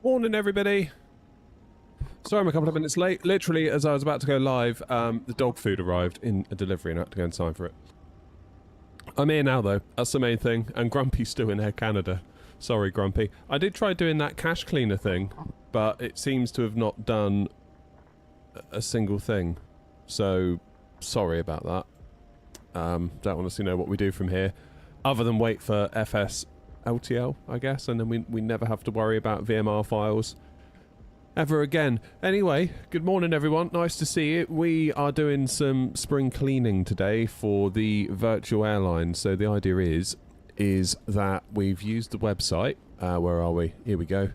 Morning, everybody. Sorry I'm a couple of minutes late. Literally, as I was about to go live, the dog food arrived in a delivery and I had to go and sign for it. I'm here now, though. That's the main thing. And Grumpy's still in Air Canada. Sorry, Grumpy. I did try doing that cache cleaner thing, but it seems to have not done a single thing. So, sorry about that. Don't honestly know what we do from here, other than wait for FS LTL, I guess, and then we never have to worry about VMR files ever again. Anyway, good morning everyone, nice to see you. We are doing some spring cleaning today for the virtual airline. So the idea is that we've used the website, where are we? Here we go.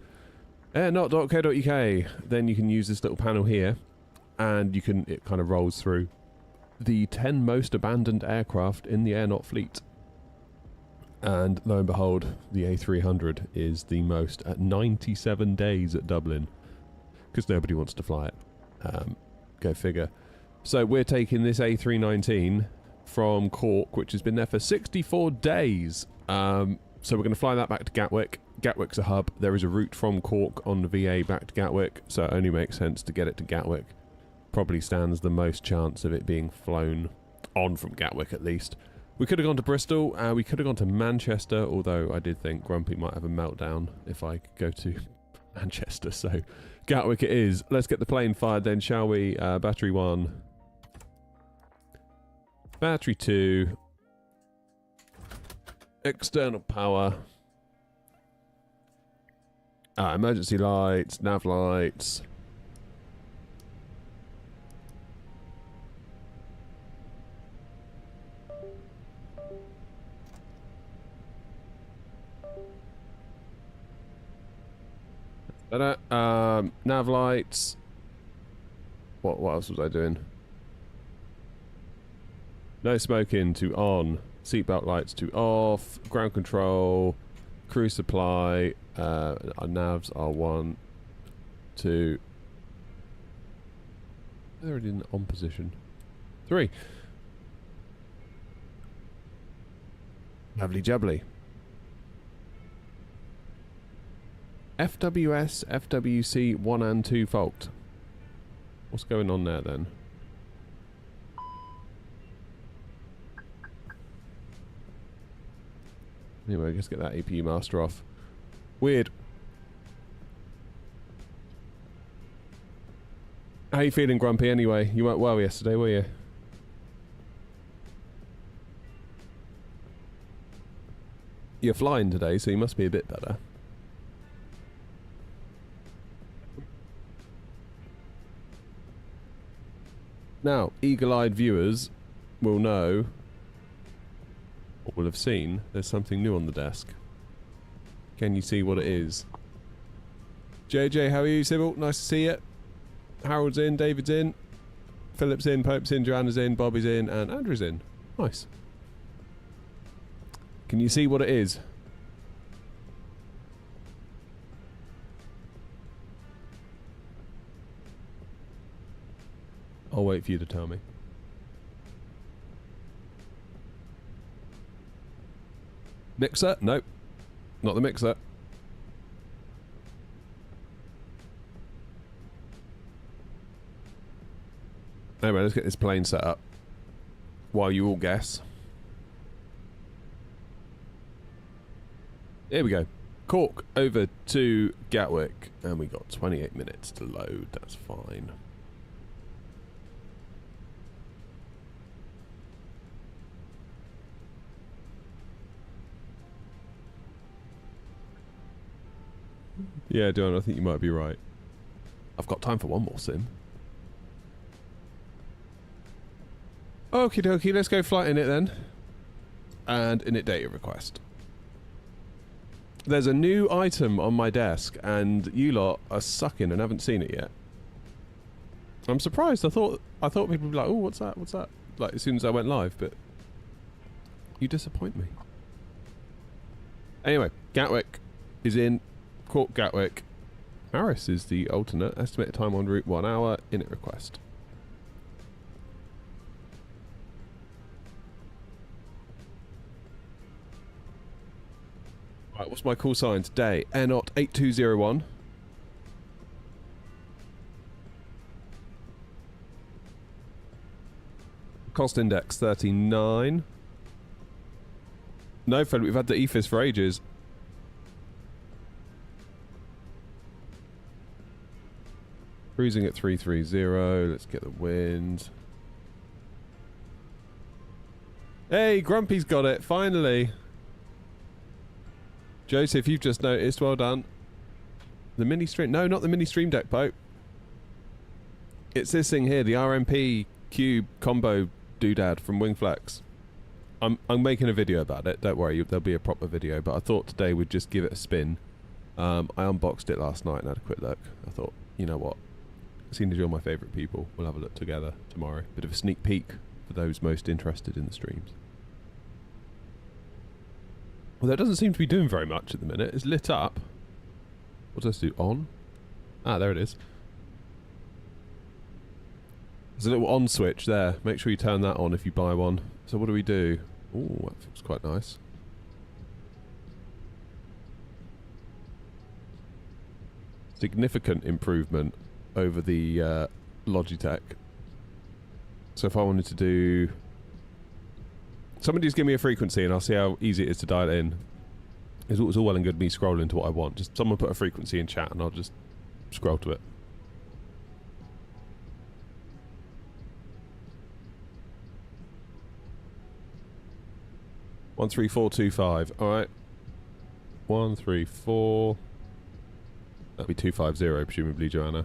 airnot.co.uk. Then you can use this little panel here, and it kind of rolls through the 10 most abandoned aircraft in the Airnot fleet. And lo and behold, the A300 is the most at 97 days at Dublin. Because nobody wants to fly it. Go figure. So we're taking this A319 from Cork, which has been there for 64 days. So we're going to fly that back to Gatwick. Gatwick's a hub. There is a route from Cork on the VA back to Gatwick, so it only makes sense to get it to Gatwick. Probably stands the most chance of it being flown on from Gatwick, at least. We could have gone to Bristol, we could have gone to Manchester, although I did think Grumpy might have a meltdown if I could go to Manchester, so Gatwick it is. Let's get the plane fired then, shall we? Battery 1. Battery 2. External power. Emergency lights, nav lights. Nav lights. What else was I doing? No smoking to on. Seatbelt lights to off. Ground control. Crew supply. Our navs are 1, 2. They're already in on position. 3. Lovely jubbly. FWS, FWC 1 and 2 fault. What's going on there then? Anyway, just get that APU master off. Weird. How you feeling, Grumpy, anyway? You weren't well yesterday, were you? You're flying today, so you must be a bit better. Now, eagle-eyed viewers will know, or will have seen, there's something new on the desk. Can you see what it is? JJ, how are you, Sybil? Nice to see you. Harold's in, David's in, Philip's in, Pope's in, Joanna's in, Bobby's in, and Andrew's in. Nice. Can you see what it is? I'll wait for you to tell me. Mixer? Nope. Not the mixer. Anyway, let's get this plane set up while you all guess. Here we go. Cork over to Gatwick, and we got 28 minutes to load. That's fine. Yeah, Don, I think you might be right. I've got time for one more sim. Okie dokie, let's go flight init then. And init data request. There's a new item on my desk, and you lot are sucking and haven't seen it yet. I'm surprised. I thought people would be like, oh, what's that? What's that? Like, as soon as I went live, but you disappoint me. Anyway, Gatwick is in. Cork Gatwick. Paris is the alternate. Estimated time on route 1 hour. Init request. Right, what's my call sign today? Airnot 8201. Cost index 39. No, Fred, we've had the EFIS for ages. Cruising at 330. Let's get the wind. Hey, Grumpy's got it, finally. Joseph, you've just noticed. Well done. The mini stream... No, not the mini stream deck, Pope. It's this thing here, the RMP Cube combo doodad from Wingflex. I'm making a video about it. Don't worry, there'll be a proper video. But I thought today we'd just give it a spin. I unboxed it last night and had a quick look. I thought, you know what? Seeing as you're my favourite people, we'll have a look together tomorrow. Bit of a sneak peek for those most interested in the streams. Well, that doesn't seem to be doing very much at the minute. It's lit up. What does this do? On? Ah, there it is. There's a little on switch there. Make sure you turn that on if you buy one. So what do we do? Ooh, that feels quite nice. Significant improvement over the Logitech. So if I wanted to do... Somebody just give me a frequency and I'll see how easy it is to dial it in. It's all well and good me scrolling to what I want. Just someone put a frequency in chat and I'll just scroll to it. One 13425. Alright. 134. That'll be 250, presumably, Joanna.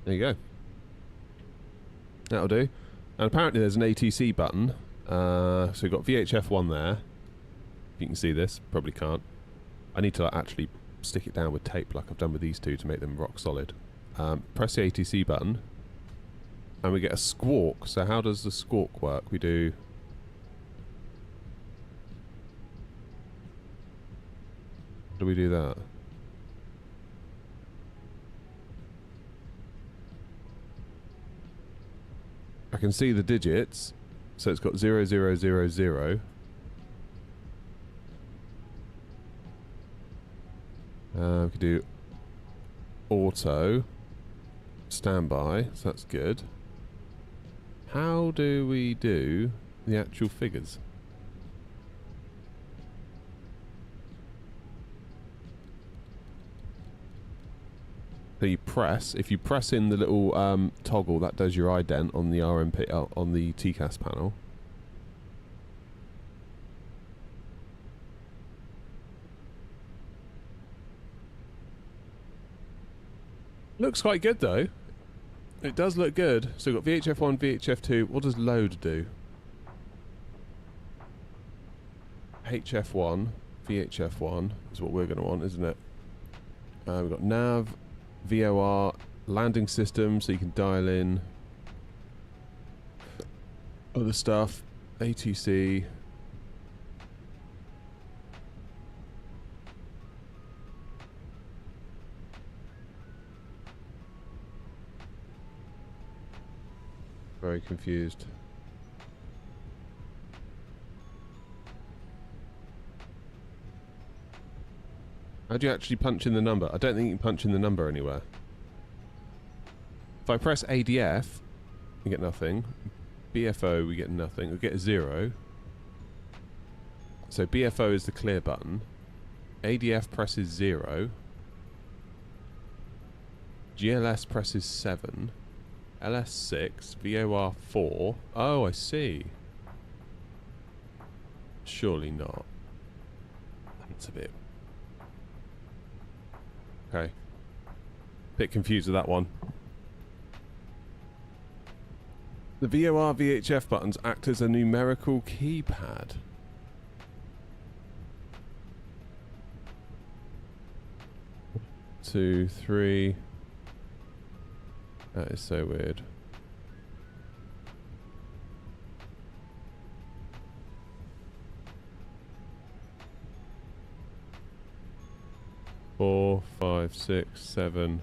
There you go. That'll do. And apparently there's an ATC button. So we've got VHF1 there. If you can see this, probably can't. I need to actually stick it down with tape like I've done with these two to make them rock solid. Press the ATC button. And we get a squawk. So how does the squawk work? We do... How do we do that? I can see the digits, so it's got 0000. We can do auto, standby, so that's good. How do we do the actual figures? So you press, if you press in the little toggle, that does your ident on the RMP, on the TCAS panel. Looks quite good though. It does look good. So we've got VHF1, VHF2. What does load do? HF1, VHF1 is what we're going to want, isn't it? We've got nav, VOR, landing system, so you can dial in other stuff, ATC. Very confused. How do you actually punch in the number? I don't think you can punch in the number anywhere. If I press ADF, we get nothing. BFO, we get nothing. We get a 0. So BFO is the clear button. ADF presses 0. GLS presses 7. LS 6. VOR 4. Oh, I see. Surely not. That's a bit... Okay. Bit confused with that one. The VOR VHF buttons act as a numerical keypad. 2, 3. That is so weird. Four, 5, 6, 7.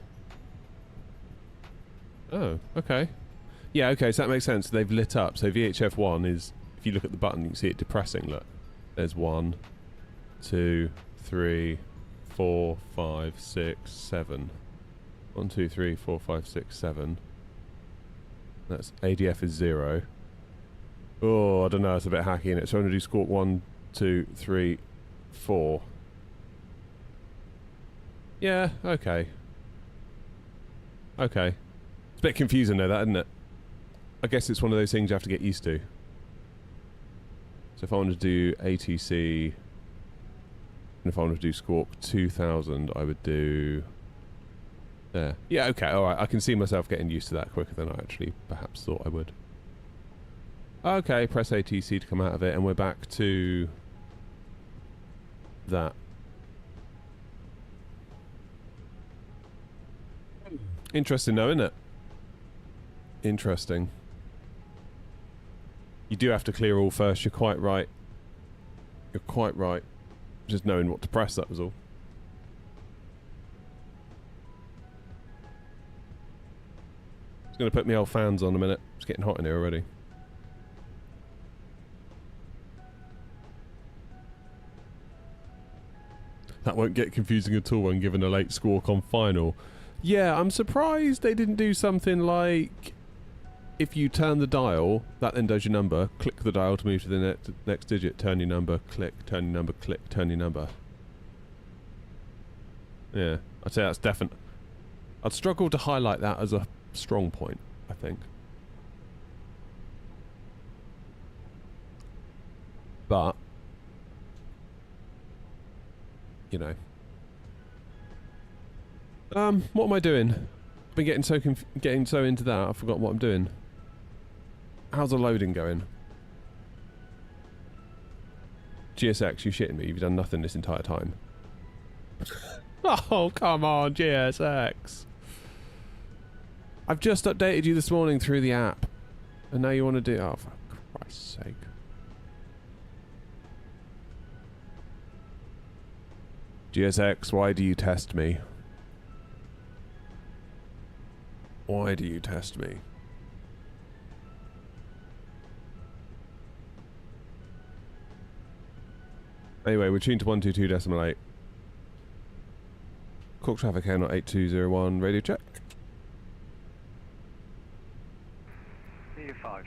Oh, okay. Yeah, okay, so that makes sense. They've lit up. So VHF1 is, if you look at the button, you can see it depressing. Look. There's 1, 2, 3, 4, 5, 6, 7. 1, 2, 3, 4, 5, 6, 7. That's ADF is 0. Oh, I don't know, it's a bit hacky in it. So I'm going to do squawk 1, 2, 3, 4. Yeah, okay. Okay. It's a bit confusing though, that, isn't it? I guess it's one of those things you have to get used to. So if I want to do ATC, and if I want to do squawk 2000, I would do... There. Yeah, okay, alright. I can see myself getting used to that quicker than I actually perhaps thought I would. Okay, press ATC to come out of it, and we're back to... that. Interesting though, isn't it? Interesting. You do have to clear all first, you're quite right. You're quite right. Just knowing what to press, that was all. Just going to put my old fans on a minute. It's getting hot in here already. That won't get confusing at all when given a late squawk on final. Yeah, I'm surprised they didn't do something like... If you turn the dial, that then does your number. Click the dial to move to the next digit. Turn your number. Click. Turn your number. Click. Turn your number. Yeah, I'd say that's definite. I'd struggle to highlight that as a strong point, I think. But... you know. What am I doing? I've been getting so into that, I've forgotten what I'm doing. How's the loading going? GSX, you shitting me? You've done nothing this entire time. Oh, come on, GSX. I've just updated you this morning through the app. And now you want to do... oh, for Christ's sake. GSX, why do you test me? Why do you test me? Anyway, we're tuned to 122.8. Cork traffic air not 8201. Radio check. EU5.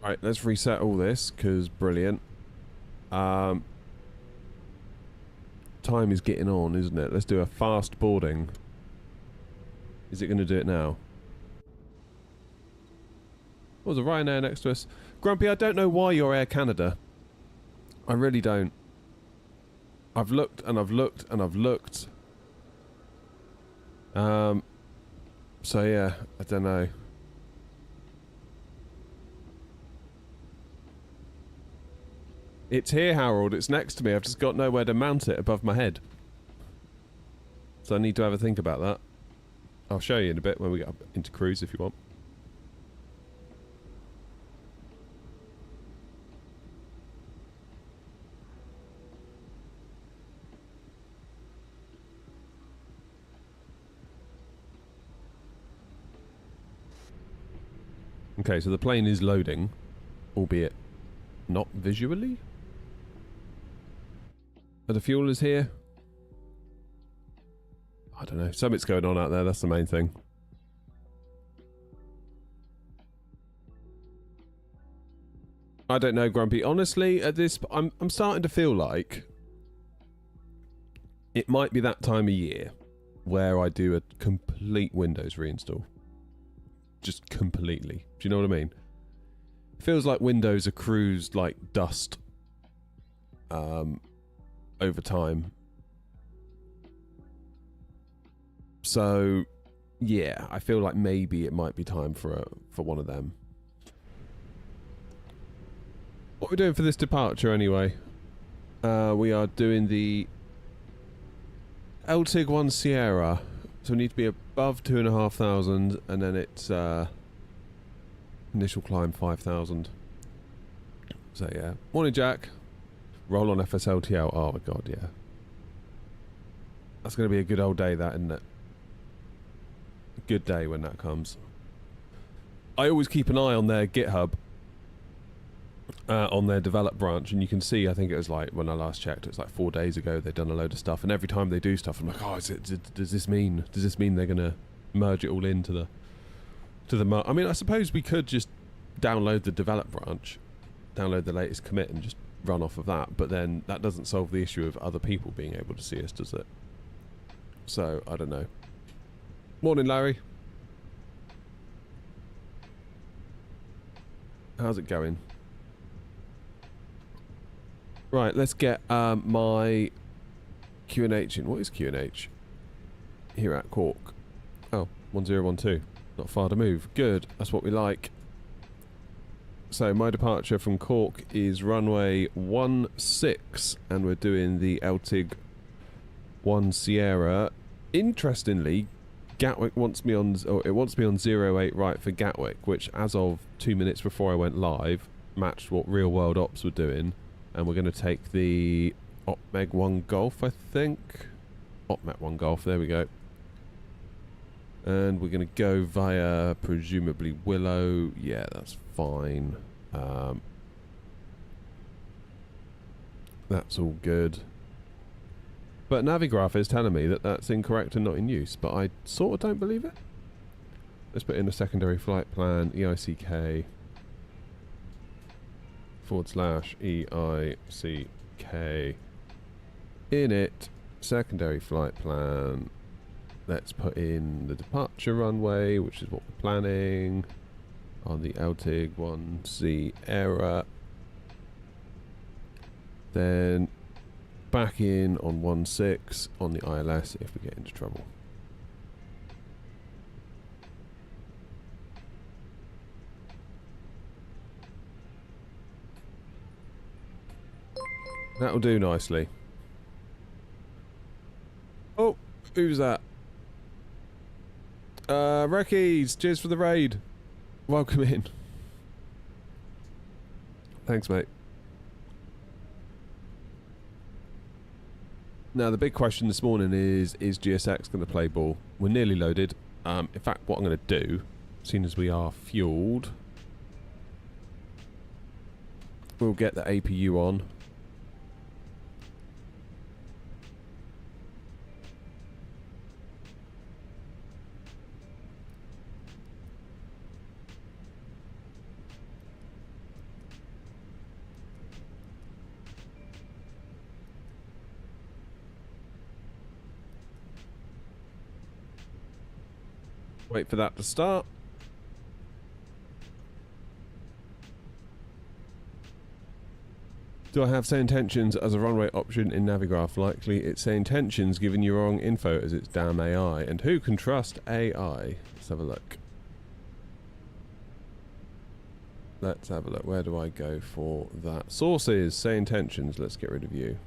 Right, let's reset all this, because brilliant. Time is getting on, isn't it? Let's do a fast boarding. Is it going to do it now? Oh, there's a Ryanair next to us. Grumpy, I don't know why you're Air Canada. I really don't. I've looked and I've looked and I've looked. So yeah, I don't know. It's here, Harold. It's next to me. I've just got nowhere to mount it above my head. So I need to have a think about that. I'll show you in a bit when we get up into cruise if you want. Okay, so the plane is loading, albeit not visually. But the fuel is here. I don't know. Something's going on out there. That's the main thing. I don't know, Grumpy. Honestly, at this, I'm starting to feel like it might be that time of year where I do a complete Windows reinstall. Just completely. Do you know what I mean? It feels like Windows accrues like dust over time. So, yeah, I feel like maybe it might be time for one of them. What are we doing for this departure anyway? We are doing the LTIG 1 Sierra. So we need to be above 2,500 and then it's initial climb 5,000. So yeah. Morning, Jack. Roll on FSLTL. Oh my god, yeah. That's going to be a good old day, that, isn't it? A good day when that comes. I always keep an eye on their GitHub on their develop branch, and you can see, I think it was like, when I last checked, it was like 4 days ago, they'd done a load of stuff, and every time they do stuff, I'm like, oh, does this mean they're going to merge it all into the I mean, I suppose we could just download the develop branch, download the latest commit, and just run off of that, but then that doesn't solve the issue of other people being able to see us, does it? So, I don't know. Morning, Larry. How's it going? Right, let's get my QNH in. What is QNH? Here at Cork. Oh, 1012. Not far to move. Good, that's what we like. So my departure from Cork is runway 16, and we're doing the LTIG 1 Sierra. Interestingly, Gatwick wants me on, or it wants me on 08 right for Gatwick, which as of 2 minutes before I went live, matched what real world ops were doing. And we're going to take the OpMeg 1 Golf, I think. OpMeg 1 Golf, there we go. And we're going to go via, presumably, Willow. Yeah, that's fine. That's all good. But Navigraph is telling me that that's incorrect and not in use, but I sort of don't believe it. Let's put in a secondary flight plan, EICK /EICK in it, secondary flight plan. Let's put in the departure runway, which is what we're planning on the LTIG 1 Sierra. Then back in on 16 on the ILS if we get into trouble. That'll do nicely. Oh, who's that? Reckies, cheers for the raid. Welcome in. Thanks, mate. Now, the big question this morning is GSX going to play ball? We're nearly loaded. In fact, what I'm going to do, seeing as we are fueled, we'll get the APU on. Wait for that to start. Do I have say intentions as a runway option in Navigraph? Likely it's say intentions giving you wrong info as it's damn AI. And who can trust AI? Let's have a look. Let's have a look. Where do I go for that? Sources, say intentions. Let's get rid of you.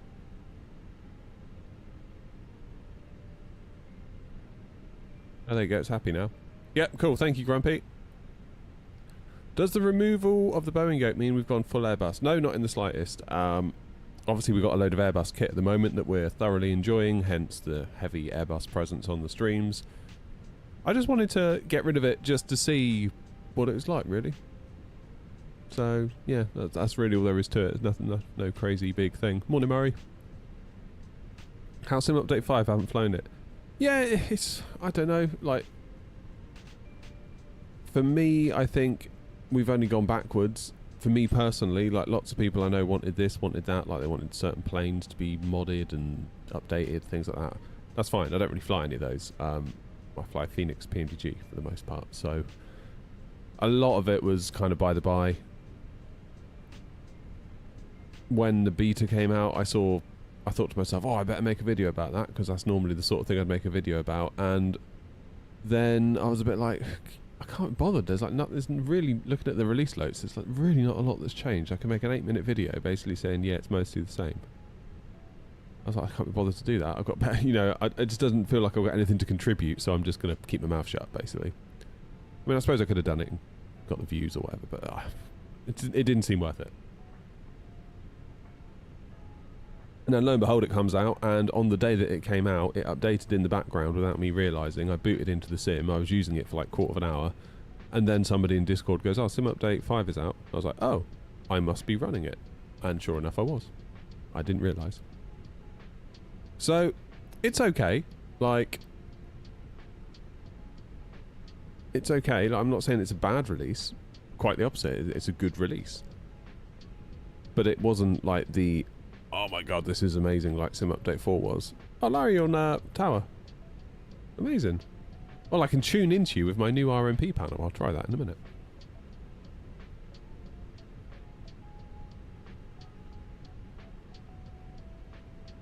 Oh, there you go. It's happy now. Yep, cool. Thank you, Grumpy. Does the removal of the Boeing gate mean we've gone full Airbus? No, not in the slightest. Obviously, we've got a load of Airbus kit at the moment that we're thoroughly enjoying, hence the heavy Airbus presence on the streams. I just wanted to get rid of it just to see what it was like, really. So, yeah, that's really all there is to it. There's nothing, no crazy big thing. Morning, Murray. How's Sim Update 5? I haven't flown it. Yeah, it's, I don't know, like, for me, I think we've only gone backwards. For me personally, like, lots of people I know wanted this, wanted that, like they wanted certain planes to be modded and updated, things like that. That's fine, I don't really fly any of those. I fly Phoenix PMDG for the most part, so a lot of it was kind of by the by. When the beta came out, I thought to myself, oh, I better make a video about that, because that's normally the sort of thing I'd make a video about. And then I was a bit like, I can't be bothered. There's really, looking at the release notes, there's like really not a lot that's changed. I can make an 8-minute video basically saying, yeah, it's mostly the same. I was like, I can't be bothered to do that. I've got better, you know, it just doesn't feel like I've got anything to contribute, so I'm just going to keep my mouth shut, basically. I mean, I suppose I could have done it and got the views or whatever, but it didn't seem worth it. And then lo and behold, it comes out, and on the day that it came out, it updated in the background without me realising. I booted into the sim, I was using it for like a quarter of an hour, and then somebody in Discord goes, oh, Sim Update 5 is out. I was like, oh, I must be running it. And sure enough, I was. I didn't realise. So, it's okay. Like, it's okay. Like, I'm not saying it's a bad release. Quite the opposite. It's a good release. But it wasn't like the, oh my god, this is amazing, like Sim Update 4 was. Oh, Larry on Tower. Amazing. Well, I can tune into you with my new RMP panel. I'll try that in a minute.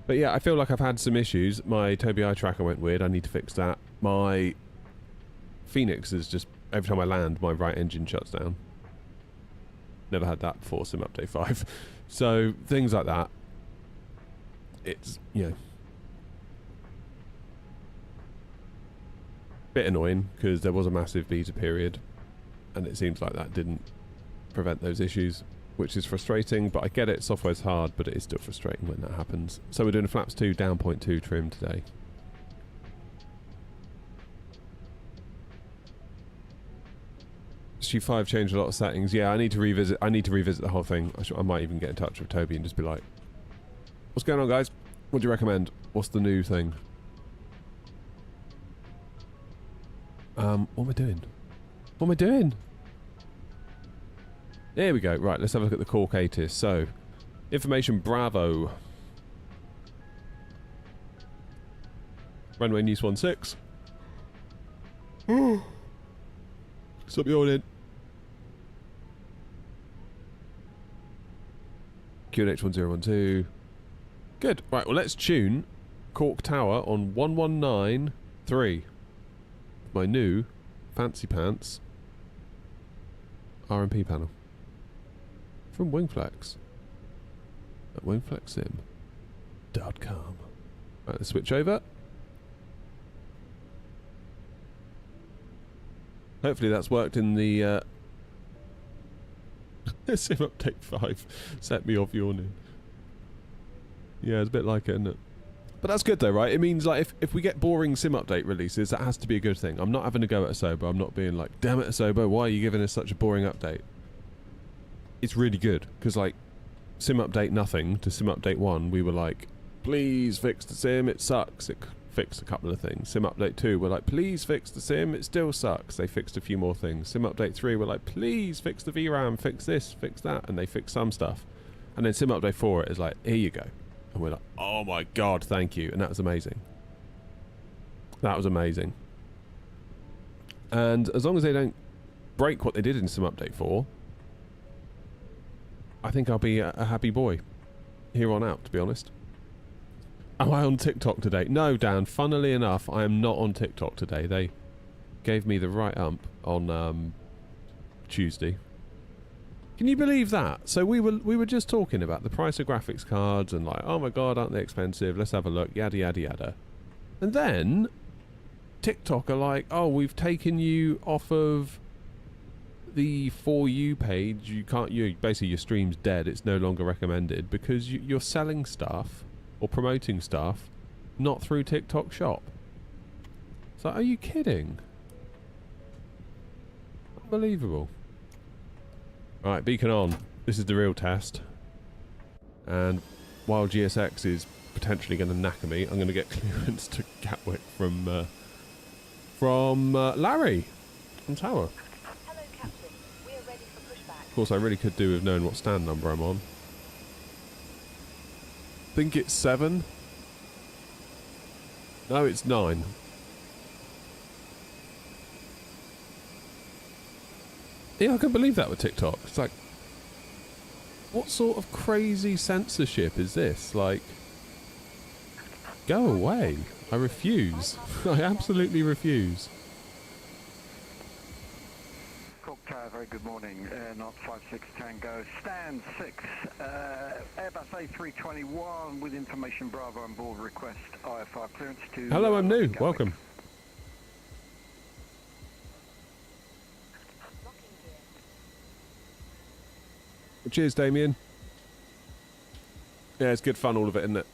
But yeah, I feel like I've had some issues. My Tobii Eye tracker went weird. I need to fix that. My Phoenix is just, every time I land, my right engine shuts down. Never had that before Sim Update 5. So, things like that. It's, you know, bit annoying because there was a massive beta period and it seems like that didn't prevent those issues, which is frustrating, but I get it, software's hard, but it is still frustrating when that happens. So we're doing a Flaps 2 down 0.2 trim today. SG5 changed a lot of settings. Yeah, I need to revisit the whole thing. I might even get in touch with Toby and just be like, what's going on, guys? What do you recommend? What's the new thing? What am I doing? What am I doing? There we go. Right, let's have a look at the Cork ATIS. So, information Bravo. Runway News 16. Stop yawning. QNH 1012. Good. Right, well, let's tune Cork Tower on 1193. My new fancy pants RMP panel from Wingflex at wingflexsim.com. Right, let's switch over. Hopefully that's worked in the Sim Update 5. Set me off yawning. Yeah, it's a bit like it, isn't it? But that's good though, right? It means like if we get boring Sim Update releases, that has to be a good thing. I'm not having a go at Asobo. I'm not being like, damn it Asobo, why are you giving us such a boring update? It's really good, because like Sim Update nothing to Sim Update 1, we were like, please fix the sim, it sucks. It fixed a couple of things. Sim Update 2, we're like, please fix the sim, it still sucks. They fixed a few more things. Sim Update 3, we're like, please fix the VRAM, fix this, fix that, and they fixed some stuff. And then Sim Update 4 is like, here you go. And we're like, oh my god, thank you. And that was amazing. That was amazing. And as long as they don't break what they did in Sim Update 4, I think I'll be a happy boy here on out, to be honest. Am I on TikTok today? No, Dan. Funnily enough, I am not on TikTok today. They gave me the right ump on Tuesday. Can you believe that? So we were just talking about the price of graphics cards and like, oh my god, aren't they expensive? Let's have a look, yada yada yada. And then TikTok are like, oh, we've taken you off of the For You page. You can't. Basically your stream's dead. It's no longer recommended because you're selling stuff or promoting stuff not through TikTok Shop. So are you kidding? Unbelievable. Right, beacon on. This is the real test. And while GSX is potentially going to knacker me, I'm going to get clearance to Gatwick from Larry from Tower. Hello, Captain. We are ready for pushback. Of course, I really could do with knowing what stand number I'm on. Think it's 7. No, it's 9. Yeah, I couldn't believe that with TikTok. It's like, what sort of crazy censorship is this? Like, go away. I refuse. I absolutely refuse. Cork Tower, very good morning. Not 56 Tango. Stand 6. Airbus A321 with information Bravo on board. Request IFR clearance to... Hello, I'm new. Gatwick. Welcome. Cheers, Damien. Yeah, it's good fun, all of it, isn't it?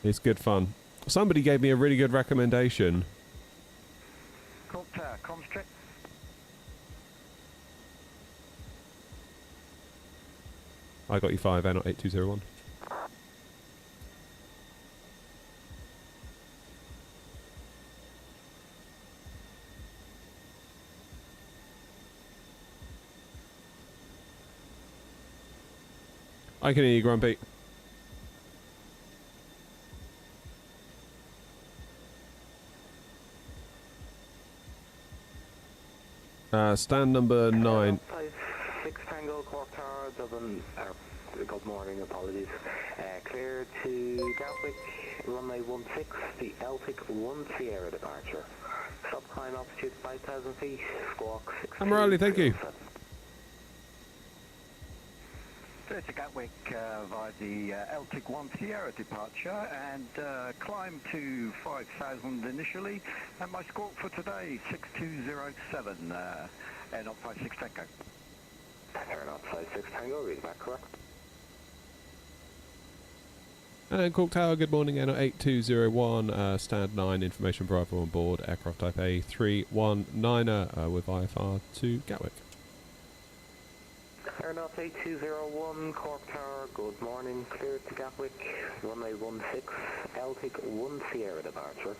It's good fun. Somebody gave me a really good recommendation. Cork Tower, comms check. I got you 5, Air 8201. I can hear you, Grumpy. Stand number 9. 6 Tango, Cork Tower, Dublin. Good morning, apologies. Clear to Gatwick, runway 16, the Celtic 1 Sierra departure. Stop climb altitude 5,000 feet, squawk 6. I'm Riley, thank you. Clear to Gatwick via the Celtic 1 Sierra departure and climb to 5,000 initially. And my squawk for today, 6207, Air 56 Tango. Air 56 Tango, read back correct. And Cork Tower, good morning, Air 8201, stand 9, information arrival on board, aircraft type A319er with IFR to Gatwick. Air 8201, Cork Tower, good morning, clear to Gatwick, runway 16, Celtic 1 Sierra departure.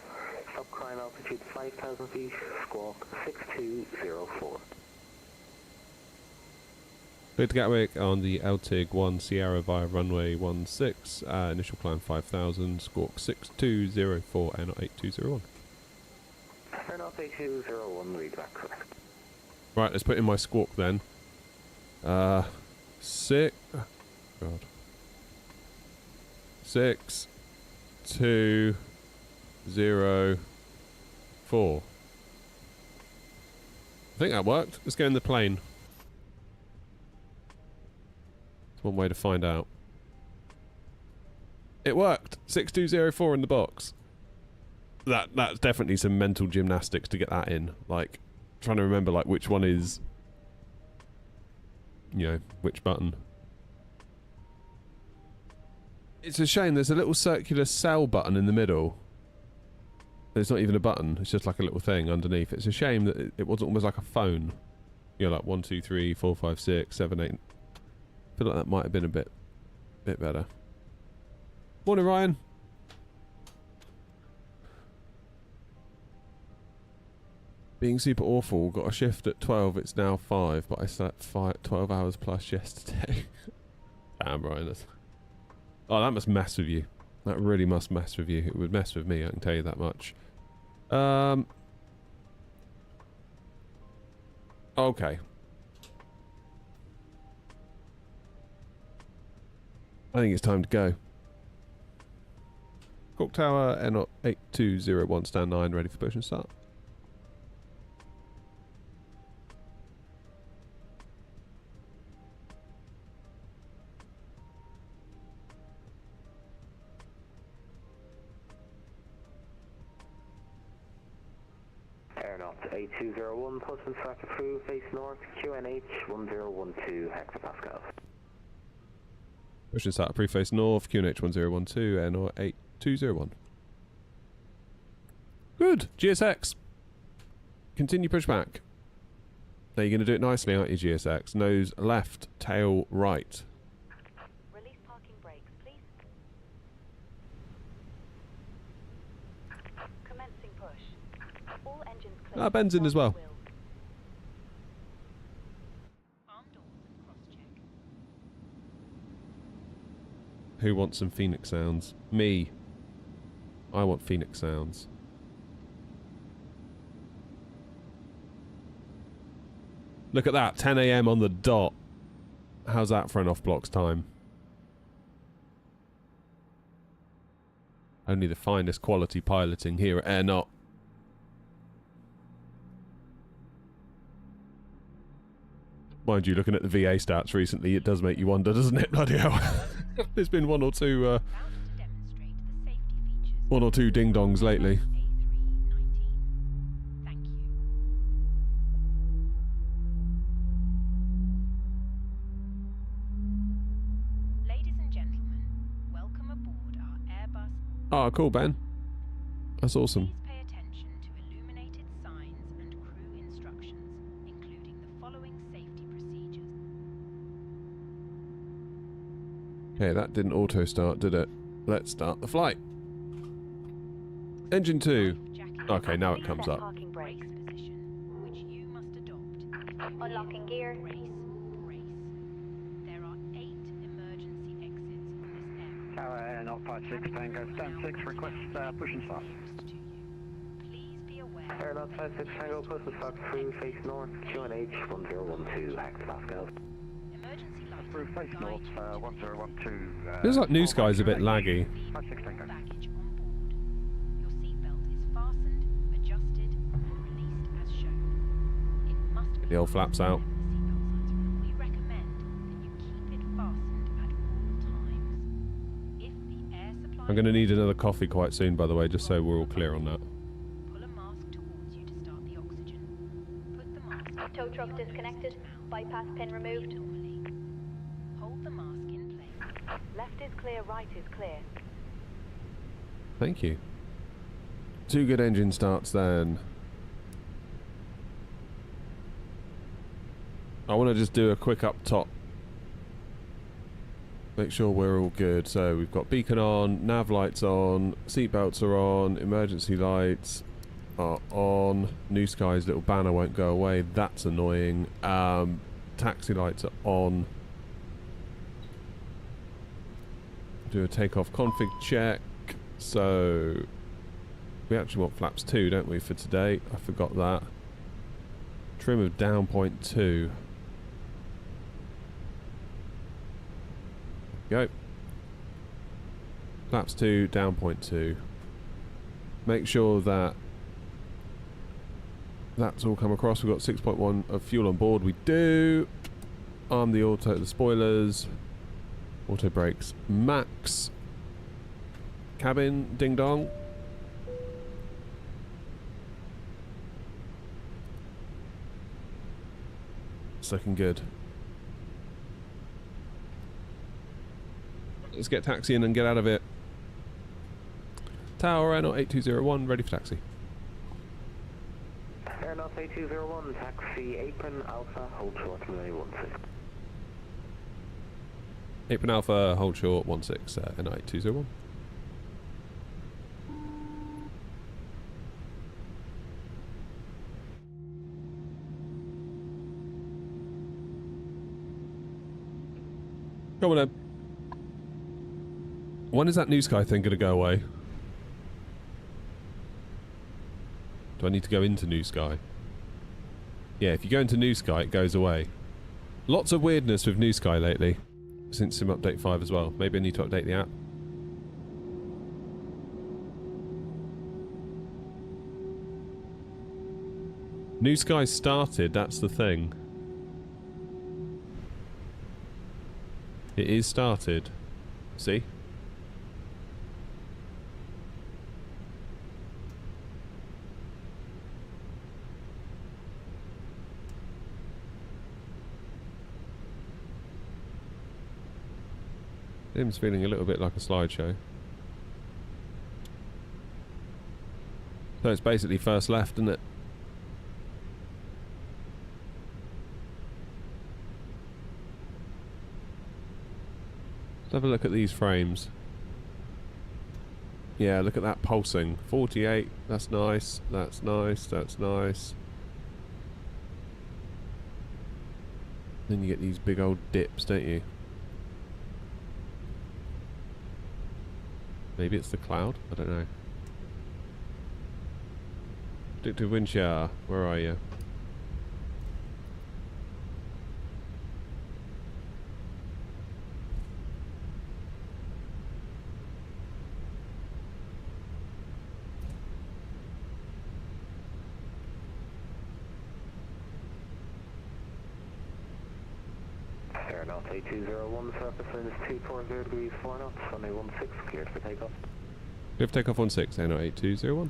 Stop climb altitude 5,000 feet, squawk 6204. Clear to Gatwick on the Celtic 1 Sierra via runway 16, initial climb 5,000, squawk 6204, Air 8201. Air 8201, read back correct. Right, let's put in my squawk then. 6 2 0 4. I think that worked. Let's go in the plane. It's one way to find out. It worked. 6204 in the box. That's definitely some mental gymnastics to get that in. Like trying to remember like which one is, you know, which button. It's a shame there's a little circular cell button in the middle. It's not even a button, it's just like a little thing underneath. It's a shame that it wasn't almost like a phone. You know, like 1, 2, 3, 4, 5, 6, 7, 8. I feel like that might have been a bit better. Morning, Ryan. Being super awful, got a shift at 12, it's now 5, but I slept 12 hours plus yesterday. Damn, Ryan. Oh, that must mess with you. That really must mess with you. It would mess with me, I can tell you that much. Okay. I think it's time to go. Cork Tower, Air 8201, stand 9, ready for push and start. Air 8201, Postman track approved, face north, QNH 1012 hectopascals. Push and start, preface north, QNH 1012, Air 8201. Good, GSX. Continue pushback. Now you're going to do it nicely, aren't you, GSX? Nose left, tail right. Release parking brakes, please. Commencing push. All engines clear. Ah, Ben's in as well. Arm doors and cross-check. Who wants some Phoenix sounds? Me. I want Phoenix sounds. Look at that, 10 AM on the dot. How's that for an off-blocks time? Only the finest quality piloting here at Air Not. Mind you, looking at the VA stats recently, it does make you wonder, doesn't it? Bloody hell. There's been one or two ding-dongs lately. Thank you. Ladies and gentlemen, welcome aboard our Airbus. Oh, cool, Ben. That's awesome. Please pay attention to illuminated signs and Okay, that didn't auto start, did it? Let's start the flight. Engine 2. Okay, now it comes up. Parking brakes position, which you must adopt. Unlocking gear. Brace. There are 8 emergency exits on this aircraft. Tower not 56 Tango, stand 6, request push and start. Please be aware. Airline 56 Tango, push and start through face north, QNH 1012, active Pascal. Emergency lights Through face north, 1012. Feels like New Sky's a bit laggy. 56 Tango. baggage on board. Your seatbelt is fastened, adjusted, and released as shown. It must be The old flaps out. whenever the seatbelt signs are on. We recommend that you keep it fastened at all times. If the air supply I'm going to need another coffee quite soon, by the way, just so we're all clear on that. pull a mask towards you to start the oxygen. Put the mask Tow truck disconnected. Bypass pin removed. normally. Hold the mask in place. Left is clear, right is clear. Thank you. 2 good engine starts then. I want to just do a quick up top. Make sure we're all good. So we've got beacon on, nav lights on, seatbelts are on, emergency lights are on. New Sky's little banner won't go away. That's annoying. Taxi lights are on. Do a takeoff config check. So we actually want flaps 2, don't we, for today? I forgot that. Trim of down 0.2. Go. Flaps 2, down 0.2. Make sure that that's all come across. We've got 6.1 of fuel on board. We do. Arm the spoilers. Auto brakes max. Cabin ding dong. It's looking good. Let's get taxi in and get out of it. Tower Airnaut 8201, ready for taxi. Airnaut 8201, taxi apron Alpha, hold short, runway 16. Apron Alpha, hold short, 16, Airnaut 8201. Come on then. When is that New Sky thing going to go away? Do I need to go into New Sky? Yeah, if you go into New Sky, it goes away. Lots of weirdness with New Sky lately. Since Sim Update 5 as well. Maybe I need to update the app. New Sky started, that's the thing. It is started. See? Sim's feeling a little bit like a slideshow. So it's basically first left, isn't it? Let's have a look at these frames. Yeah, look at that pulsing. 48, that's nice, that's nice, that's nice. Then you get these big old dips, don't you? Maybe it's the cloud? I don't know. Predictive wind shower, where are you? Airnaut 8201, surface wind is 240 degrees 4 knots, runway 16, cleared for takeoff. We have takeoff 16, Airnaut 8201.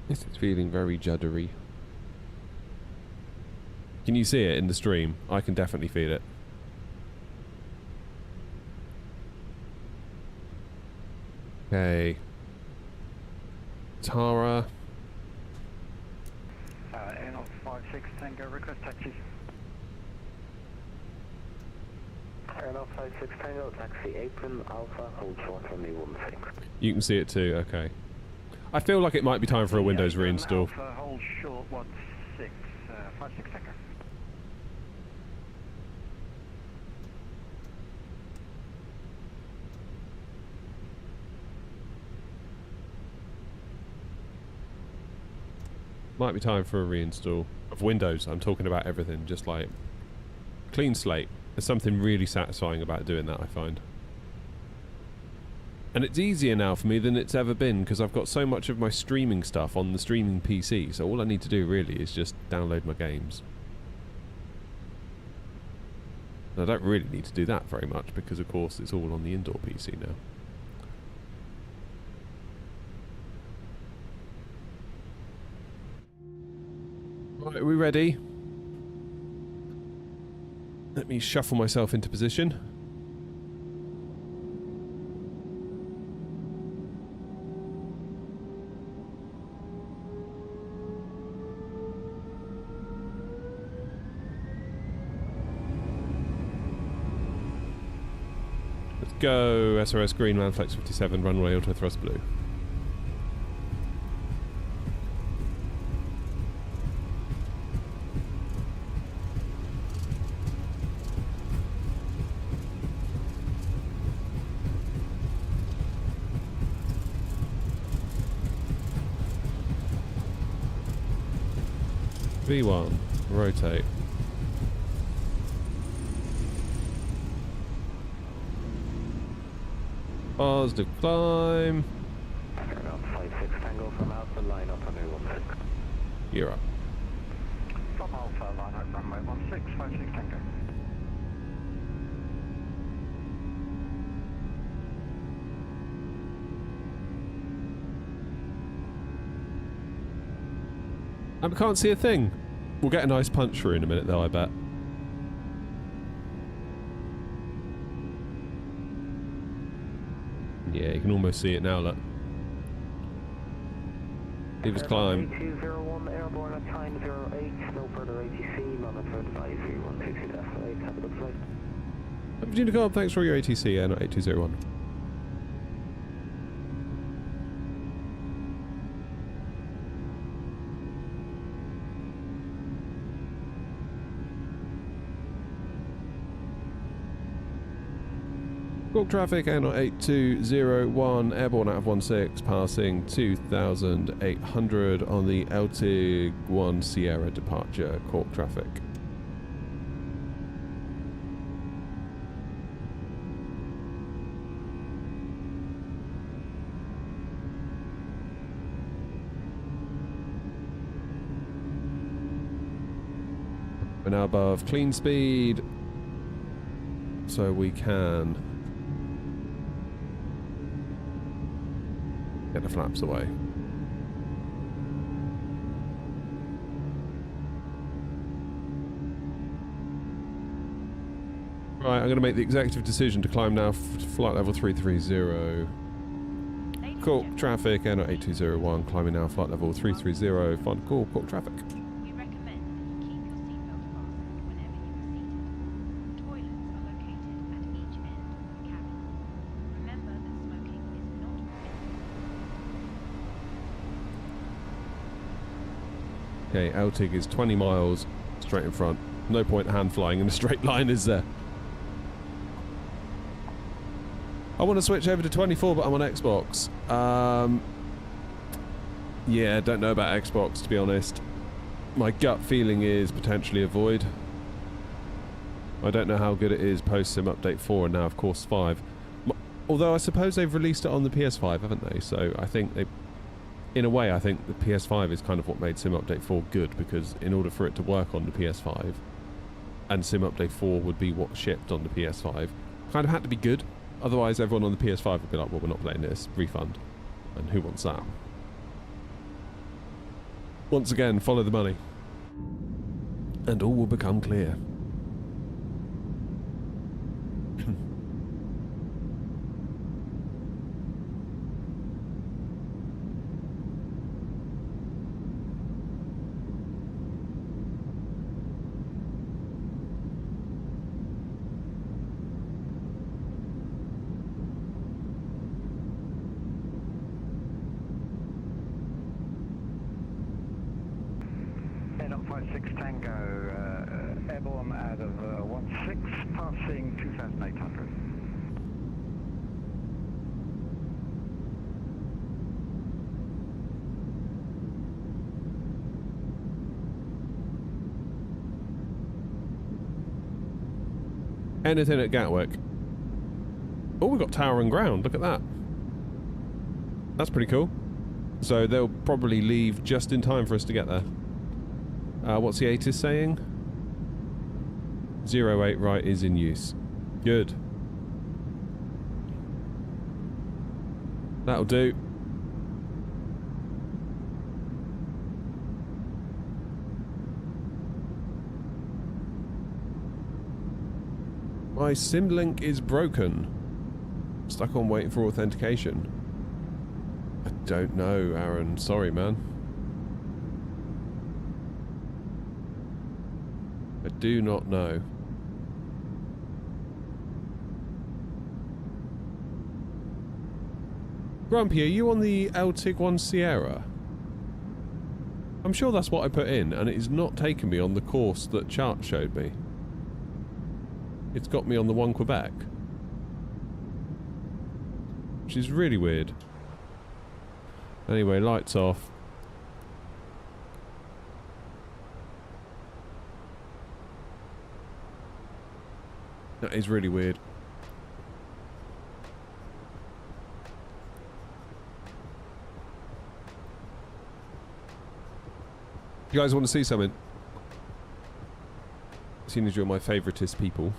This is feeling very juddery. Can you see it in the stream? I can definitely feel it. Okay. Tara. Airline 56 Tango, request taxi. Airline 56 Tango, taxi apron Alpha, hold short runway 16. You can see it too, okay. I feel like it might be time for a Windows reinstall. Alpha, hold short 16, 56 Tango. Might be time for a reinstall of Windows. I'm talking about everything, just like clean slate. There's something really satisfying about doing that, I find. And it's easier now for me than it's ever been because I've got so much of my streaming stuff on the streaming PC, so all I need to do really is just download my games. And I don't really need to do that very much because of course it's all on the indoor PC now. Right, are we ready? Let me shuffle myself into position. Let's go. SRS green, land flex 57, runway auto thrust blue. V1, rotate. Positive climb. Airline 56 Tango from Alpha, line up runway 16. You're up. From Alpha, line up runway 16, 56 Tango. I can't see a thing. We'll get a nice punch through in a minute though, I bet. Yeah, you can almost see it now, look. Leave us climb. 201 airborne at time 08, no further ATC, monitor advisory 160.8, have a good flight. Virginia Cobb, thanks for your ATC, yeah, not 8201. Cork traffic, Airline 8201, airborne out of 16, passing 2,800 on the LTIG 1 Sierra departure, Cork traffic. We're now above clean speed, so we can get the flaps away. Right, I'm going to make the executive decision to climb now flight level 330. Cork traffic, Airline 8201, climbing now flight level 330, final call, Cork traffic. We recommend that you keep your seatbelt fastened whenever you are seated. Toilets are located at each end of the cabin. Remember that smoking is not permitted. Okay, LTIG is 20 miles straight in front. No point hand flying in a straight line, is there? I want to switch over to 24, but I'm on Xbox. Yeah, don't know about Xbox, to be honest. My gut feeling is potentially avoid. I don't know how good it is post-Sim Update 4 and now, of course, 5. Although I suppose they've released it on the PS5, haven't they? So I think they... In a way, I think the PS5 is kind of what made Sim Update 4 good, because in order for it to work on the PS5, and Sim Update 4 would be what shipped on the PS5, kind of had to be good. Otherwise, everyone on the PS5 would be like, well, we're not playing this. Refund. And who wants that? Once again, follow the money. And all will become clear. 6 Tango, airborne out of 16, passing 2,800. Anything at Gatwick. Oh, we've got tower and ground. Look at that. That's pretty cool. So they'll probably leave just in time for us to get there. What's the ATIS saying? 08 right is in use. Good. That'll do. My sim link is broken. Stuck on waiting for authentication. I don't know, Aaron. Sorry, man. I do not know. Grumpy, are you on the LTIG 1 Sierra? I'm sure that's what I put in, and it is not taking me on the course that Chart showed me. It's got me on the 1 Quebec. Which is really weird. Anyway, lights off. That is really weird. You guys want to see something? Seeing as you're my favoritist people.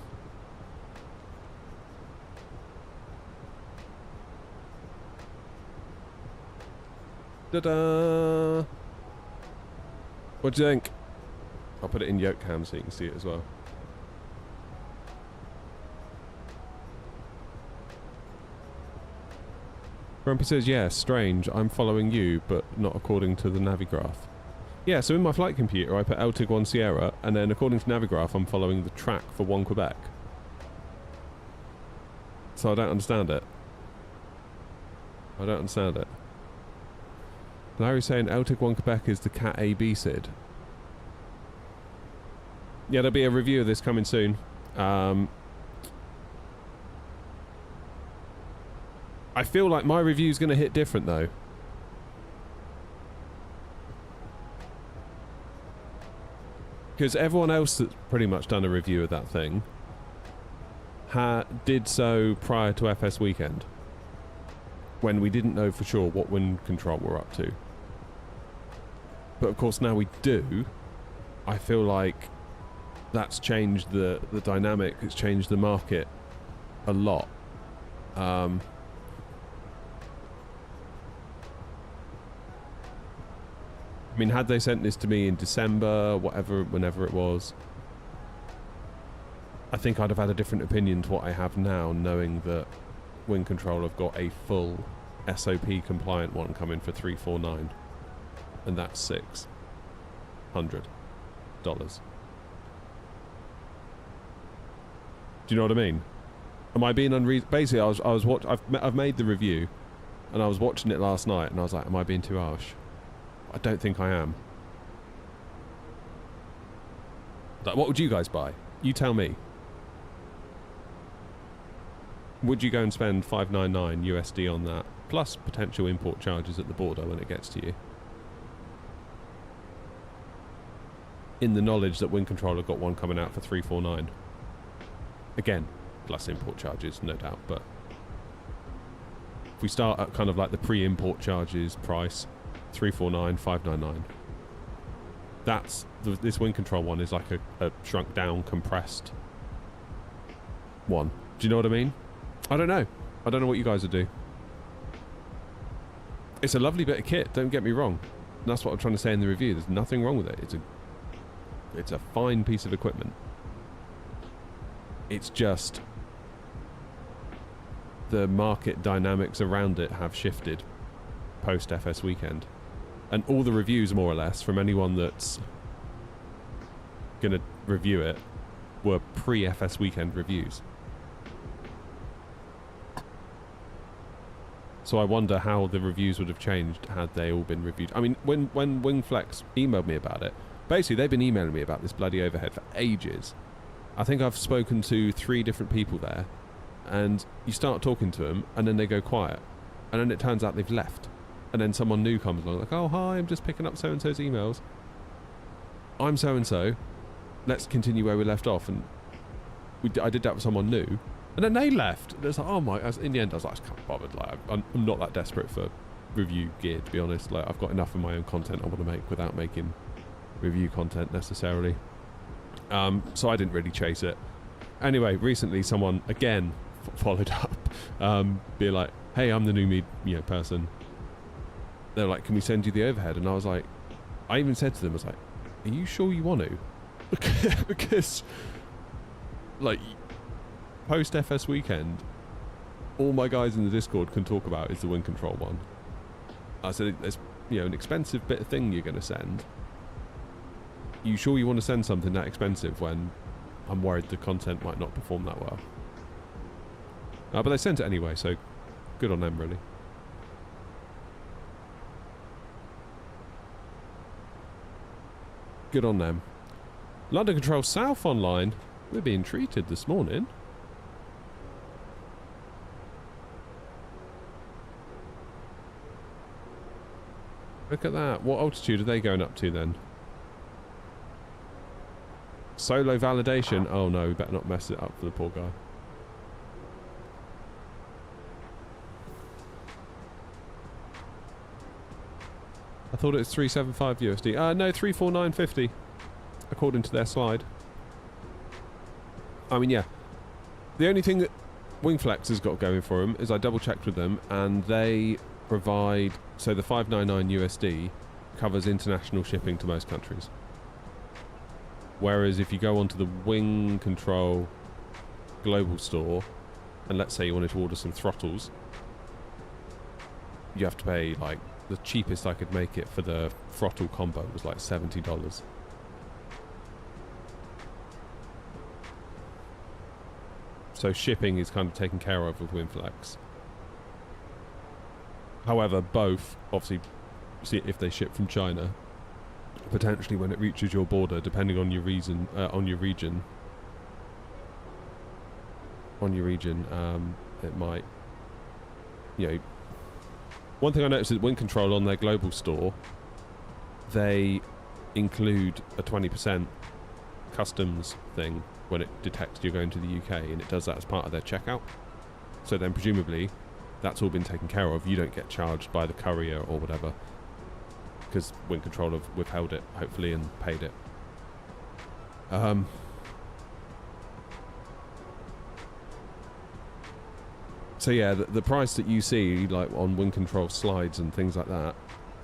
Ta-da! What do you think? I'll put it in yoke cam so you can see it as well. Grumpy says, yeah, strange. I'm following you, but not according to the Navigraph. Yeah, so in my flight computer I put LTIG 1 Sierra, and then according to Navigraph I'm following the track for 1 Quebec. So I don't understand it. I don't understand it. Larry's saying LTIG 1 Quebec is the Cat AB SID. Yeah, there'll be a review of this coming soon. I feel like my review's going to hit different though. Because everyone else that's pretty much done a review of that thing did so prior to FS weekend, when we didn't know for sure what wind control we're up to. But of course now we do. I feel like that's changed the dynamic, it's changed the market a lot. I mean, had they sent this to me in December, whenever it was, I think I'd have had a different opinion to what I have now, knowing that Wind Control have got a full SOP compliant one coming for $349, and that's $600. Do you know what I mean? Am I being unreasonable? Basically, I've made the review, and I was watching it last night, and I was like, am I being too harsh? I don't think I am. Like, what would you guys buy? You tell me. Would you go and spend $599 USD on that, plus potential import charges at the border when it gets to you? In the knowledge that Wind Control have got one coming out for $349. Again, plus import charges, no doubt, but if we start at kind of like the pre-import charges price, $349, $599. That's this Wind Control one is like a shrunk down, compressed one. Do you know what I mean? I don't know. I don't know what you guys would do. It's a lovely bit of kit, don't get me wrong. And that's what I'm trying to say in the review. There's nothing wrong with it. It's a fine piece of equipment. It's just the market dynamics around it have shifted post FS weekend. And all the reviews, more or less, from anyone that's going to review it, were pre-FS weekend reviews. So I wonder how the reviews would have changed had they all been reviewed. I mean, when Wingflex emailed me about it, Basically, they've been emailing me about this bloody overhead for ages. I think I've spoken to 3 different people there, and you start talking to them, and then they go quiet, and then it turns out they've left, and then someone new comes along, like, oh hi, I'm just picking up so and so's emails. I'm so and so. Let's continue where we left off, and I did that with someone new, and then they left. And it's like, oh my! In the end, I was like, I just can't be bothered. Like, I'm not that desperate for review gear, to be honest. Like, I've got enough of my own content I want to make without making review content necessarily. So I didn't really chase it. Anyway, recently someone again followed up, being like, "Hey, I'm the new person." They're like, "Can we send you the overhead?" And I was like, I even said to them, I was like, "Are you sure you want to?" Because, like, post FS weekend, all my guys in the Discord can talk about is the wind control one. I said, "There's an expensive bit of thing you're going to send. You sure you want to send something that expensive when I'm worried the content might not perform that well?" But they sent it anyway, so good on them, really. Good on them. London Control South online. We're being treated this morning. Look at that. What altitude are they going up to then? Solo validation. Oh no, we better not mess it up for the poor guy. I thought it was 375 USD. No, 349.50 according to their slide. I mean, yeah. The only thing that Wingflex has got going for them is I double checked with them, and they provide, so the 599 USD covers international shipping to most countries. Whereas if you go onto the Wing Control global store, and let's say you wanted to order some throttles, you have to pay, like, the cheapest I could make it for the throttle combo was like $70. So shipping is kind of taken care of with Winflex. However, both, obviously, see if they ship from China, potentially when it reaches your border, depending on your region, it might, one thing I noticed is Wind Control on their global store, they include a 20% customs thing when it detects you're going to the UK, and it does that as part of their checkout. So then presumably that's all been taken care of. You don't get charged by the courier or whatever, because Wind Control have withheld it, hopefully, and paid it. So yeah, the price that you see, like on Wind Control slides and things like that,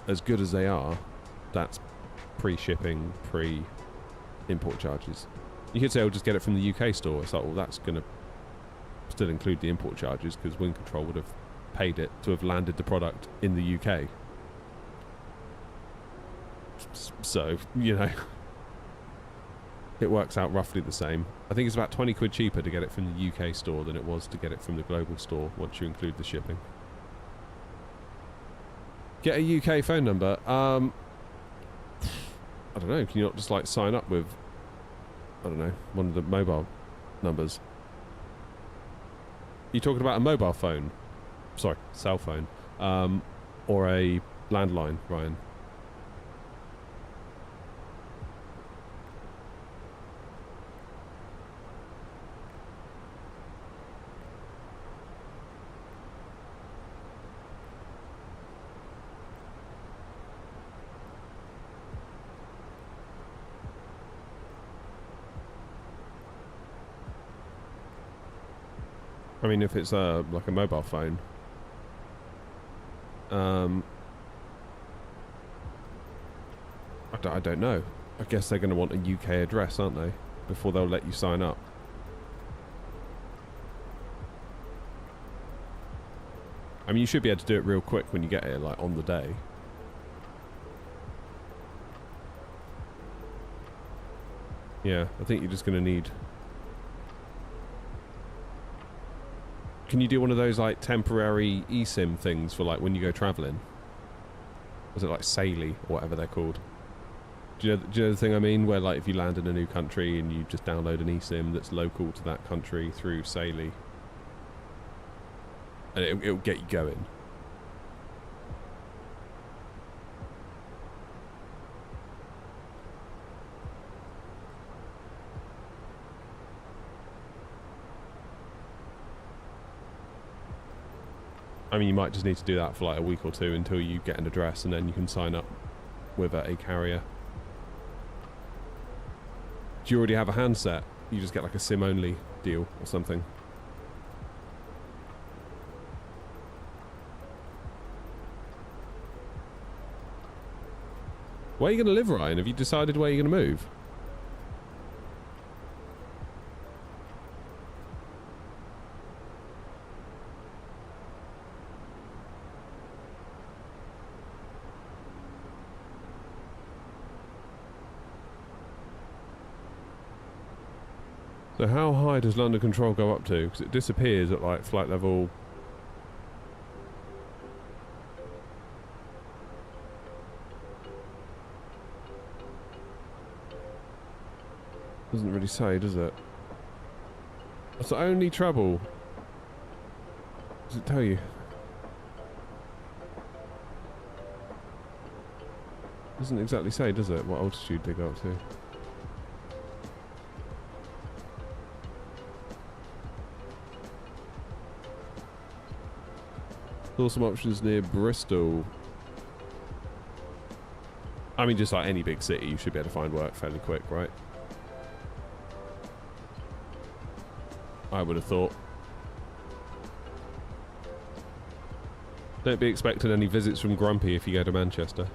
as good as they are, that's pre-shipping, pre-import charges. You could say, "I'll just get it from the UK store." It's like, well, that's going to still include the import charges, because Wind Control would have paid it to have landed the product in the UK. So, it works out roughly the same. I think it's about 20 quid cheaper to get it from the UK store than it was to get it from the global store once you include the shipping. Get a UK phone number. I don't know. Can you not just like sign up with, I don't know, one of the mobile numbers? You talking about a mobile phone? Sorry, cell phone. Or a landline, Ryan? I mean, if it's like a mobile phone, I don't know. I guess they're going to want a UK address, aren't they, before they'll let you sign up. I mean, you should be able to do it real quick when you get it, like on the day. Yeah, I think you're just going to need... Can you do one of those like temporary eSIM things for like when you go travelling? Was it like Saily or whatever they're called? Do you know the thing I mean? Where like if you land in a new country and you just download an eSIM that's local to that country through Saily, and it'll get you going. I mean, you might just need to do that for like a week or two until you get an address, and then you can sign up with a carrier. Do you already have a handset? You just get like a SIM-only deal or something. Where are you going to live, Ryan? Have you decided where you're going to move? So how high does London Control go up to? Because it disappears at like flight level... Doesn't really say, does it? That's the only trouble. Does it tell you? Doesn't exactly say, does it? What altitude they go up to? Saw some options near Bristol. I mean, just like any big city, you should be able to find work fairly quick, right? I would have thought. Don't be expecting any visits from Grumpy if you go to Manchester.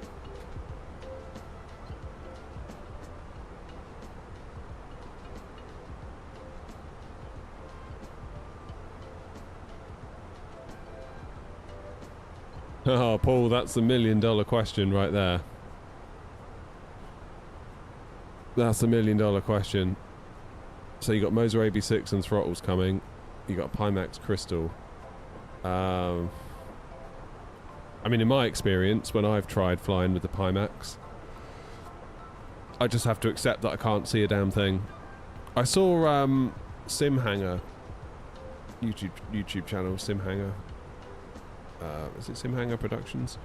Oh, Paul, that's the $1 million question right there. That's the $1 million question. So you got Moser AB6 and throttles coming. You got a Pimax Crystal. I mean, in my experience, when I've tried flying with the Pimax, I just have to accept that I can't see a damn thing. I saw Sim Hanger, YouTube channel, Sim Hanger. Is it Sim Hanger Productions?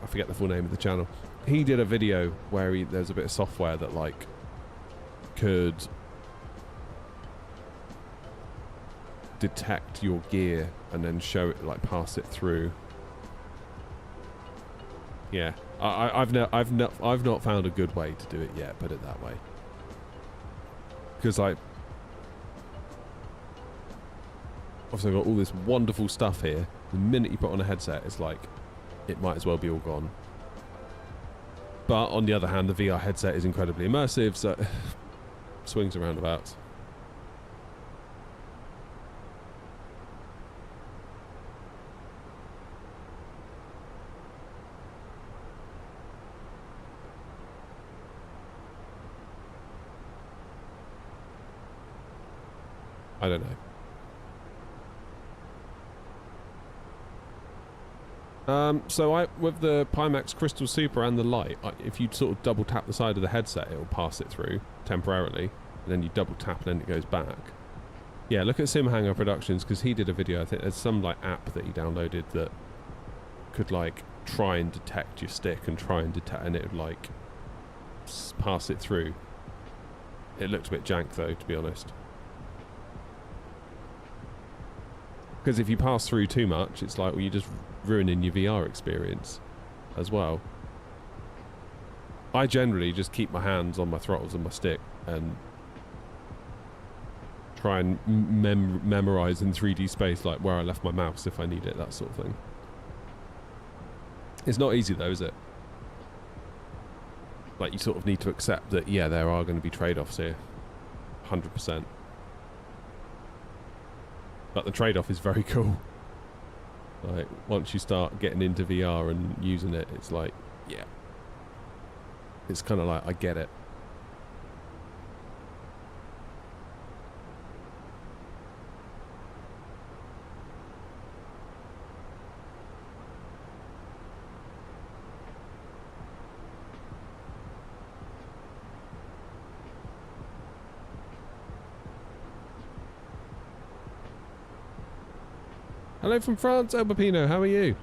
I forget the full name of the channel. He did a video where there's a bit of software that like could detect your gear and then show it, like pass it through. Yeah, I've not found a good way to do it yet. Put it that way. Because obviously I've got all this wonderful stuff here. The minute you put on a headset, it's like it might as well be all gone. But on the other hand, the VR headset is incredibly immersive, so swings and roundabouts. I don't know. So with the Pimax Crystal Super and the light, if you sort of double tap the side of the headset, it'll pass it through temporarily, and then you double tap and then it goes back. Yeah, look at Sim Hanger Productions, because he did a video. I think there's some like app that he downloaded that could like try and detect your stick and try and detect, and it would like pass it through. It looked a bit jank though, to be honest. Because if you pass through too much, it's like, well, you're just ruining your VR experience as well. I generally just keep my hands on my throttles and my stick and try and memorize in 3D space, like where I left my mouse if I need it, that sort of thing. It's not easy though, is it? Like, you sort of need to accept that, yeah, there are going to be trade-offs here. 100%. But the trade-off is very cool. Like, once you start getting into VR and using it, it's like, yeah. It's kind of like, I get it. Hello from France, El Pepino. How are you?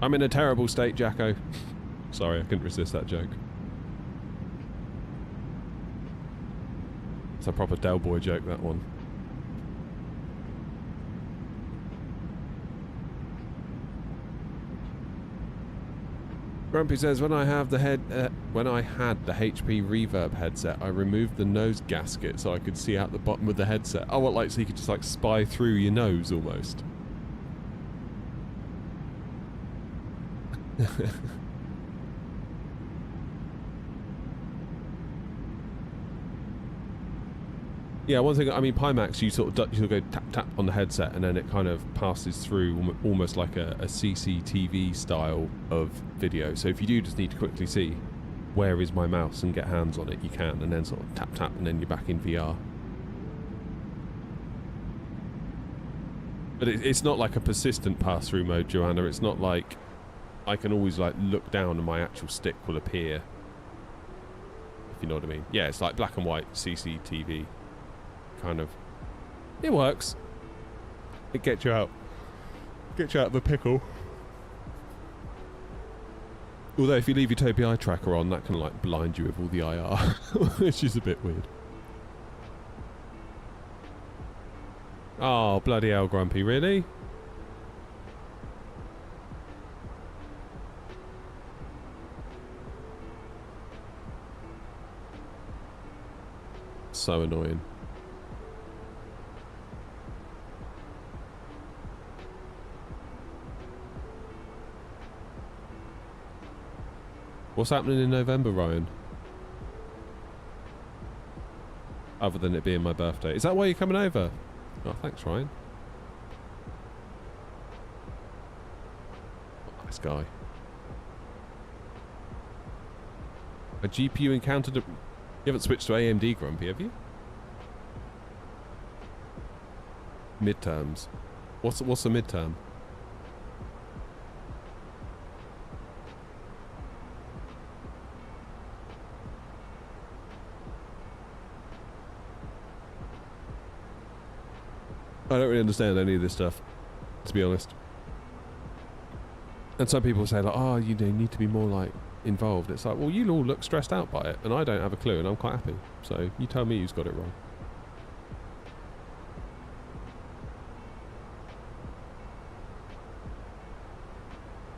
I'm in a terrible state, Jacko. Sorry, I couldn't resist that joke. It's a proper Del Boy joke, that one. Grumpy says, when I had the HP Reverb headset, I removed the nose gasket so I could see out the bottom of the headset. Oh, what, like, so you could just, like, spy through your nose, almost? Yeah, one thing, I mean, Pimax, you sort of go tap tap on the headset and then it kind of passes through almost like a CCTV style of video. So if you do just need to quickly see where is my mouse and get hands on it, you can, and then sort of tap tap and then you're back in VR. But it's not like a persistent pass-through mode, Joanna. It's not like I can always like look down and my actual stick will appear. If you know what I mean. Yeah, it's like black and white CCTV. Kind of. It works. It gets you out. Gets you out of a pickle. Although if you leave your Tobii eye tracker on, that can like blind you with all the IR, which is a bit weird. Oh, bloody hell, Grumpy, really? So annoying. What's happening in November, Ryan? Other than it being my birthday. Is that why you're coming over? Oh, thanks, Ryan. Oh, nice guy. A GPU encountered a... You haven't switched to AMD, Grumpy, have you? Midterms. What's a midterm? I don't really understand any of this stuff, to be honest. And some people say like, oh, you need to be more like involved. It's like, well, you all look stressed out by it, and I don't have a clue, and I'm quite happy. So you tell me who's got it wrong.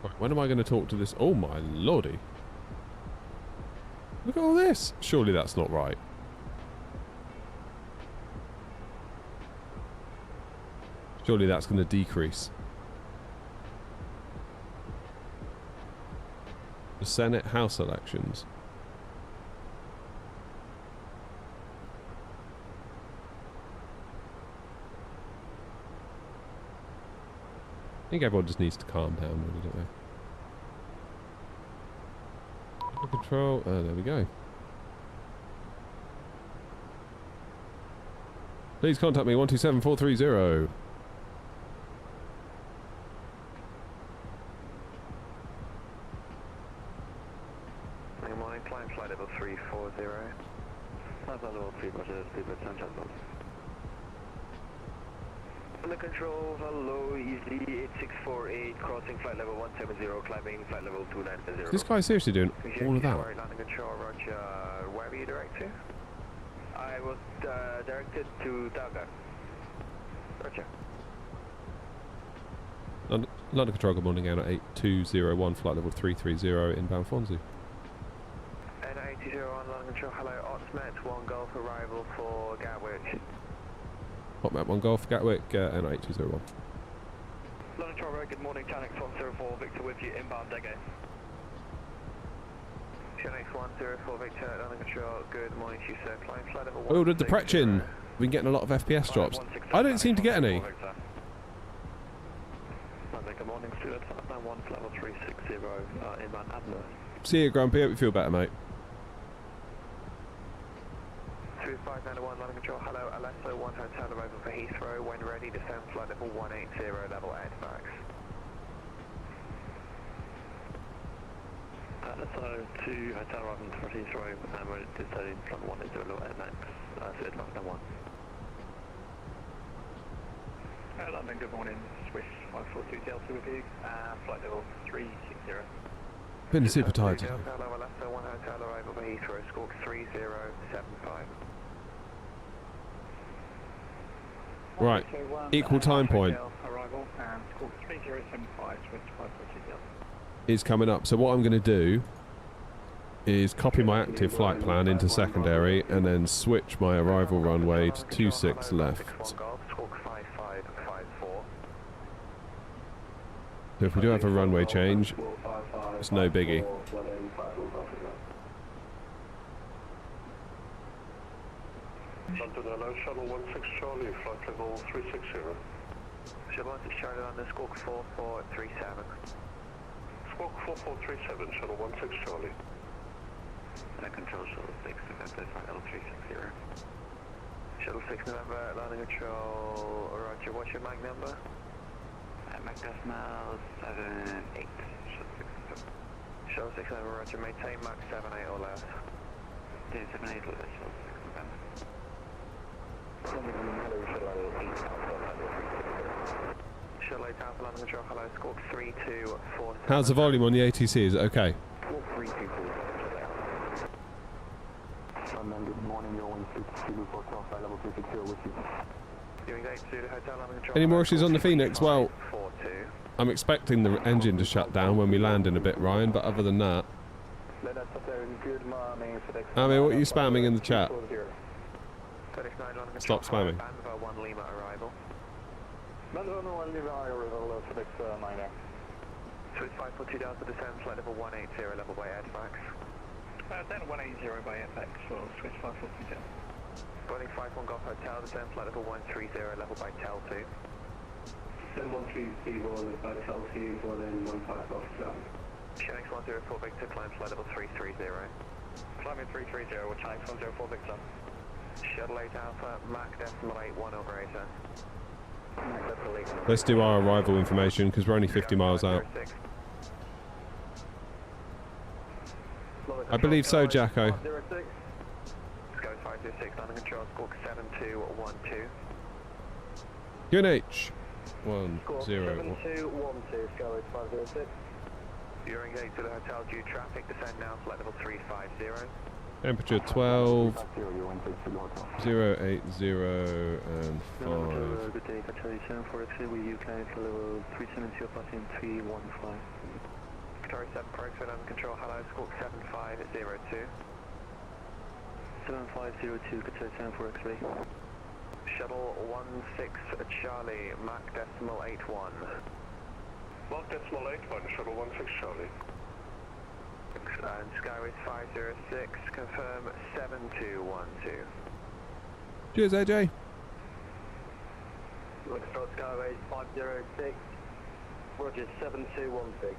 Right, when am I going to talk to this? Oh my lordy! Look at all this. Surely that's not right. Surely that's going to decrease. The Senate House elections. I think everyone just needs to calm down, really, don't they? Control. There we go. Please contact me 127430. Under control, hello, easy 8648, crossing flight level 170, climbing flight level 290. Is this guy seriously doing all of that? Landing control, roger. Where were you directed? I was directed to Dalga. Roger. London Control, good morning, out at 8201, flight level 330, inbound Fonzie. N8201, London Control, hello, Otsmet, 1 Golf arrival for Gatwick. Hotmap 1 Golf, Gatwick, N8201. London Control, good morning, Chanex 104, Victor with you, inbound Dege. Chanex 104, Victor, London Control, good morning to you, sir, climb flight level 1. Oh, did the Pretchin? We've been getting a lot of FPS drops. I don't seem to get any. Good morning, Stuart, 591, flight level 360, inbound Adler. See you, Grumpy, hope you feel better, mate. 2591, London Control, hello, Alesso 1 Hotel, arrival for Heathrow, when ready, descend flight level 180, level 8 max. So to Hotel Robin 30 Heathrow, and we're deciding front 1 is 0 MX, so it's London 1. London, good morning, Swiss 542 Delta with you, flight level 360. Been super tired. Delta, Lava Leicester, 1 hotel arrival by Heathrow, squawk 3075. Right, equal time point Arrival and squawk 3075, Swiss 542 Delta. is coming up. So what I'm going to do is copy my active flight plan into secondary and then switch my arrival runway to 26 left. So if we do have a runway change, it's no biggie. London, hello, shuttle 16 Charlie, flight level 360. Shuttle 16 Charlie, London, squawk 4437. Squawk 4437, shuttle 16 Charlie. Control shuttle 6, November, flight level 360. Shuttle 6 November, landing control, roger, what's your MAC number? MAC decimal 78. Shuttle 6 November, roger, maintain MAC 78 or less. 78 or less, shuttle 6 November. Shuttle 8 Alpha, landing control, hello, squawk 3247. How's the volume on the ATC? Is it okay? Good morning, you're 160 hotel, flight level 360 with you. Any more issues on the Phoenix? Well, I'm expecting the engine to shut down when we land in a bit, Ryan, but other than that... I mean, what are you spamming in the chat? Stop spamming. Switch 542 down to descend, flight level 180, level by Edinburgh. Down 180 by FX for switch 542 down. Boarding 51 Golf Hotel, descend, flight level 130, level by Tel 2. Descend 130, level by Tel 2, boarding 15 Golf Hotel. Shenix 104 Victor, climb flight level 330. Climbing 330, we're Shenix 104 Victor. Shuttle 8 Alpha, Mach decimal 81 over 8. Let's do our arrival information because we're only 50 miles out. I believe so, Jacko. Sky 526, landing control, squawk 7212. UNH 10. 7212, Sky 506. You're engaged to the hotel due traffic, descend now, flight level 350. Temperature 12, 080 and 5. Good day, Qatari 743 with UK, level 370, passing 315. Qatari 743, under control, hello, squawk 7502. 7502, Qatari 743. Shuttle 16 Charlie, Mach decimal 81. Mach decimal 81, shuttle 16 Charlie. And Skyways 506, confirm 7212. Cheers, AJ. Control Skyways 506, Roger 7216.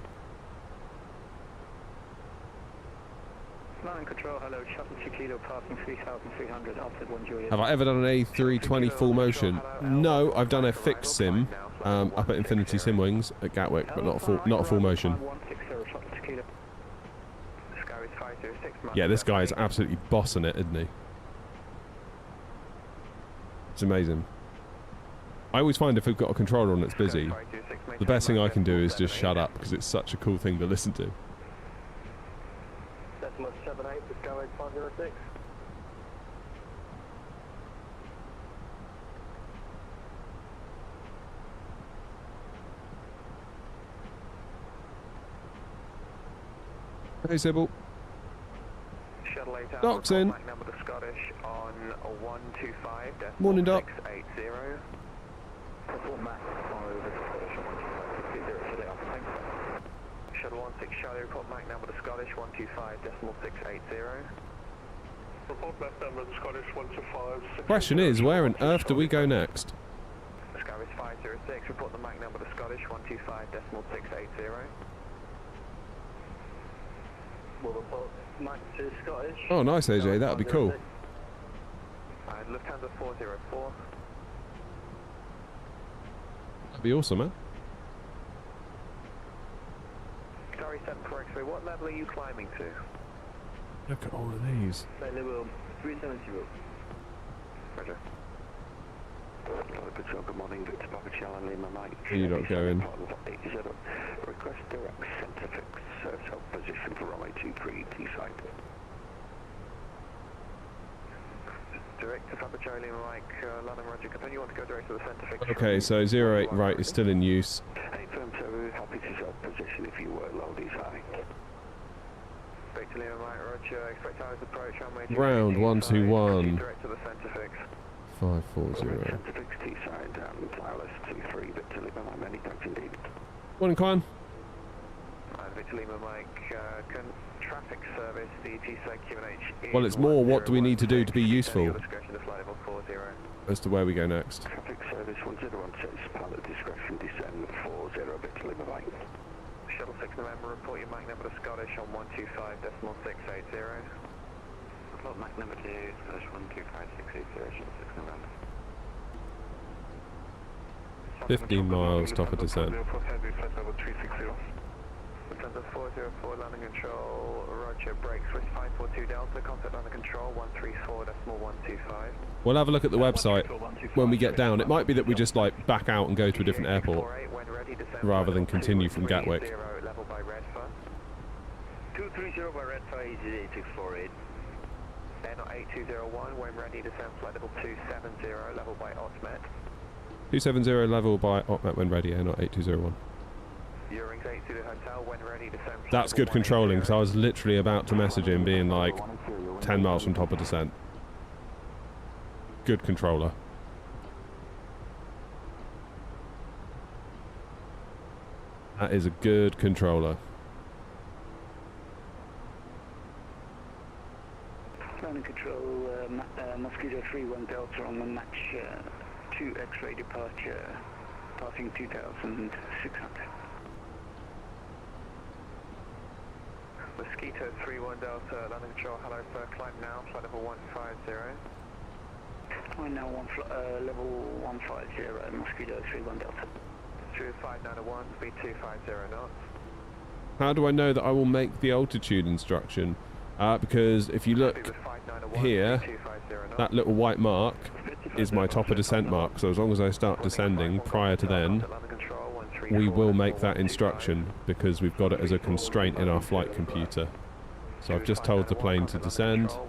Landing control, hello, shuttle 2 kilo passing 3,300, offset 1 Juliet. Have I ever done an A320 full motion? No, I've done a fixed sim up at Infinity Sim Wings at Gatwick, but not a full motion. Yeah, this guy is absolutely bossing it, isn't he? It's amazing. I always find if we've got a controller on that's busy, the best thing I can do is just shut up because it's such a cool thing to listen to. Decimal 78 for Skyways 506. Hey, Sybil. Shuttle 8 Doc's in. number to Scottish on 125. Morning, Doc. 680. Report Mac over Scottish 125, Shuttle 16 Charlie, report Mach number to Scottish 125.680. Report Mach number to Scottish 125. Question is, where on earth do we go next? Skyways 506, report the Mach number to Scottish 125.680. We'll report Mac to Scottish. Oh, nice, AJ. That would be cool. And Lufthansa 404. That'd be awesome, man. Qatari Sorry, 743, what level are you climbing to? Look at all of these. Level 370. Roger. Good morning, Victor Papa Charlie, Lima Mike. You're not going. Request direct centre fix, self position for runway 23 T-side. Direct to Papa Charlie, Lima Mike, London, Roger. Continue, you want to go direct to the centre fix? Okay, so 08 right is still in use. Hey, firm, so we're happy to self position if you were low design. Victor Lima Mike, Roger. Expect hours approach, runway 23 Round T-side. 121. Direct to the centre fix. 540. Centre fix T-side, wireless 23, Victor Lima Mike, many thanks indeed. Morning, Quan. Victor Lima Mike, traffic service, the T-side QNH. Well, it's more what do we need to do to be useful Discretion to flight level 40. as to where we go next. Traffic service 1016, pilot discretion, descend 40, Victor Lima Mike. Shuttle 6 November, report your Mach number to Scottish on 125.680. Report Mach number to Scottish 125.680, Shuttle 6 November. 15 miles, top of descent. Center 404, landing control, Roger, brakes, switch 542 Delta, contact landing control, 134.125. We'll have a look at the website when we get down. It might be that we just like back out and go to a different airport rather than continue from Gatwick. Level by Redfern. 230 by Redfern, easy 8648. Air 8201, when ready, descend flight level 270, level by Otmet. 270 level by Otmet when ready, not 8201. Eurings 8 to the hotel, when ready, descend. That's good controlling, because I was literally about to message him being like 10 miles from top of descent. Good controller. That is a good controller. Landing control, Mosquito 3-1 Delta on the match 2 X-ray departure, passing 2,600. Mosquito 3-1 Delta, landing control, hello sir, climb now, flight level 150. I'm now level 150, Mosquito 3-1 Delta. Through 5901, speed 250 knots. How do I know that I will make the altitude instruction? Because if you look here, that little white mark is my top of descent mark, so as long as I start descending prior to then, we will make that instruction because we've got it as a constraint in our flight computer. So I've just told the plane to descend a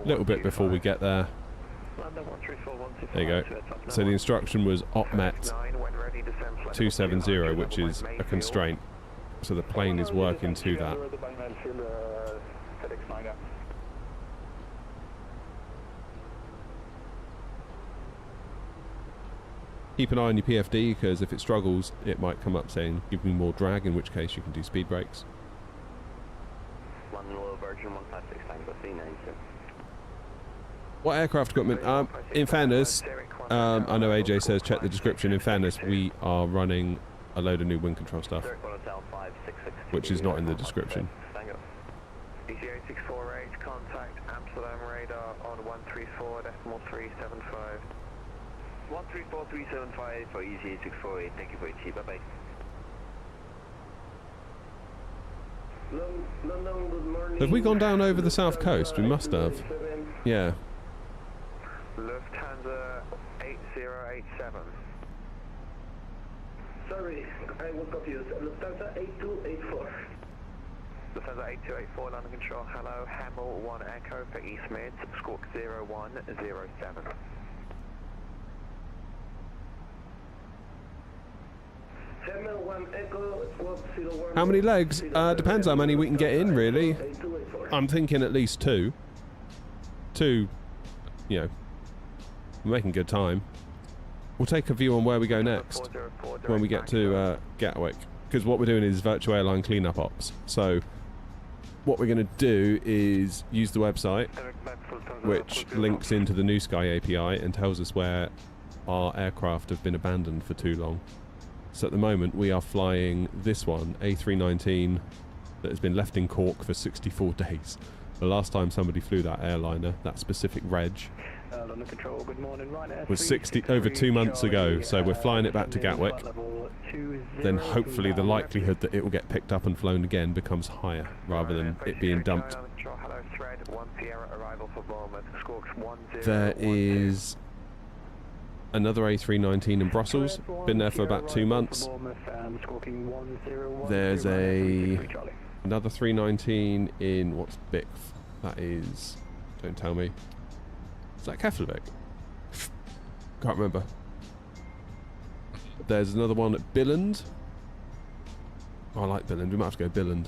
little bit before we get there. There you go. So the instruction was Otmet 270, which is a constraint. So the plane is working to that. Keep an eye on your PFD, because if it struggles, it might come up saying, give me more drag, in which case you can do speed brakes. What aircraft equipment? In fairness, I know AJ says check the description. In fairness, we are running a load of new wind control stuff, which is not in the description. DC-864H, contact Amsterdam radar on 134.375. 134.375 for EC864, thank you for your bye-bye. London, good morning. Have we gone down over the south coast? We must have. Yeah. Lufthansa 8087. Sorry, I was confused. Lufthansa 8284. Lufthansa 8284, landing control, hello, Hamel 1 Echo for East Mid, squawk 0107. Hamel 1 Echo, squawk 01. How many legs? Depends how many we can get in, really. I'm thinking at least two. Two, you know, we're making good time. We'll take a view on where we go next when we get to Gatwick, because what we're doing is virtual airline cleanup ops. So what we're going to do is use the website, which links into the New Sky API and tells us where our aircraft have been abandoned for too long. So at the moment we are flying this one, A319, that has been left in Cork for 64 days. The last time somebody flew that airliner, that specific reg, London Control, good morning, Ryanair. was over 2 months ago, so we're flying it back to Gatwick. Then hopefully the likelihood that it will get picked up and flown again becomes higher, rather than it being dumped. There is another A319 in Brussels, been there for about 2 months. There's another 319 in, what's Bic? That is, don't tell me. Is that Keflavik? Can't remember. There's another one at Billand. Oh, I like Billand. We might have to go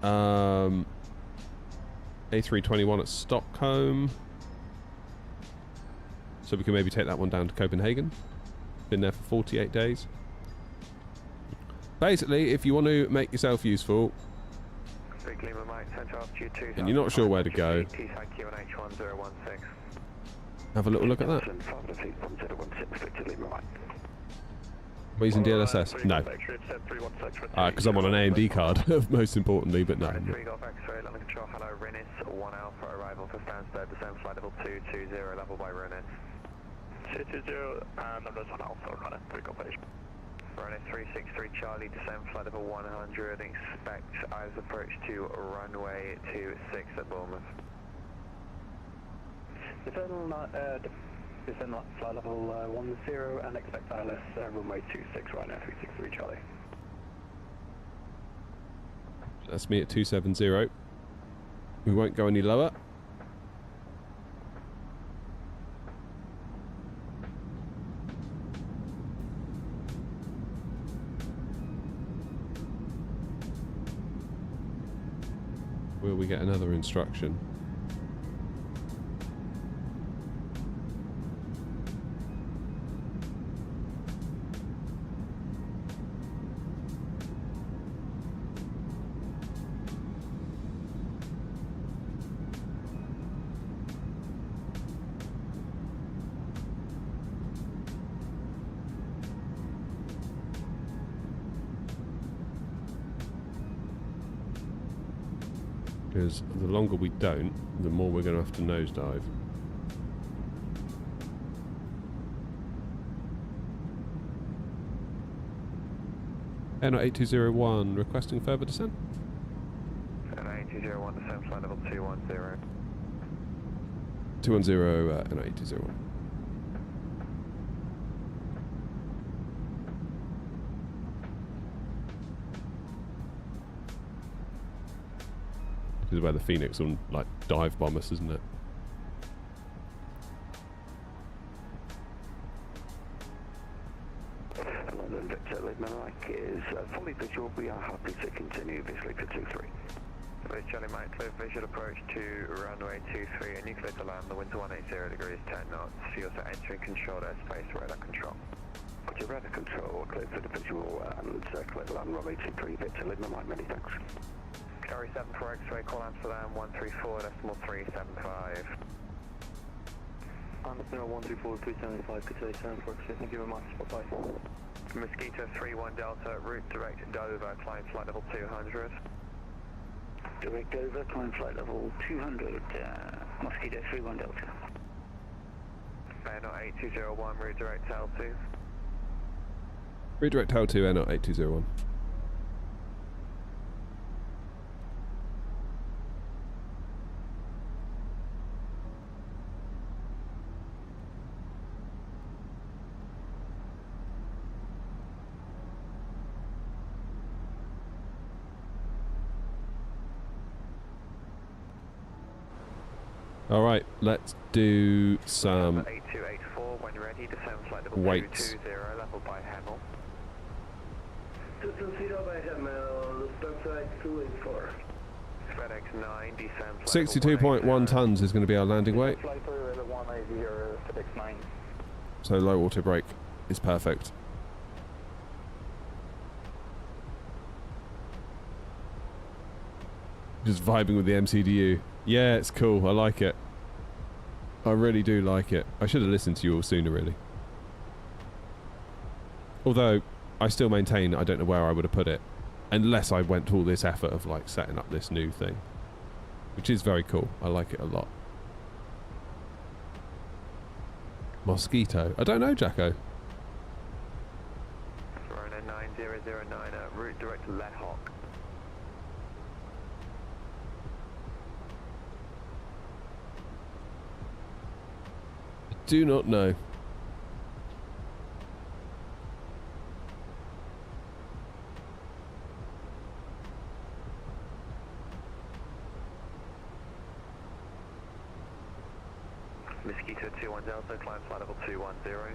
Billand. A321 at Stockholm. So we can maybe take that one down to Copenhagen. Been there for 48 days. Basically, if you want to make yourself useful and you're not sure where to go, have a little look at that. Am I using DLSS? No. Because I'm on an AMD card, most importantly, but no. Runway 363 Charlie, descend flight level 100, expect eyes approach to runway 26 at Bournemouth. Descend flight level 10 and expect ILS runway 26 right now, 363 Charlie. That's me at 270. We won't go any lower. Will we get another instruction? Because the longer we don't, the more we're going to have to nosedive. Airline 8201 requesting further descent. Airline 8201 descent flight level 210. 210 Airline 8201. This is where the Phoenix will like dive bomb us, isn't it? London Victor, Lidman Mike is fully visual. We are happy to continue visually for 23. Please Charlie Mike, clear visual approach to runway 23 and you clear to land the wind to 180 degrees 10 knots. You're also entering controlled airspace, radar control. Put your radar control, clear for the visual and clear to land runway 23 Victor, Lidman Mike, many thanks. Carry 7 for X-ray, call Amsterdam 134, decimal 375. Amsterdam 134, 375, good day, 7 for X-ray, thank you very much, bye-bye. Mosquito 31 Delta, route direct Dover, climb flight level 200. Direct Dover, climb flight level 200, Mosquito 31 Delta. Airline 8201, route direct L2. Redirect L2, Airline 8201. Alright, let's do some 8284, when ready, descend flight level weights. 220, level by Hemel. 220 by Hemel, start flight 284. FedEx 9, descend flight 62.1 tons is going to be our landing weight. Flight for 180, FedEx 9. So low water brake is perfect. Just vibing with the MCDU. Yeah, it's cool. I like it. I really do like it. I should have listened to you all sooner, really. Although, I still maintain I don't know where I would have put it. Unless I went to all this effort of, like, setting up this new thing. which is very cool. I like it a lot. Mosquito. I don't know, Jacko. Rhino 9009, route direct to Le Hoc. Do not know. Mosquito 21 Delta, climb flight level 210.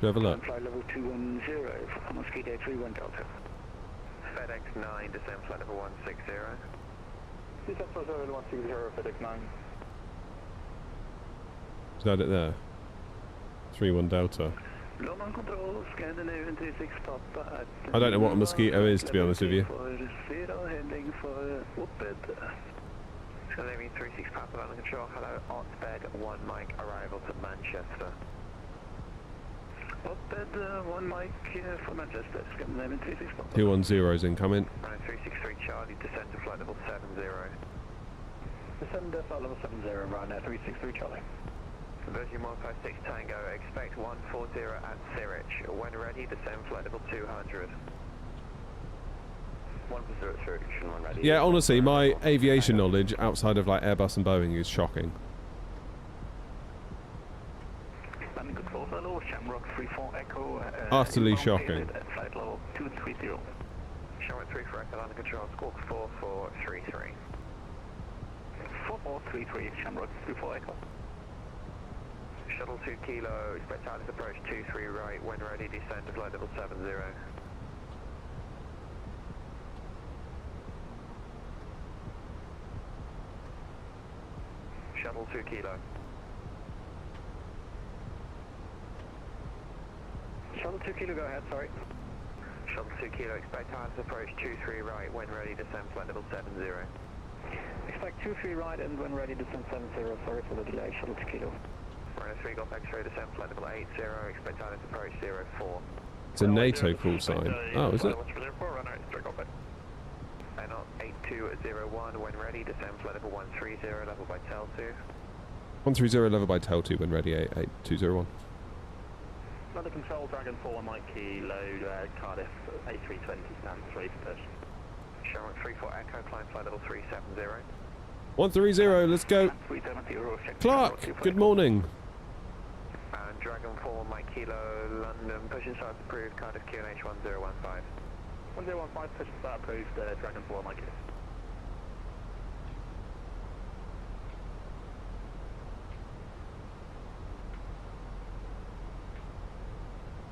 Do you have a look? Flight level 210, Mosquito 31 Delta. FedEx 9, descend flight level 160. Descend flight level 160, FedEx 9. Is that it there? 3-1 Delta. London Control, Scandinavian 36 Papa. I don't know what a mosquito is, to be honest with you. Zero heading for Oped. Scandinavian 36 Papa, London Control, hello, Otbed 1 Mike, arrival to Manchester. Oped 1 Mike for Manchester, Scandinavian 36 Papa. 210's incoming. Runway 363 Charlie, descend to flight level 70. Descend to flight level 70, Ryanair 363 Charlie. Virgin 156 Tango, expect 140 at Zurich. When ready, descend flight level 200. 140 at Zurich, when ready. Yeah, honestly, my aviation knowledge outside of like Airbus and Boeing is shocking. Landing control, hello, Shamrock 34 Echo. Utterly shocking. At flight level 230. Shamrock 34 Echo, landing control, squawk 4433. 4433, Shamrock 34 Echo. Shuttle 2 Kilo, expect Alice approach 23 right, when ready, descend to flight level 70. Shuttle 2 Kilo. Shuttle 2 Kilo, go ahead, sorry. Shuttle 2 Kilo, expect Alice approach 23 right, when ready, descend flight level 70. Expect 23 right and when ready, descend 70, sorry for the delay, Shuttle 2 Kilo. Runway 3 Golf X-ray, descend flight level 80, expect Alice approach 04. It's a NATO call sign. Oh, is it? NOT 8201, when ready, descend flight level 130, level by tail 2. 130 level by tail 2 when ready, 88201. London Control, Dragon 4, Mikey, load, Cardiff, A320, stand 3 for push. Shamrock 34 Echo, climb flight level 370. 130, let's go. 370, Clark, good morning. And Dragon 4, Mike Kilo, London, pushing starts approved, Cardiff QNH 1015. 1015, push start approved, Dragon 4, Mikey.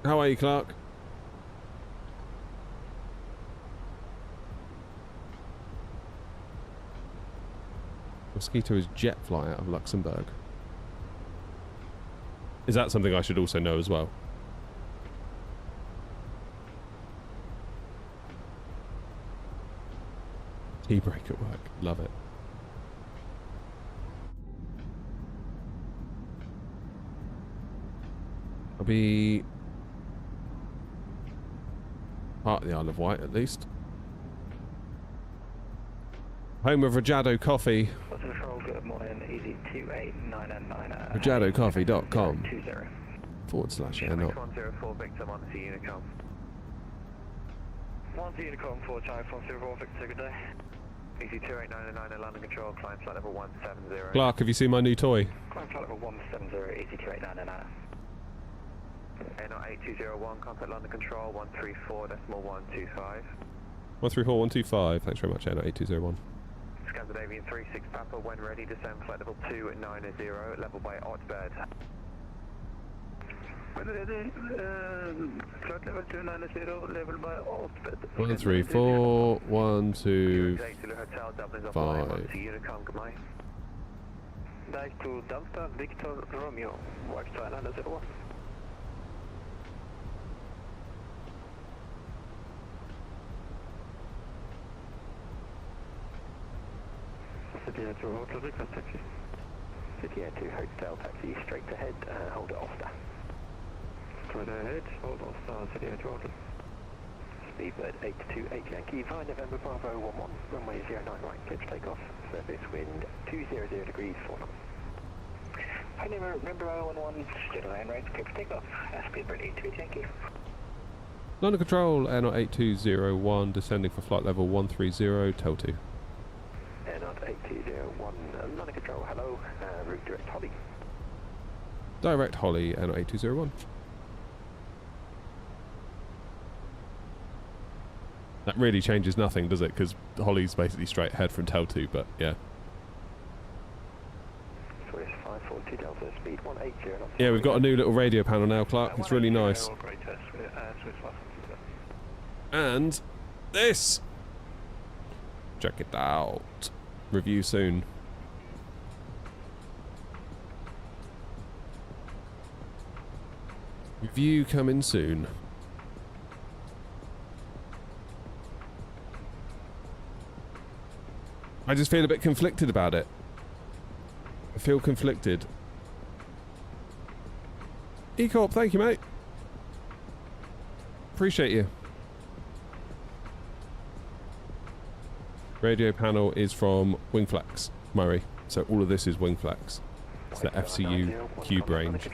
How are you, Clark? Mosquito is jet fly out of Luxembourg. Is that something I should also know as well? Tea break at work. Love it. I'll be part of the Isle of Wight at least. Home of Rajado Coffee. Control, good morning, easy 28999. RajadoCoffee.com 20. /airnot. 104 Victor, 1 to Unicom. 1 to Unicom, 4 Charlie, 404 Victor, good day. Easy 2899, London Control, climb flight level 170. Clark, have you seen my new toy? Climb flight level 170, easy 2899. NOT 8201, contact London Control, 134.125. 134-125, thanks very much, Airline 8201. Scandinavian 36 Papa, when ready, descend flight level 290, level by Otbed. When ready, flight level 290, level by Otbed. 134, 125. Hotel, Dublin's off line, 1 to Unicom, goodbye. Back to Delta, Victor, Romeo, watch to Island 01. City Air 2 Hotel, request taxi. City Air 2 Hotel, taxi straight ahead, hold it off there. Straight ahead, hold on, City Air 2 Hotel. Speedbird 828 Yankee, via November Bravo 11, runway 09 right, clear for takeoff, surface wind 200 degrees 4 knots. Hi, November Bravo 11, still line right, clear for takeoff, Speedbird 828 Yankee. London Control, Airnaut 8201, descending for flight level 130, tel 2. Airnaut 8201, London Control, hello, route direct Holly. Direct Holly, Airnaut 8201. That really changes nothing, does it? Because Holly's basically straight ahead from tel 2, but yeah. Swiss 542 Delta, speed 180 knots. Yeah, we've got a new little radio panel now, Clark. It's really nice. And this! Check it out. Review soon. Review coming soon. I just feel a bit conflicted about it. I feel conflicted. E-Corp, thank you, mate. Appreciate you. Radio panel is from Wingflex, Murray. So all of this is Wingflex. It's the FCU cube range.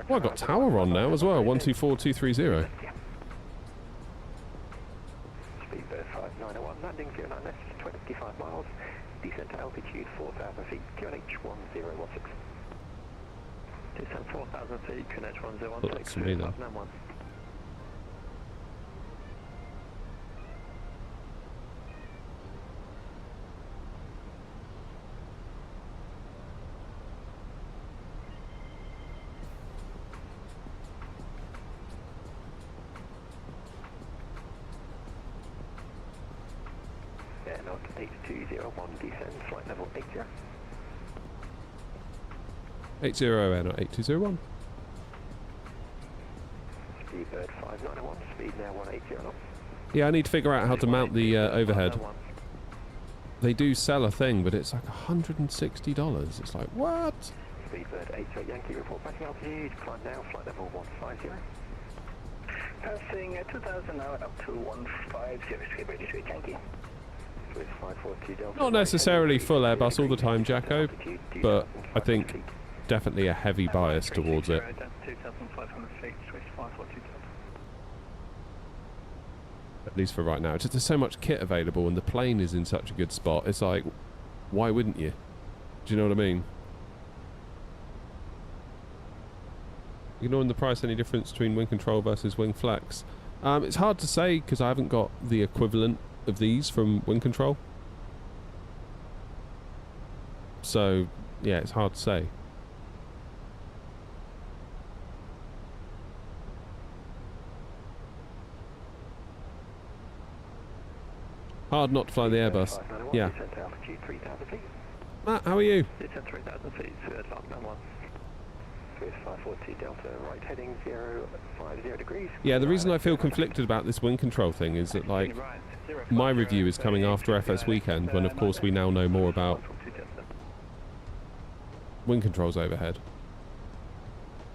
Oh, I've got tower on now as well. 124230. Speedbird 5901, landing 09 left, 25 miles, descent to altitude 4,000 feet, QNH 1016. Descent 4,000 feet, QNH 1016. Oh, that's me then. Airnaut 8201, descend, flight level 80. 80 Airnaut 8201. Speedbird 5901, speed now 180 knots. Yeah, I need to figure out how to mount the overhead. They do sell a thing, but it's like $160. It's like, what? Speedbird 88 Yankee, report passing altitude, climb now, flight level 150. Passing 2,000 now up to 150, Speedbird 88 Yankee. Swiss 542 Delta. Not necessarily full Airbus all the time, Jacko, but I think definitely a heavy bias towards it. 2,500 feet, Swiss 542 Delta. At least for right now. Just there's so much kit available and the plane is in such a good spot. It's like, why wouldn't you? Do you know what I mean? Ignoring the price, any difference between wing control versus wing flex? It's hard to say because I haven't got the equivalent of these from wing control. So, yeah, it's hard to say. Hard not to fly the Airbus. Yeah. Matt, how are you? Descent 3,000 feet, Lockdown 1. Swiss 542 Delta, right heading 050 degrees. Yeah, the reason I feel conflicted about this wing control thing is that, like, my review is coming after FS weekend, when of course we now know more about wing controls overhead.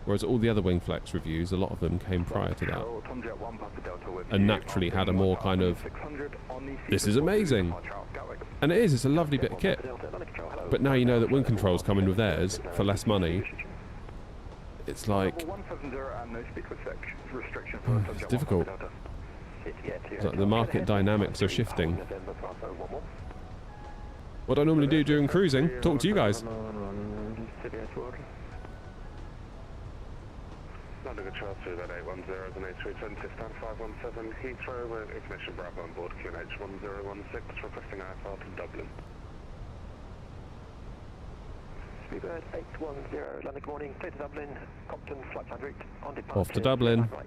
Whereas all the other wing flex reviews, a lot of them came prior to that. And naturally had a more kind of, this is amazing. And it is, it's a lovely bit of kit. But now you know that wing controls come in with theirs for less money. It's like, it's difficult. It's like the market dynamics are shifting. What I normally do during cruising, talk to you guys. London Control through that 810 as an A320, stand 517 Heathrow with ignition Bravo on board QNH 1016, requesting IFR to Dublin. Speedbird 810, London, good morning, clear to Dublin, Compton, flight plan route, on departure. Off to Dublin. Right,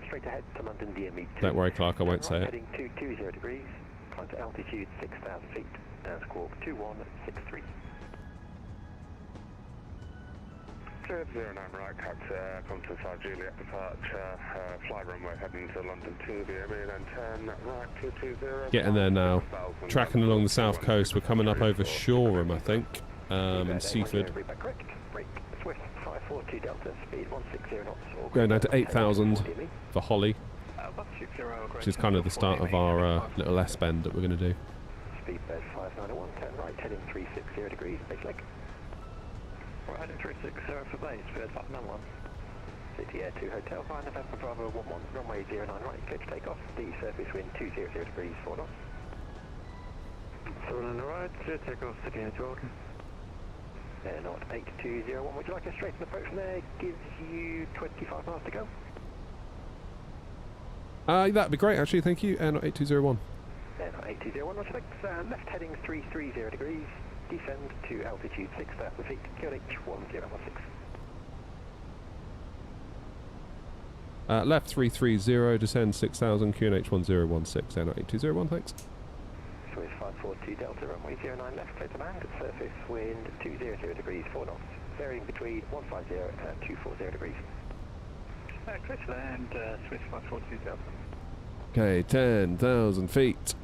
straight ahead to London DME 2. Don't worry, Clark, I won't say it. Heading 220 degrees, climb to altitude 6,000 feet, down squawk 2163. Cleared 09 right, cut Compton 5 Juliet departure, fly runway heading to London 2 DME, then turn right 220. Getting there now. Tracking along the south coast, we're coming up over Shoreham, I think, in Seaford. Swiss 542 Delta, speed 160 knots, all going down to 8,000 for Holly, which is kind of the start of our little S-bend that we're going to do. Speedbird 5901, turn right, heading 360 degrees, base leg. Right, heading 360 for base, Bird 591. City Air 2 Hotel, via November Bravo 11, runway 09 right, clear to take off, the surface wind 200 degrees, 4 knots. 7 on the right, clear to take off, City Air 2 Hotel. Air Knot 8201, would you like a straight approach from there? Gives you 25 miles to go. That'd be great, actually, thank you. Air Knot 8201. Air Knot 8201, roger, thanks. Left heading 330 degrees, descend to altitude 6,000 feet, QNH 1016. Left 330, descend 6,000, QNH 1016, Air Knot 8201, thanks. Swiss 542 Delta, runway 09 left, clear to land, surface wind 200 degrees, 4 knots, varying between 150 and 240 degrees. Clear to land, Swiss 542 Delta. Okay, 10,000 feet.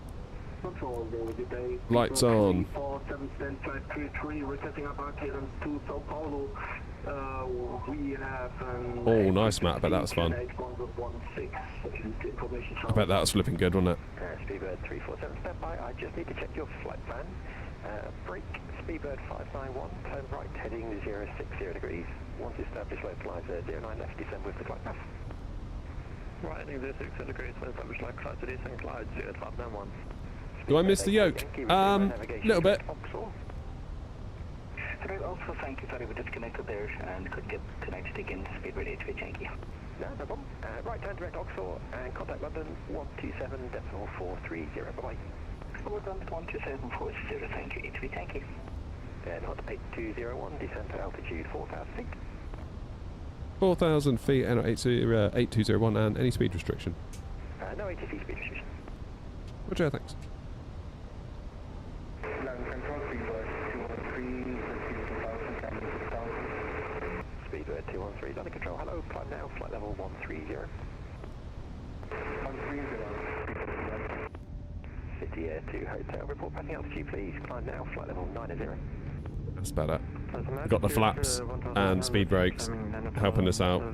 Control, good day. Lights on. 533, resetting up our clearance to Sao Paulo. We have Oh, nice, Matt. I bet that was fun. I bet that was flipping good, wasn't it? Speedbird 347, stand by. I just need to check your flight plan. Brake, Speedbird 591, turn right, heading 060 degrees. Once established, localizer 09 left, descend with the glide path. Right, heading 060 degrees, when established like cloud to descend, glide 0591. Do I miss the yoke? Little bit. Hello, also thank you, sorry we disconnected there and could get connected again to Speedbird 83, thank you. No problem. Right turn direct Oxford and contact London 127.430, bye-bye. Forward on 127.430, thank you, 83, thank you. Air Knot 8201, descend to altitude 4,000 feet. 4,000 feet, Air Knot 8201, and any speed restriction. No ATC speed restriction. Roger, thanks. Land control, Speedbird 213, 6,000, Speedbird 213, under control, hello, climb now, flight level 130. 130, City Air 2 Hotel, report passing altitude please, climb now, flight level 90. That's better. We've got the flaps and speed brakes helping us out. Air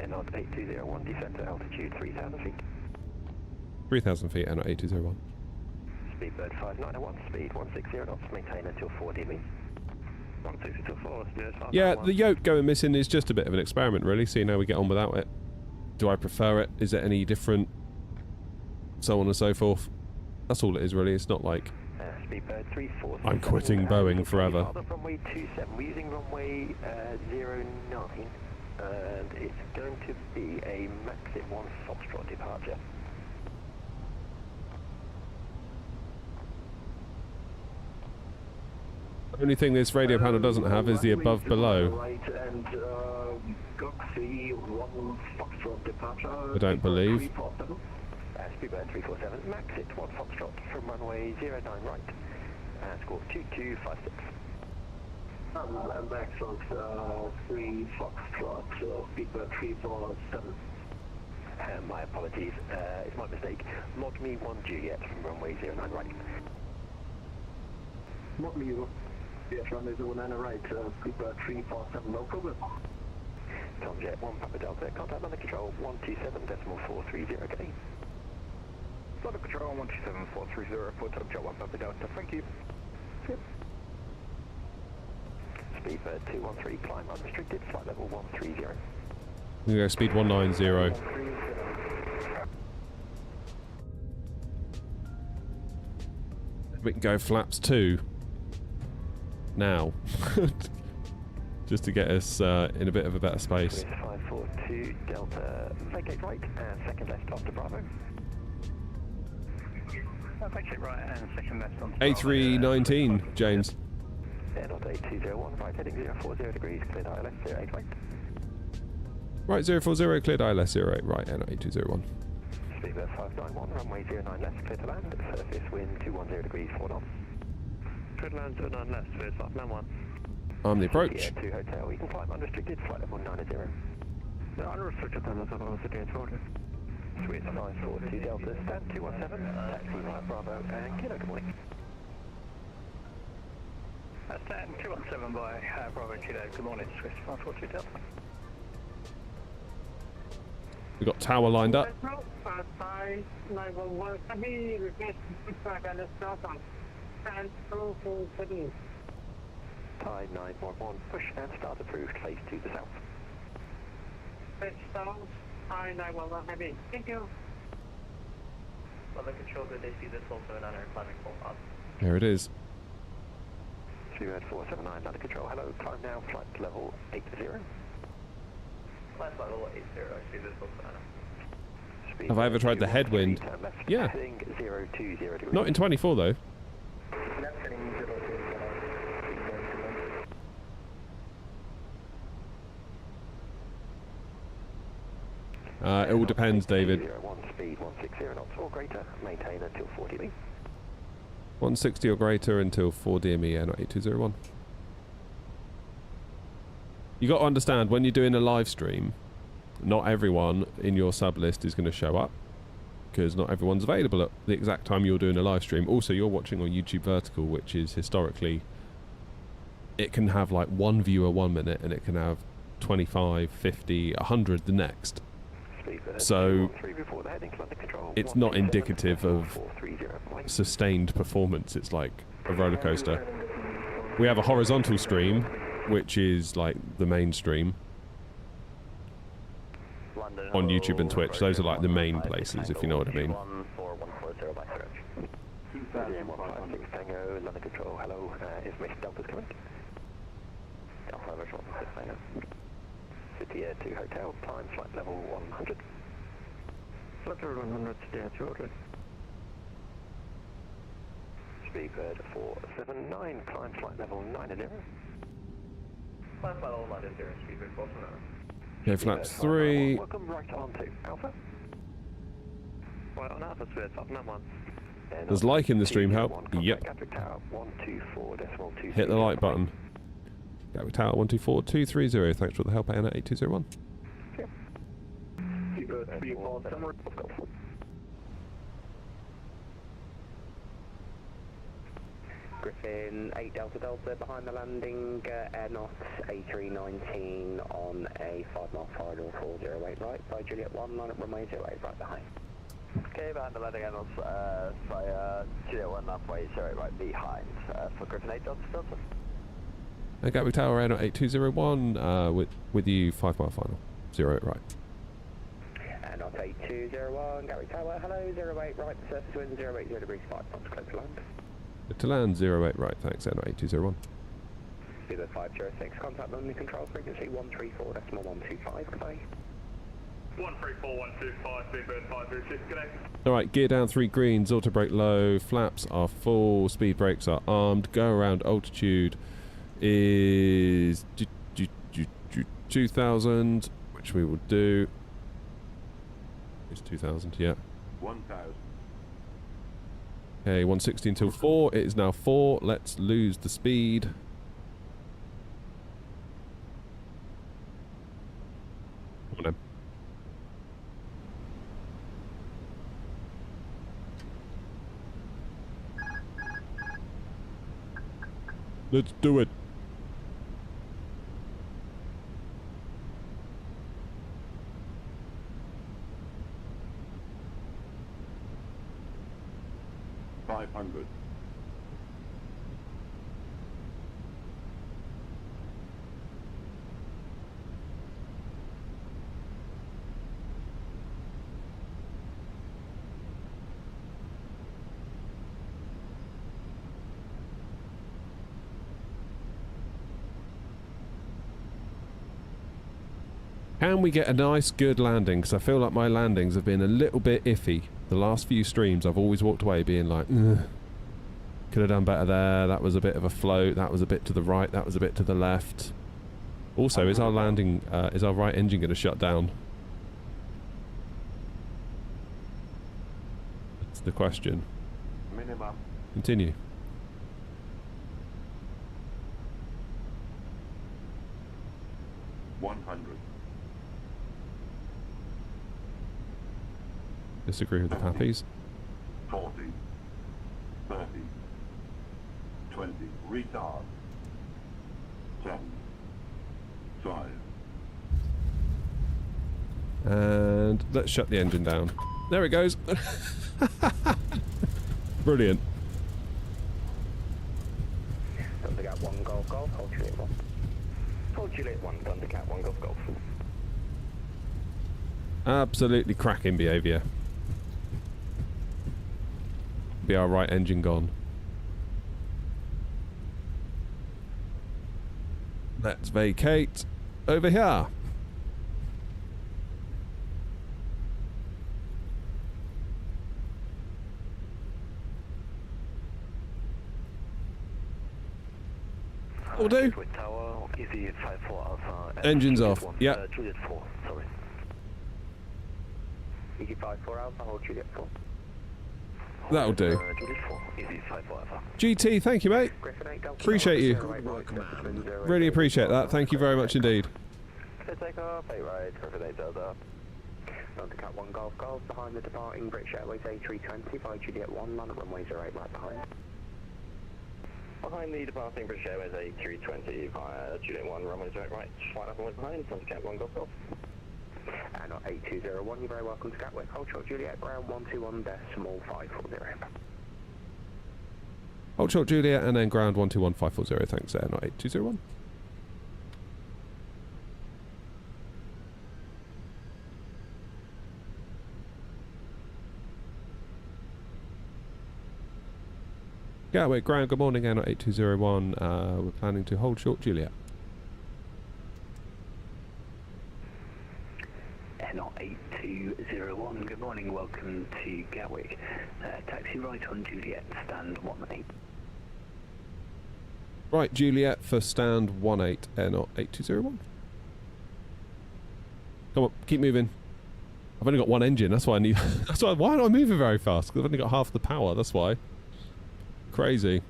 Knot 8201, descend to altitude 3,000 feet. 3,000 feet, Air Knot 8201. Speedbird 591, speed 160 knots, maintain until 4 dB. 160 till 4, yeah, the yoke going missing is just a bit of an experiment, really, seeing how we get on without it. Do I prefer it? Is it any different? So on and so forth. That's all it is, really. It's not like I'm quitting Boeing forever. Runway 27, we're using runway 09, and it's going to be a Maxit 1 Foxtrot departure. The only thing this radio panel doesn't have is the above below. I don't believe. Speedbird 347, Maxit 1 Foxtrot from runway 09 right, score 2256. Maxit 3 Foxtrot, Speedbird 347. My apologies, it's my mistake. Mod me 1 Juliet from runway 09 right. Mod me, yes, runway 09 right, Speedbird 347, no problem. Tomjet 1 Papa Delta, contact under control 127.430, okay? Under control 127.430, report Tomjet 1 Papa Delta, thank you. Yep. Speedbird 213, climb unrestricted, flight level 130. I'm going to go speed 190. We can go flaps 2 now. Just to get us in a bit of a better space. 542 Delta, vacate right and second left after Bravo. Vacate right and second left on A319, James. Air Knot 8201, right heading 040 degrees, cleared ILS 08 right. Right, 040, cleared ILS 08 right, Air Knot 8201. Speedbird 591, runway 09 left, clear to land, surface wind 210 degrees, 4 knots. Clear to land 09 left, Speedbird 591. I'm the approach. City Air 2 Hotel, you can climb unrestricted, flight level 90. No, unrestricted then, that's about City Air 2 Hotel. Swiss 542 Delta, stand 217, taxi via Bravo and Kilo, good morning. Stand 217 by Bravo Kilo, good morning, Swiss 542 Delta. We've got tower lined up. Thai 911, heavy request pushback and start on. And through full setting. Thai 911, push and start approved, face to the south. Pitch south, Thai 911, heavy. Thank you. Weather control, good day, see this also an honor climbing full up. There it is. Speedbird 479, under control, hello, climb now, flight level 80. Flight level 80, see this also an honor. Have I ever tried the headwind? Yeah. Not in 24 though. It all depends, David. 01 speed 160 knots or greater, maintain until 4 dB. 160 or greater until 4 DME, yeah, not 8201. You got to understand, when you're doing a live stream, not everyone in your sub list is going to show up, because not everyone's available at the exact time you're doing a live stream. Also, you're watching on YouTube Vertical, which is historically, it can have like one viewer 1 minute and it can have 25, 50, 100 the next. So it's not indicative of sustained performance. It's like a roller coaster. We have a horizontal stream, which is like the main stream on YouTube and Twitch. Those are like the main places, if you know what I mean. London control, hello, information Delta's coming. Alpha Visual 6 Tango. City Air 2 Hotel, time flight level 100. Flight level 100, City Air 2 Hotel. Speedbird 479, climb flight level 90. Flight level 90, Speedbird 479. Okay, flaps 3. Welcome right on to Alpha. Right on Alpha, Speed, up and 1. Does liking the stream help? Yep. Hit the like button. Gatwick Tower 124230. Thanks for the help, Anna 8201. Griffin 8 Delta Delta behind the landing, air knots A319 on a 5 mile corridor 408 right by Juliet 1, line up runway 08 right behind. Okay, behind the landing, air knots by Juliet 1 runway 08 right behind for Griffin 8 Delta Delta. Gatwick Tower Air 8201 with you 5 mile final 08 right. And not 8201 Gatwick Tower, hello 08 right, surface wind 080 degrees 5 knots, close to land. To land 08 right, thanks, Air 8201. Speedbird 506, contact London control frequency 134.125, goodbye. 134.125, Speedbird 506, connect. Alright, gear down 3 greens, auto brake low, flaps are full, speed brakes are armed, go around altitude is 2000, which we will do. It's 2000, yeah. 1000. Okay, 160 until 4. It is now 4. Let's lose the speed. Come on then. Let's do it. Can we get a nice, good landing? Because I feel like my landings have been a little bit iffy. The last few streams, I've always walked away being like, ugh. Could have done better there. That was a bit of a float. That was a bit to the right. That was a bit to the left. Also, is our landing, is our right engine going to shut down? That's the question. Minimum. Continue. Disagree with the pappies. 40, 30, 20, retard, 7, 5. And let's shut the engine down. There it goes. Brilliant. Thundercat 1 Golf Golf, hold Juliet 1. Hold Juliet 1, Thundercat 1 Golf Golf. Absolutely cracking behaviour. Be our right engine gone. Let's vacate over here. Will do. Tower, easy 54 Alpha. Engine's off. Yep. Juliet 4, sorry. Easy 54 Alpha, hold Juliet 4. That'll do. Juliet 4, easy 54 Alpha. GT, thank you, mate. Appreciate you. Really appreciate that. Thank you very much indeed. Take off, 8 right, Griffin 8 Delta. Thundercat 1 Golf Golf, behind the departing British Airways A320 by Juliet 1, land at runway 08 right behind. Behind the departing British Airways A320 via Juliet 1, runway 08 right, flight up and behind, Thundercat 1 Golf Golf. And on 8201, you're very welcome to Gatwick, hold short Juliet, ground 121.540. Hold short Juliet and then ground 121540. Thanks, there, not 8201. Gatwick ground, good morning, Air 8201. We're planning to hold short Juliet. Air 8201, good morning, welcome to Gatwick. Taxi right on Juliet, stand 18. Right, Juliet for stand 18, Air 8201. Come on, keep moving. I've only got one engine, that's why I need... that's why am I moving very fast? Because I've only got half the power, that's why. Crazy.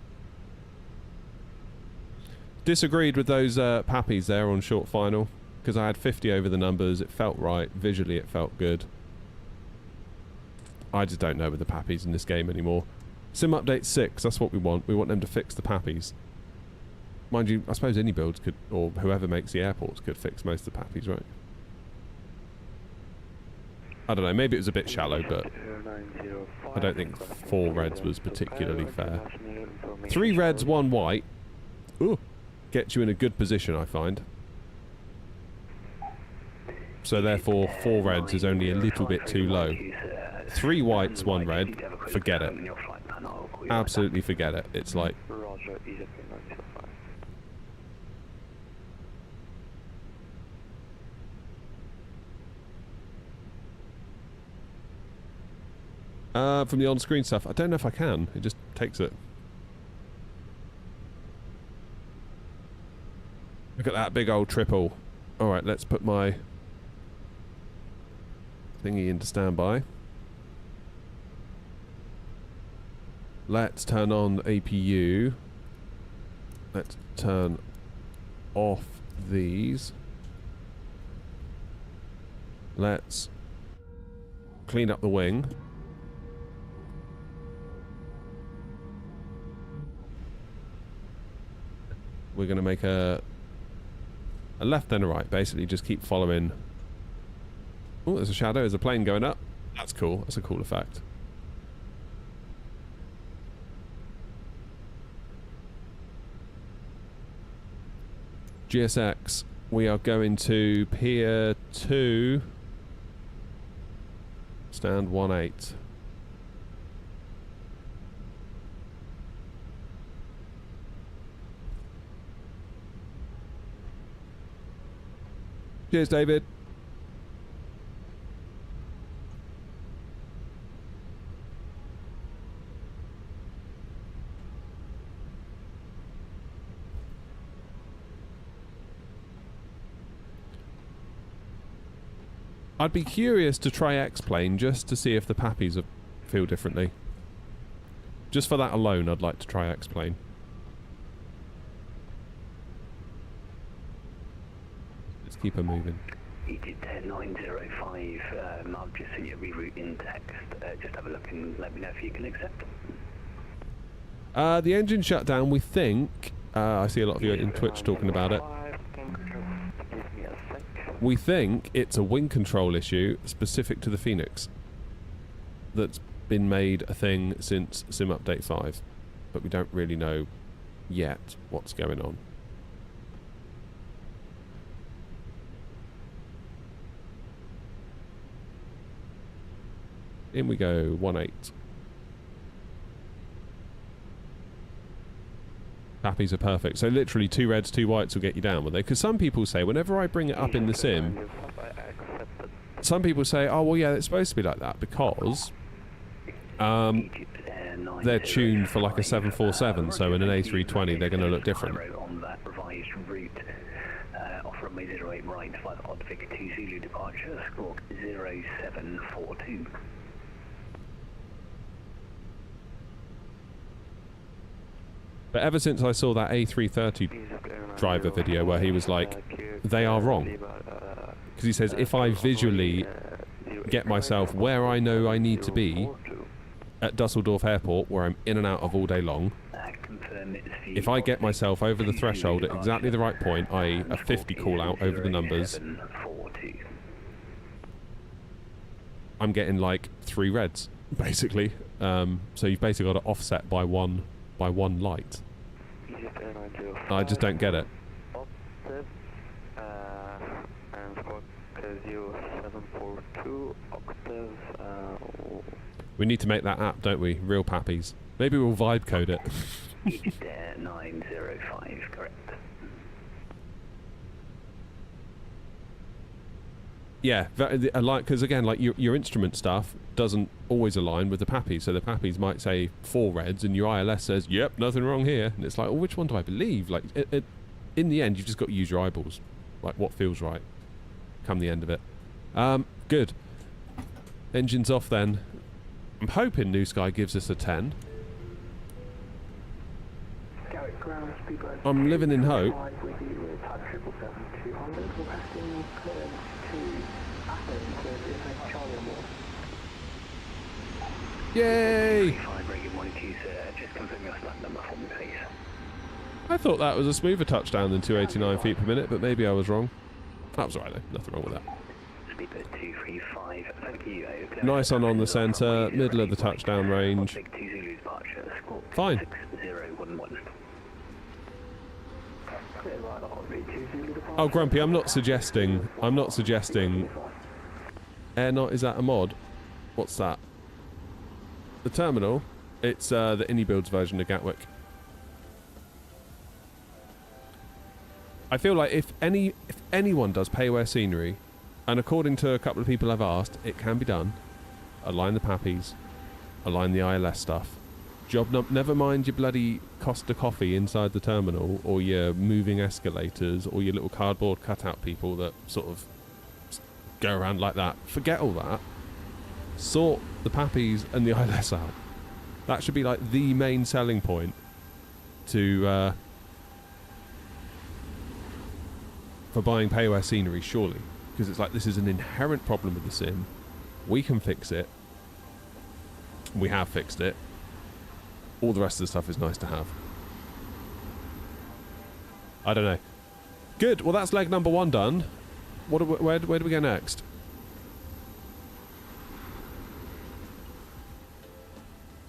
Disagreed with those pappies there on short final because I had 50 over the numbers. It felt right. Visually, it felt good. I just don't know with the pappies in this game anymore. Sim update 6. That's what we want. We want them to fix the pappies. Mind you, I suppose any builds could, or whoever makes the airports could fix most of the pappies, right? I don't know. Maybe it was a bit shallow, but I don't think 4 reds was particularly fair. 3 reds, 1 white. Ooh, gets you in a good position, I find. So therefore, 4 reds is only a little bit too low. 3 whites, 1 red. Forget it. Absolutely forget it. It's like... from the on-screen stuff, I don't know if I can. It just takes it. Look at that big old triple. Alright, let's put my thingy into standby. Let's turn on the APU. Let's turn off these. Let's clean up the wing. We're going to make a left and a right, basically. Just keep following. Oh, there's a shadow. There's a plane going up. That's cool. That's a cool effect. GSX. We are going to Pier 2. Stand 18. Cheers, David. I'd be curious to try X-Plane just to see if the pappies feel differently. Just for that alone, I'd like to try X-Plane. Let's keep her moving. Egypt 905, I've just sent you a reroute in text. Just have a look and let me know if you can accept. The engine shut down, we think. I see a lot of you in Twitch talking about it. We think it's a wing control issue specific to the Phoenix that's been made a thing since Sim Update 5, but we don't really know yet what's going on. In we go, 1-8. Pappies are perfect. So literally 2 reds, 2 whites will get you down, will they? Because some people say, whenever I bring it up in the sim, some people say, oh, well, yeah, it's supposed to be like that because they're tuned for like a 747, so in an A320 they're going to look different. On that revised route, off runway 08 right, 5 odd Vic 2 Zulu departure, squawk 0742. But ever since I saw that A330 driver video where he was like, they are wrong. Because he says, if I visually get myself where I know I need to be at Dusseldorf Airport, where I'm in and out of all day long, if I get myself over the threshold at exactly the right point, i.e. a 50 call out over the numbers, I'm getting like 3 reds, basically. So you've basically got to offset by one light. I just don't get it. We need to make that app, don't we? Real Pappies. Maybe we'll vibe code it. 905, correct. Yeah, because again, like your instrument stuff doesn't always align with the Pappies, so the Pappies might say 4 reds and your ILS says, yep, nothing wrong here, and it's like, well, which one do I believe? Like, in the end, you've just got to use your eyeballs, like what feels right come the end of it. Good. Engine's off then. I'm hoping New Sky gives us a 10. I'm living in hope. Yay! I thought that was a smoother touchdown than 289 feet per minute, but maybe I was wrong. That was alright though, nothing wrong with that. Nice on the centre, middle of the touchdown range. Fine. Oh, Grumpy, I'm not suggesting. Airnot, is that a mod? What's that? The terminal? It's the IndyBuilds version of Gatwick. I feel like if anyone does pay-aware scenery, and according to a couple of people I've asked, it can be done. Align the Pappies, align the ILS stuff. Never mind your bloody Costa coffee inside the terminal, or your moving escalators, or your little cardboard cutout people that sort of go around like that. Forget all that. Sort the Pappies and the ILS out. That should be like the main selling point to for buying pay-aware scenery, surely. Because it's like, this is an inherent problem with the sim. We can fix it. We have fixed it. All the rest of the stuff is nice to have. I don't know. Good. Well, that's leg number 1 done. Where do we go next?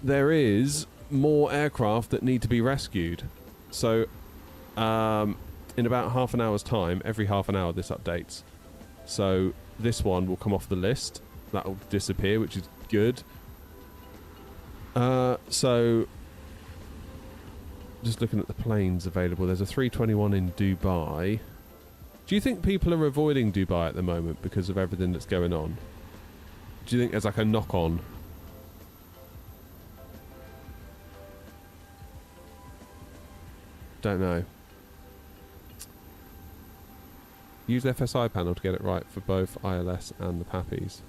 There is more aircraft that need to be rescued. So, in about half an hour's time, every half an hour this updates. So this one will come off the list. That'll disappear, which is good. So just looking at the planes available, there's a 321 in Dubai. Do you think people are avoiding Dubai at the moment because of everything that's going on? Do you think there's like a knock-on? Don't know. Use FSI panel to get it right for both ILS and the Pappies.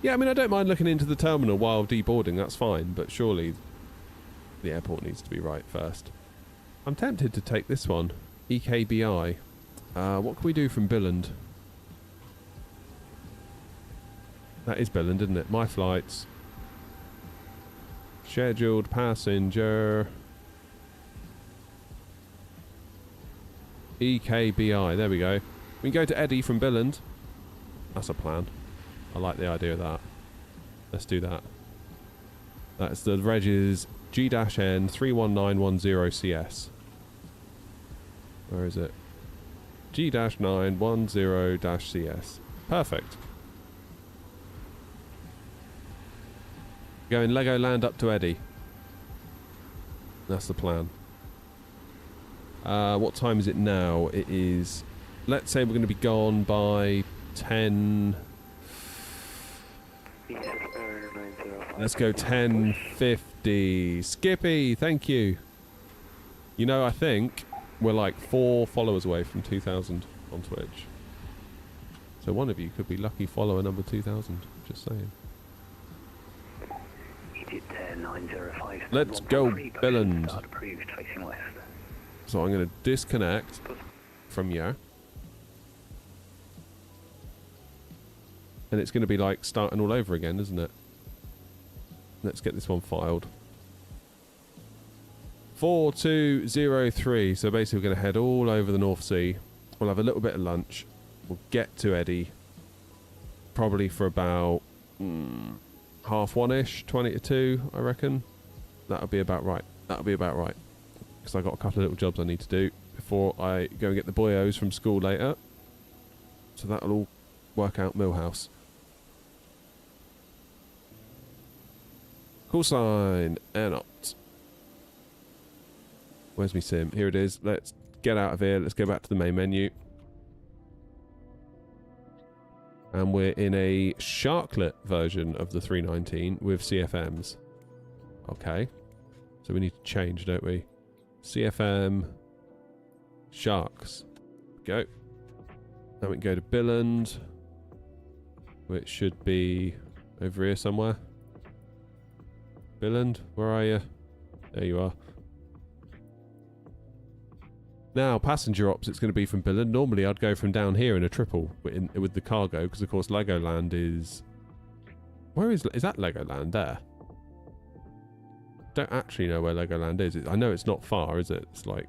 Yeah, I mean, I don't mind looking into the terminal while deboarding, that's fine, but surely the airport needs to be right first. I'm tempted to take this one, EKBI. What can we do from Billand? That is Billand, isn't it? My flights. Scheduled passenger. EKBI. There we go. We can go to Eddie from Billand. That's a plan. I like the idea of that. Let's do that. That's the reg is G-N 31910CS. Where is it? G-910-CS. Perfect. Going Legoland up to Eddie. That's the plan. What time is it now? It is... Let's say we're going to be gone by 10... Let's go 10:50. Skippy, thank you. You know, I think we're like 4 followers away from 2,000 on Twitch. So one of you could be lucky follower number 2,000. Just saying. Let's go, Billand. So I'm going to disconnect from you. And it's going to be like starting all over again, isn't it? Let's get this one filed. 4203. So basically we're going to head all over the North Sea. We'll have a little bit of lunch. We'll get to Eddie. Probably for about 1:30ish, 20 to 2, I reckon. That'll be about right. That'll be about right. Because I've got a couple of little jobs I need to do before I go and get the boyos from school later. So that'll all work out Millhouse. Call sign, air not. Where's me sim? Here it is. Let's get out of here. Let's go back to the main menu. And we're in a Sharklet version of the 319 with CFMs. Okay. So we need to change, don't we? CFM Sharks. Go. Now we can go to Billand, which should be over here somewhere. Billand, where are you? There you are. Now, passenger ops, it's going to be from Billand. Normally, I'd go from down here in a triple with the cargo, because of course Legoland is... Where is that Legoland? There. Don't actually know where Legoland is. I know it's not far, is it? It's like...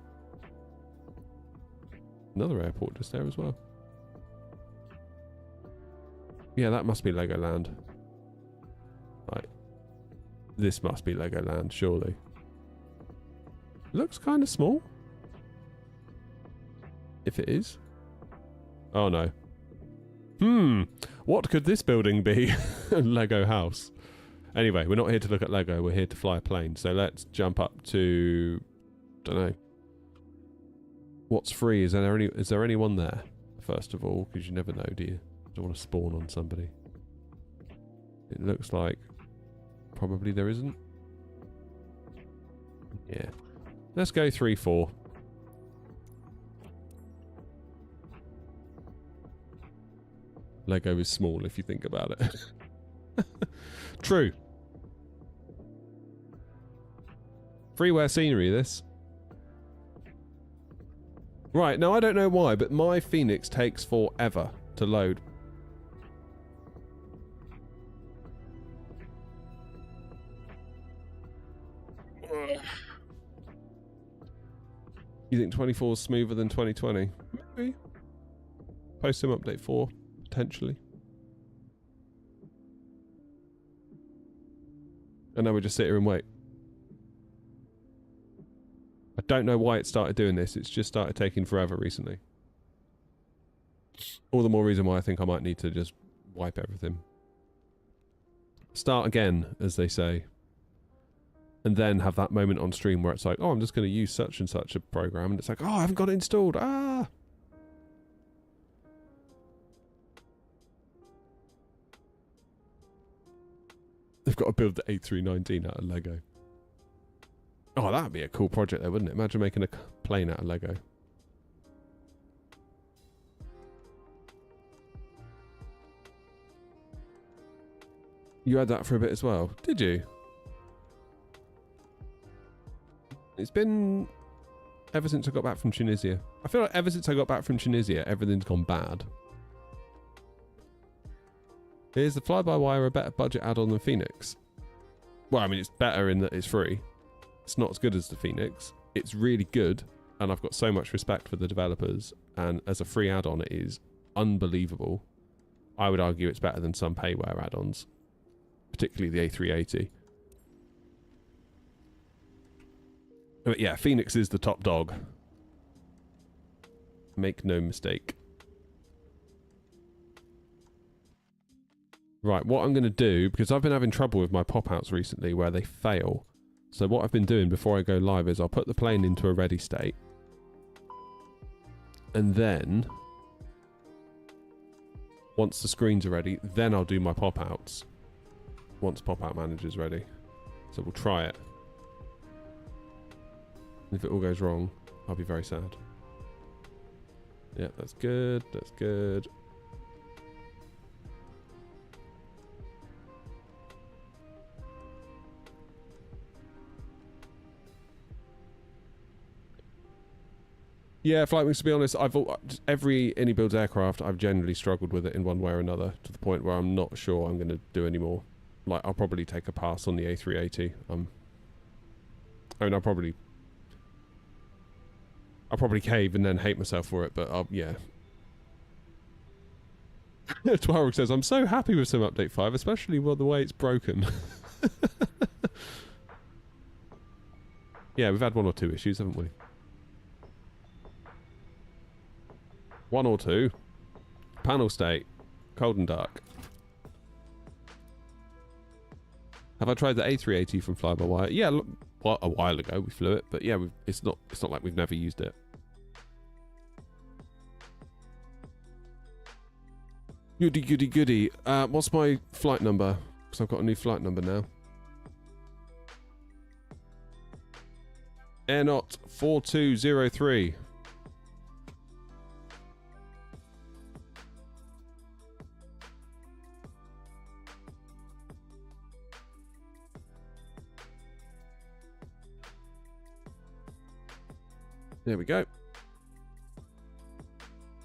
Another airport just there as well. Yeah, that must be Legoland. Right. This must be Legoland, surely. Looks kind of small. If it is. Oh no. What could this building be? Lego house. Anyway, we're not here to look at Lego. We're here to fly a plane. So let's jump up to... Don't know. What's free? Is there anyone there? First of all, because you never know, do you? Don't want to spawn on somebody. It looks like probably there isn't. Yeah. Let's go 3-4. Lego is small if you think about it. True. Freeware scenery, this. Right, now I don't know why, but my Phoenix takes forever to load. You think 24 is smoother than 2020? Maybe. Post sim update 4, potentially. And now we just sit here and wait. I don't know why it started doing this. It's just started taking forever recently. All the more reason why I think I might need to just wipe everything. Start again, as they say. And then have that moment on stream where it's like, oh, I'm just going to use such and such a program. And it's like, oh, I haven't got it installed. Ah! They've got to build the A319 out of Lego. Oh, that'd be a cool project though, wouldn't it? Imagine making a plane out of Lego. You had that for a bit as well, did you? It's been ever since I got back from Tunisia. I feel like ever since I got back from Tunisia, everything's gone bad. Is the fly-by-wire a better budget add-on than Phoenix? Well, I mean, it's better in that it's free. It's not as good as the Phoenix. It's really good, and I've got so much respect for the developers, and as a free add-on, it is unbelievable. I would argue it's better than some payware add-ons, particularly the A380. But yeah, Phoenix is the top dog. Make no mistake. Right, what I'm going to do, because I've been having trouble with my pop-outs recently where they fail. So what I've been doing before I go live is I'll put the plane into a ready state. And then, once the screens are ready, then I'll do my pop-outs. Once pop-out manager's ready. So we'll try it. And if it all goes wrong, I'll be very sad. Yeah, that's good, that's good. Yeah, FlightWings, to be honest, every Builds aircraft, I've generally struggled with it in one way or another, to the point where I'm not sure I'm going to do any more. Like, I'll probably take a pass on the A380. I mean, I'll probably cave and then hate myself for it, but yeah. Twarog says, I'm so happy with Sim Update 5, especially the way it's broken. Yeah, we've had one or two issues, haven't we? One or two. Panel state. Cold and dark. Have I tried the A380 from Fly-by-Wire? Yeah, a while ago we flew it, but yeah, it's not like we've never used it. Goody, goody, goody. What's my flight number? Because I've got a new flight number now. Airnaut 4203. There we go.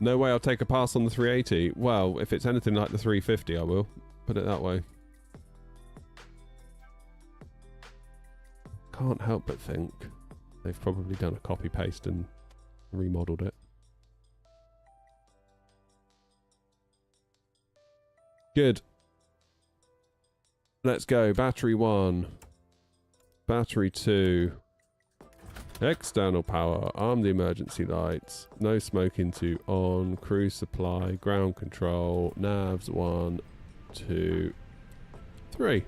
No way I'll take a pass on the 380. Well, if it's anything like the 350, I will. Put it that way. Can't help but think they've probably done a copy-paste and remodeled it. Good. Let's go. Battery 1. Battery 2. External power, arm the emergency lights, no smoke into on, cruise supply, ground control, navs 1, 2, 3.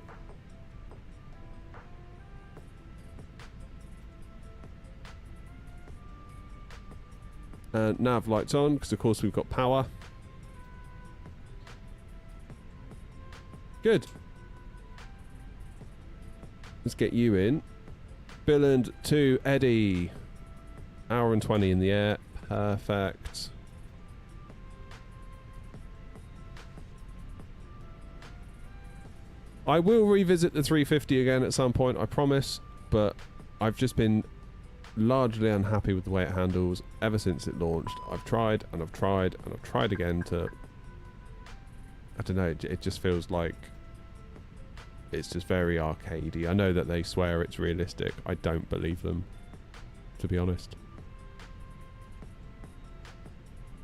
And nav lights on, because of course we've got power. Good. Let's get you in. Billand to Eddie. Hour and 20 in the air. Perfect. I will revisit the 350 again at some point, I promise, but I've just been largely unhappy with the way it handles ever since it launched. I've tried and I've tried and I've tried again to... I don't know, it just feels like it's just very arcadey. I know that they swear it's realistic. I don't believe them, to be honest.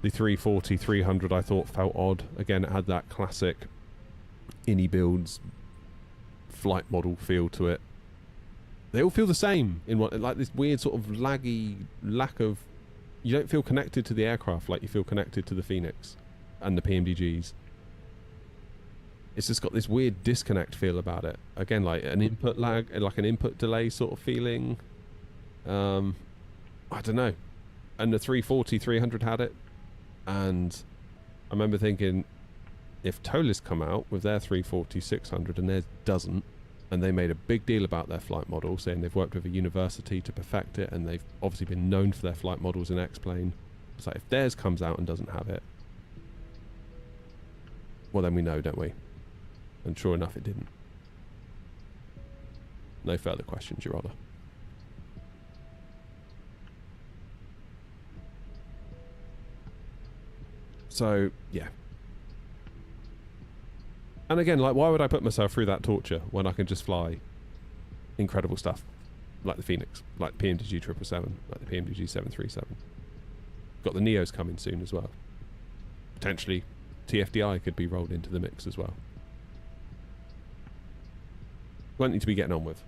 The 340, 300 I thought felt odd. Again, it had that classic Builds flight model feel to it. They all feel the same in what, like this weird sort of laggy lack of... You don't feel connected to the aircraft like you feel connected to the Phoenix and the PMDGs. It's just got this weird disconnect feel about it. Again, like an input lag, like an input delay sort of feeling. I don't know. And the 340, 300 had it. And I remember thinking, if Tolis come out with their 340, 600 and theirs doesn't, and they made a big deal about their flight model, saying they've worked with a university to perfect it, and they've obviously been known for their flight models in X-Plane. It's like, if theirs comes out and doesn't have it, well then we know, don't we? And sure enough, it didn't. No further questions, Your Honour. So, yeah. And again, like, why would I put myself through that torture when I can just fly incredible stuff, like the Phoenix, like the PMDG 777, like the PMDG 737. Got the Neos coming soon as well. Potentially, TFDI could be rolled into the mix as well. Plenty to be getting on with.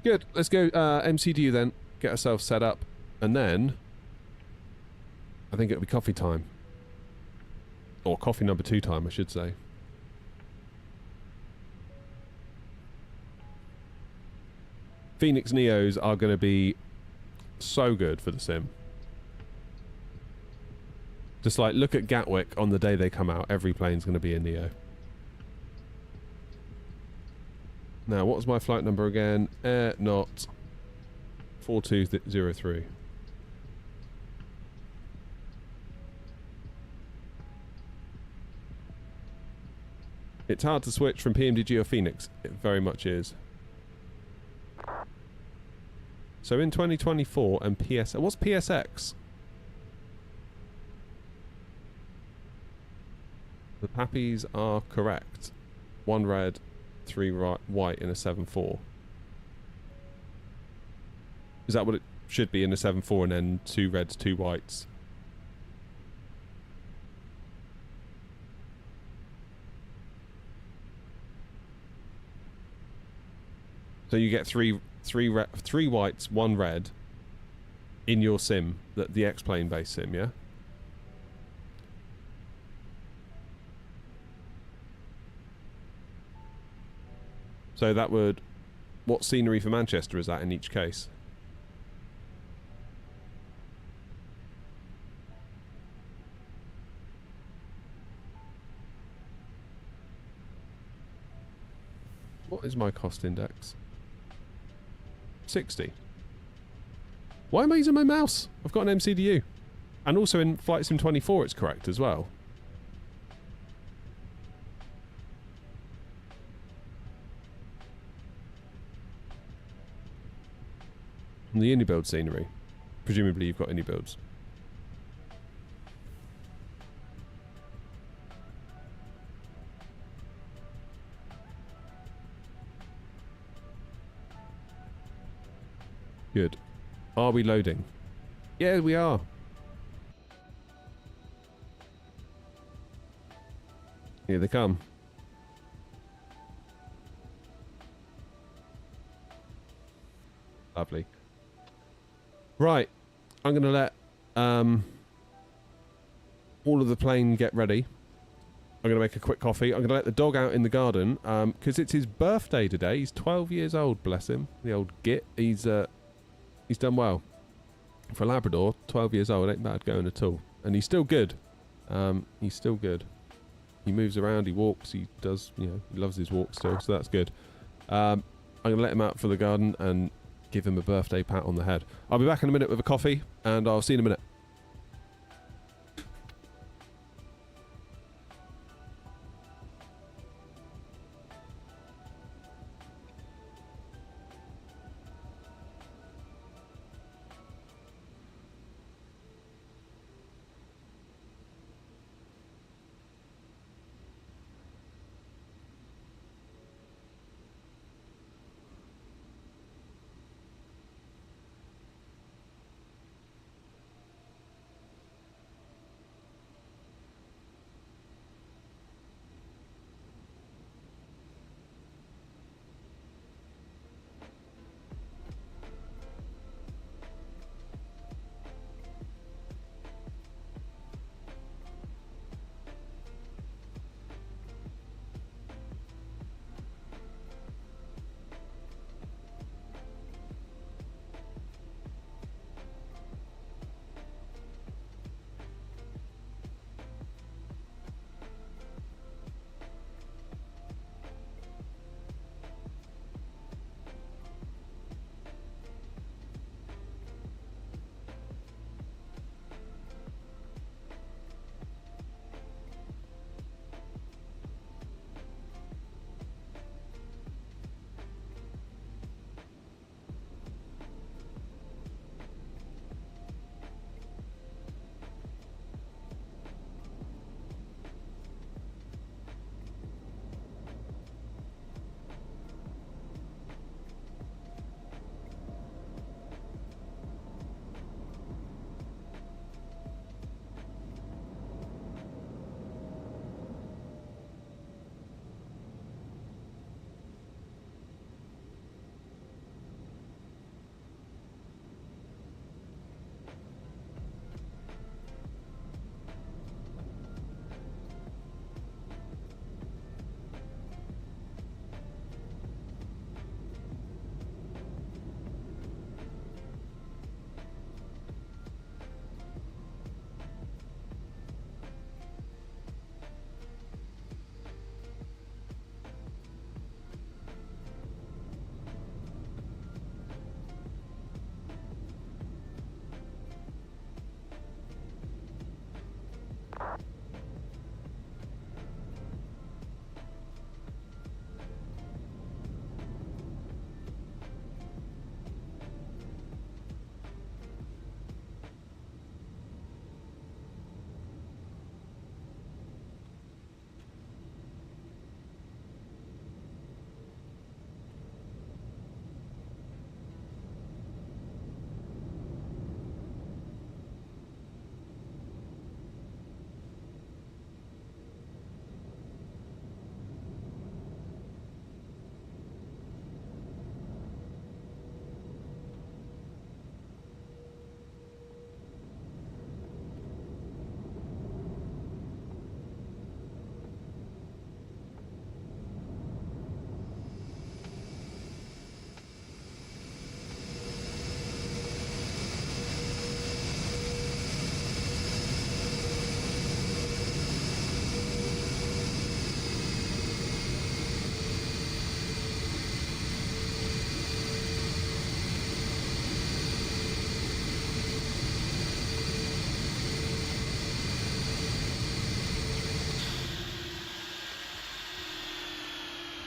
Good. Let's go MCDU then. Get ourselves set up, and then I think it'll be coffee time, or coffee number 2 time, I should say. Phoenix Neos are going to be so good for the sim. Just like, look at Gatwick on the day they come out. Every plane's going to be a Neo. Now, what was my flight number again? Air not 4203. It's hard to switch from PMDG or Phoenix. It very much is. So in 2024 and what's PSX? The Pappies are correct. 1 red, 3 white in a 7-4. Is that what it should be in a 7-4, and then 2 reds, 2 whites? So you get three whites, 1 red in your sim, the X-plane based sim, yeah? So that would... What scenery for Manchester is that in each case? What is my cost index? 60. Why am I using my mouse? I've got an MCDU. And also in Flight Sim 24 it's correct as well. And the indie build scenery. Presumably you've got indie builds. Good. Are we loading? Yeah, we are. Here they come. Lovely. Right. I'm going to let all of the plane get ready. I'm going to make a quick coffee. I'm going to let the dog out in the garden because it's his birthday today. He's 12 years old, bless him. The old git. He's done well. For a Labrador, 12 years old, ain't bad going at all. And he's still good. He's still good. He moves around, he walks, he does, you know, he loves his walk still, so that's good. I'm going to let him out for the garden and give him a birthday pat on the head. I'll be back in a minute with a coffee, and I'll see you in a minute.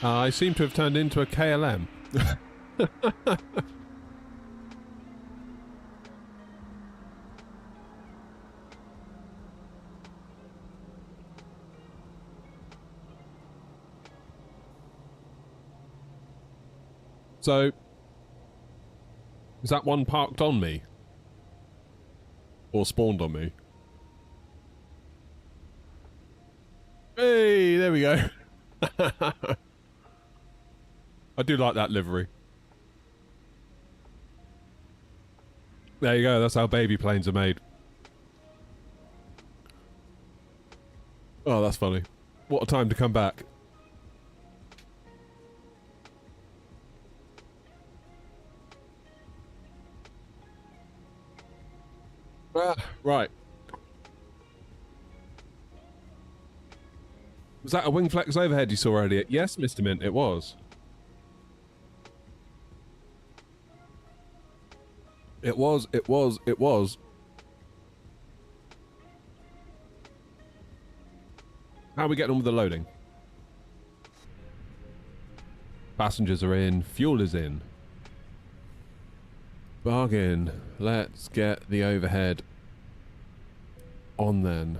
I seem to have turned into a KLM. So, is that one parked on me? Or spawned on me? Hey, there we go. I do like that livery. There you go, that's how baby planes are made. Oh, that's funny. What a time to come back. Right. Was that a wing flex overhead you saw earlier? Yes, Mr. Mint, it was. It was. How are we getting on with the loading? Passengers are in, fuel is in. Bargain. Let's get the overhead on then.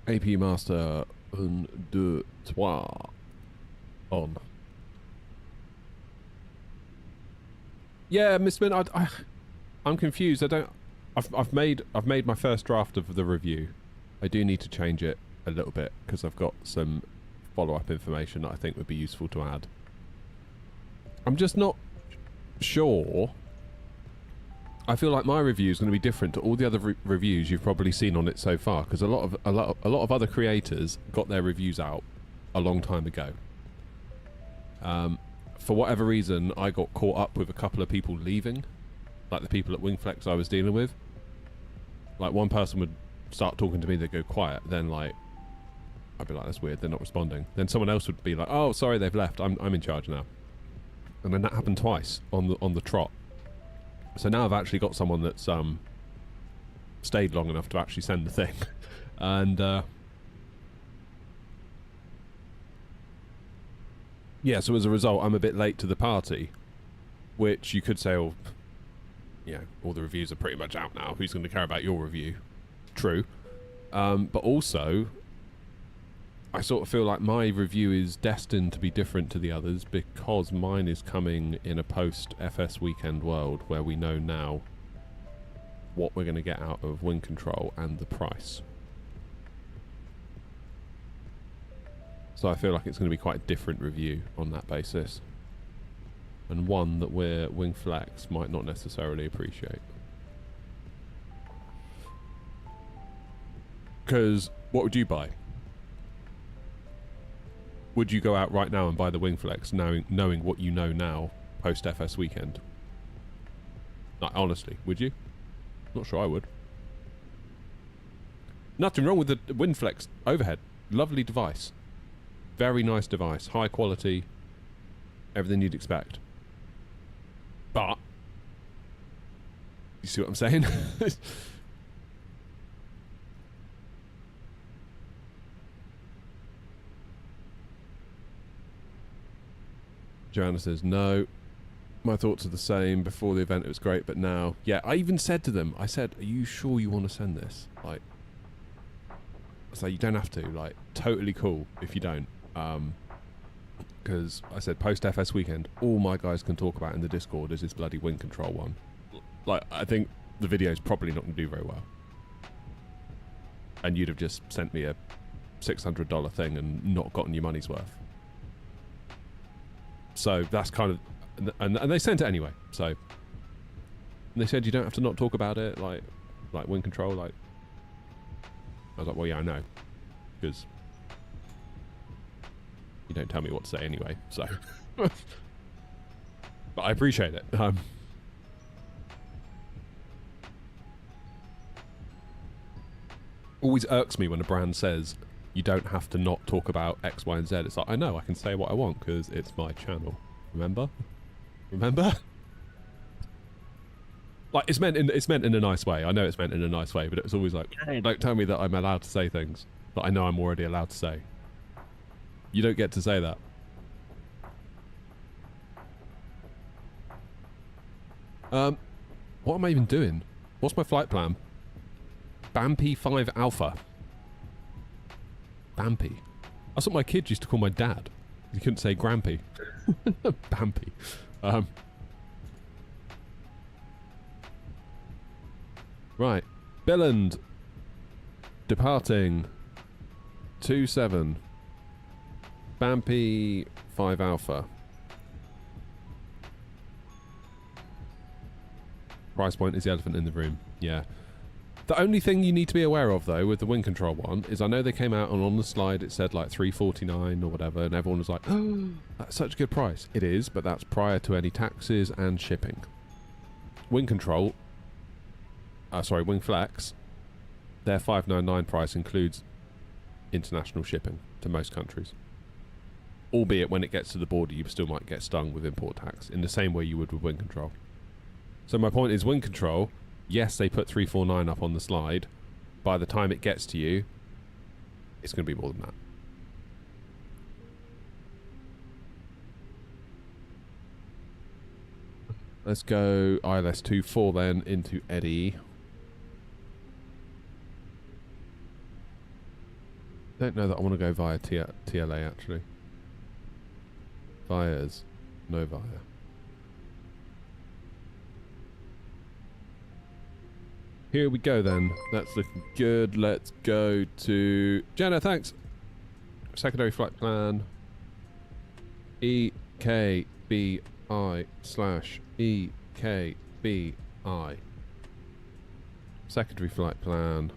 AP Master 1, 2, 3. On. Yeah, Miss Min, I'm confused. I've made my first draft of the review. I do need to change it a little bit because I've got some follow-up information that I think would be useful to add. I'm just not sure. I feel like my review is going to be different to all the other reviews you've probably seen on it so far, because a lot of other creators got their reviews out a long time ago. For whatever reason, I got caught up with a couple of people leaving, like the people at Wingflex I was dealing with. Like one person would start talking to me, they'd go quiet, then like I'd be like, that's weird, they're not responding. Then someone else would be like, oh, sorry, they've left, I'm in charge now. And then that happened twice on the trot. So now I've actually got someone that's stayed long enough to actually send the thing. And yeah, so as a result, I'm a bit late to the party, which you could say, oh, yeah, all the reviews are pretty much out now. Who's going to care about your review? True. But also, I sort of feel like my review is destined to be different to the others because mine is coming in a post-FS weekend world where we know now what we're going to get out of wing control and the price. So I feel like it's going to be quite a different review on that basis. And one that Wing Flex might not necessarily appreciate. Because what would you buy? Would you go out right now and buy the Wing Flex knowing what you know now post-FS weekend? Like, honestly, would you? Not sure I would. Nothing wrong with the Wing Flex overhead. Lovely device. Very nice device. High quality. Everything you'd expect. But you see what I'm saying? Joanna says, no, my thoughts are the same. Before the event it was great, but now, yeah, I even said to them, I said, are you sure you want to send this? Like, so you don't have to, like, totally cool if you don't. Because I said post-FS weekend, all my guys can talk about in the Discord is this bloody wing control one. Like, I think the video's probably not going to do very well. And you'd have just sent me a $600 thing and not gotten your money's worth. So that's kind of, and they sent it anyway. So and they said you don't have to not talk about it, like wing control. Like I was like, well, yeah, I know, because you don't tell me what to say anyway. So, but I appreciate it. Always irks me when a brand says you don't have to not talk about X, Y, and Z. It's like, I know, I can say what I want because it's my channel. Remember? Like, it's meant in a nice way. I know it's meant in a nice way, but it's always like, don't tell me that I'm allowed to say things that I know I'm already allowed to say. You don't get to say that. What am I even doing? What's my flight plan? Bampy 5 Alpha. Bampy. That's what my kid used to call my dad. He couldn't say Grampy. Bampy. Right. Billand. Departing. 27. Bampy 5 Alpha. Price point is the elephant in the room. Yeah. The only thing you need to be aware of, though, with the wind control one, is I know they came out and on the slide it said like $349 or whatever, and everyone was like, oh, that's such a good price. It is, but that's prior to any taxes and shipping. Wind control, Wing Flex, their $599 price includes international shipping to most countries. Albeit when it gets to the border, you still might get stung with import tax in the same way you would with wind control. So my point is, wind control, yes, they put $349 up on the slide. By the time it gets to you, it's going to be more than that. Let's go ILS 24 then into Eddie. Don't know that I want to go via TLA actually. Vias, no via. Here we go then. That's looking good. Let's go to Jenna, thanks. Secondary flight plan. EKBI/EKBI. Secondary flight plan.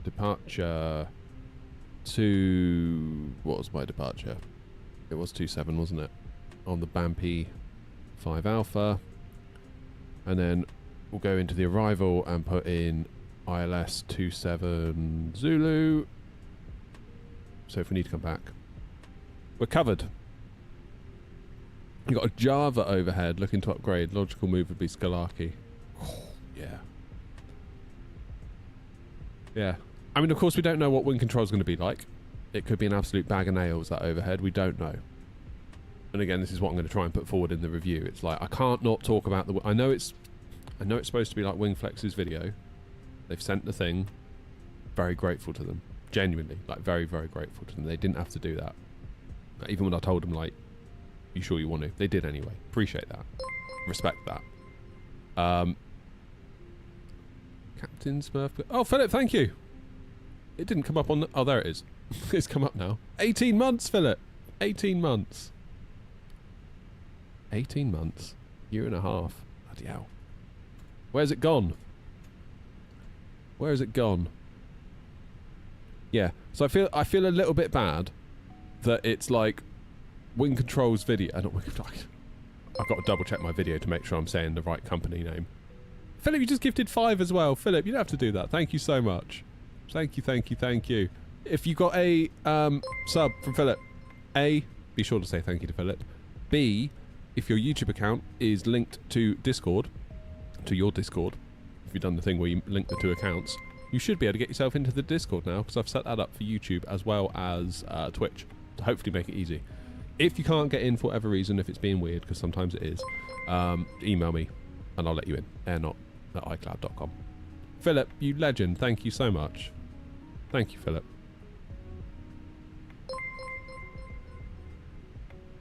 Departure to... What was my departure? It was 27, wasn't it? On the Bampy 5 Alpha. And then we'll go into the arrival and put in ILS 27 Zulu. So if we need to come back, we're covered. We've got a Java overhead looking to upgrade. Logical move would be Skalaki. Oh, yeah. Yeah. I mean, of course, we don't know what wind control is going to be like. It could be an absolute bag of nails, that overhead. We don't know. And again, this is what I'm going to try and put forward in the review. It's like, I can't not talk about the... I know it's supposed to be like Wingflex's video. They've sent the thing. Very grateful to them. Genuinely. Like, very, very grateful to them. They didn't have to do that. Even when I told them, like, you sure you want to? They did anyway. Appreciate that. Respect that. Captain Smurf... Oh, Philip, thank you. It didn't come up on the... Oh, there it is. It's come up now. 18 months, Philip. 18 months. 18 months. Year and a half. Bloody hell. Where's it gone? Where has it gone? Yeah. So I feel a little bit bad that it's like Wind Control's video. Not Wind Control. I've got to double check my video to make sure I'm saying the right company name. Philip, you just gifted 5 as well. Philip, you don't have to do that. Thank you so much. Thank you, thank you, thank you. If you got a sub from Philip, A, be sure to say thank you to Philip. B, if your YouTube account is linked to Discord, to your Discord, if you've done the thing where you link the 2 accounts, you should be able to get yourself into the Discord now, because I've set that up for YouTube as well as Twitch to hopefully make it easy. If you can't get in for whatever reason, if it's being weird, because sometimes it is, email me and I'll let you in. airnot@icloud.com. Philip, you legend, thank you so much. Thank you, Philip.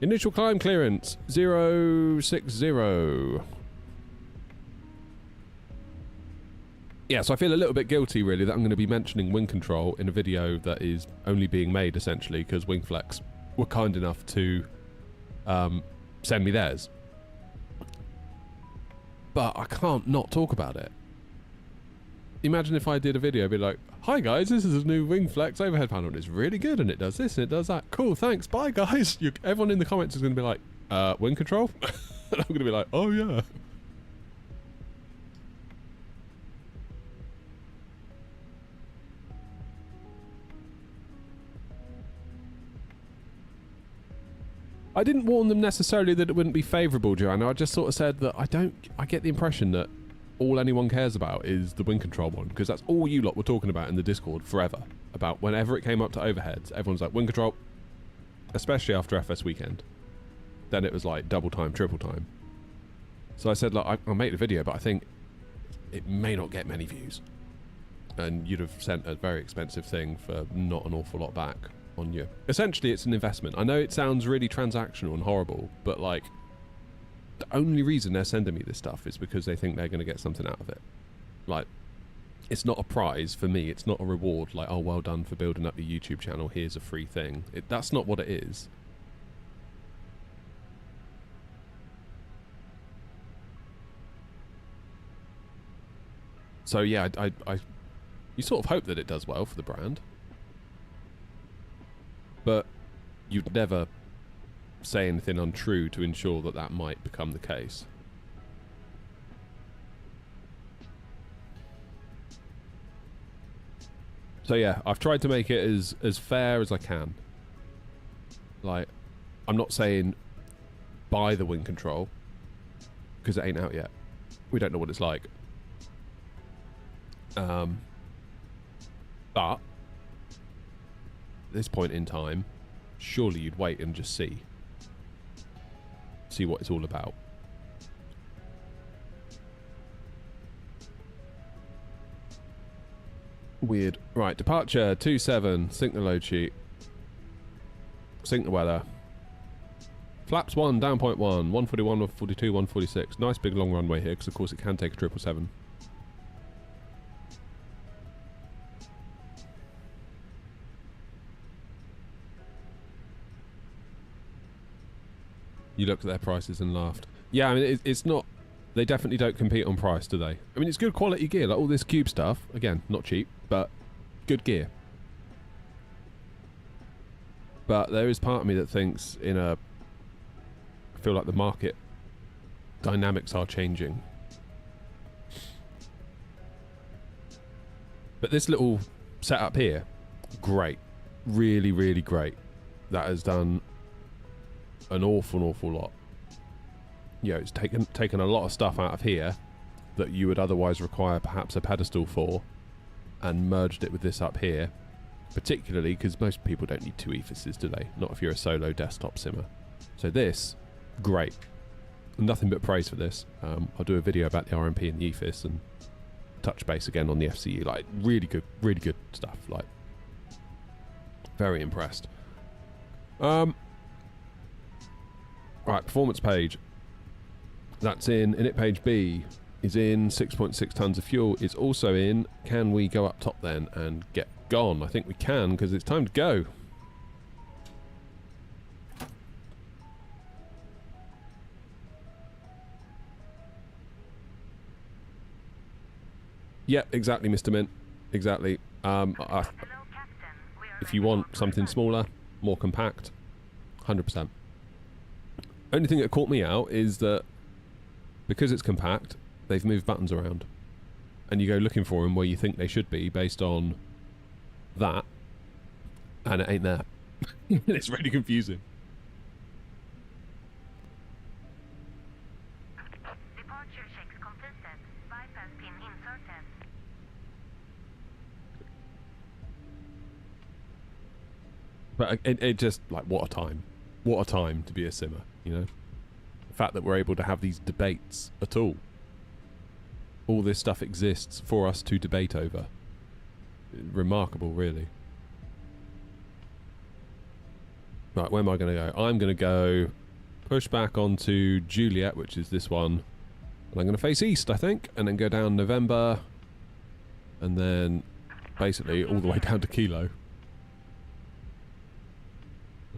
Initial climb clearance 060. Yeah, so I feel a little bit guilty, really, that I'm going to be mentioning Wing Control in a video that is only being made, essentially, because Wingflex were kind enough to send me theirs. But I can't not talk about it. Imagine if I did a video, be like, hi guys, this is a new Wingflex overhead panel, and it's really good, and it does this, and it does that. Cool, thanks, bye guys. Everyone in the comments is going to be like, Wing Control? And I'm going to be like, oh yeah. I didn't warn them necessarily that it wouldn't be favourable, Joanna. I just sort of said that I get the impression that all anyone cares about is the wind control one, because that's all you lot were talking about in the Discord forever. About whenever it came up to overheads, everyone's like, wind control, especially after FS weekend. Then it was like double time, triple time. So I said, like, I'll make the video, but I think it may not get many views. And you'd have sent a very expensive thing for not an awful lot back on you. Essentially, it's an investment. I know it sounds really transactional and horrible, but like, the only reason they're sending me this stuff is because they think they're going to get something out of it. Like, it's not a prize for me. It's not a reward like, oh, well done for building up your YouTube channel. Here's a free thing. That's not what it is. So yeah, you sort of hope that it does well for the brand, but you'd never say anything untrue to ensure that that might become the case. So yeah, I've tried to make it as fair as I can. Like, I'm not saying buy the wing control, because it ain't out yet. We don't know what it's like. But at this point in time, surely you'd wait and just see what it's all about. Weird. Right, departure 27, sync the load sheet, sync the weather. Flaps 1, down point 1, 141, 142, 146. Nice big long runway here, because of course it can take a 777. You looked at their prices and laughed. Yeah, I mean, it's not... They definitely don't compete on price, do they? I mean, it's good quality gear. Like, all this Cube stuff, again, not cheap, but good gear. But there is part of me that thinks I feel like the market dynamics are changing. But this little setup here, great. Really, really great. That has done an awful lot. You know, it's taken a lot of stuff out of here that you would otherwise require perhaps a pedestal for, and merged it with this up here, particularly because most people don't need 2 ephyses, do they? Not if you're a solo desktop simmer. So this, great. Nothing but praise for this. I'll do a video about the RMP and the ephys and touch base again on the FCE. Like, really good stuff. Like, very impressed. Right, performance page. That's in init page B. Is in 6.6 tons of fuel. Is also in, can we go up top then and get gone? I think we can, because it's time to go. Yep, exactly, Mr. Mint. Exactly. If you want something smaller, more compact, 100%. Only thing that caught me out is that because it's compact, they've moved buttons around. And you go looking for them where you think they should be based on that, and it ain't there. It's really confusing. Departure checks completed. Bypass pin inserted. But it just, like, what a time. What a time to be a simmer, you know? The fact that we're able to have these debates at all. All this stuff exists for us to debate over. Remarkable, really. Right, where am I going to go? I'm going to go push back onto Juliet, which is this one. And I'm going to face east, I think, and then go down November, and then basically all the way down to Kilo.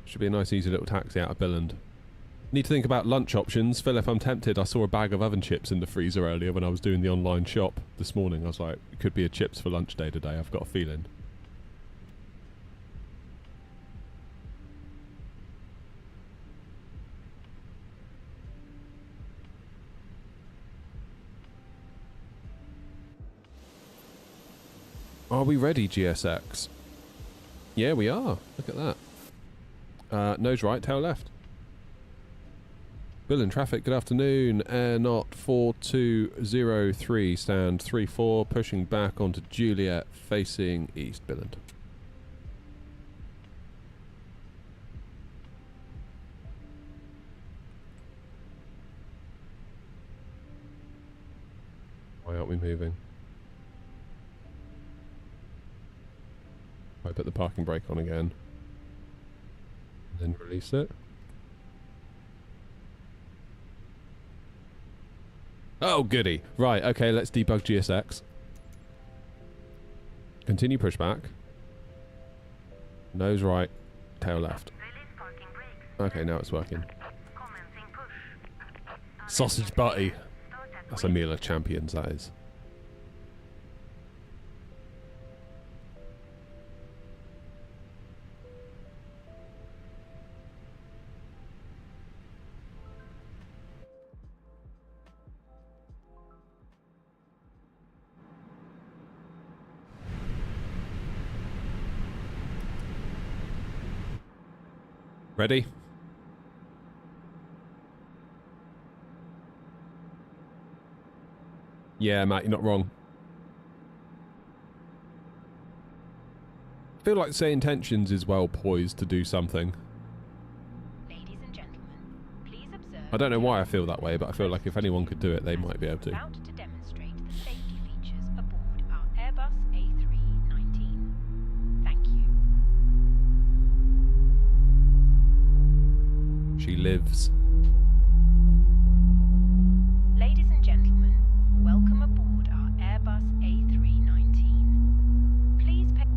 Should be a nice easy little taxi out of Billand. Need to think about lunch options. Philip, I'm tempted. I saw a bag of oven chips in the freezer earlier when I was doing the online shop this morning. I was like, it could be a chips for lunch day today. I've got a feeling. Are we ready, GSX? Yeah, we are. Look at that. Nose right, tail left. Billand traffic, good afternoon. Air not 4203, stand 34, pushing back onto Juliet, facing east, Billand. Why aren't we moving? I put the parking brake on again. Then release it. Oh, goody. Right, okay, let's debug GSX. Continue pushback. Nose right, tail left. Okay, now it's working. Sausage butty. That's a meal of champions, that is. Ready? Yeah, Matt, you're not wrong. I feel like Say Intentions is well poised to do something. Ladies and gentlemen, please observe. I don't know why I feel that way, but I feel like if anyone could do it, they might be able to. About to demonstrate the safety features aboard our Airbus A319. Thank you. She lives. Ladies and gentlemen, welcome aboard our Airbus A319. Please pay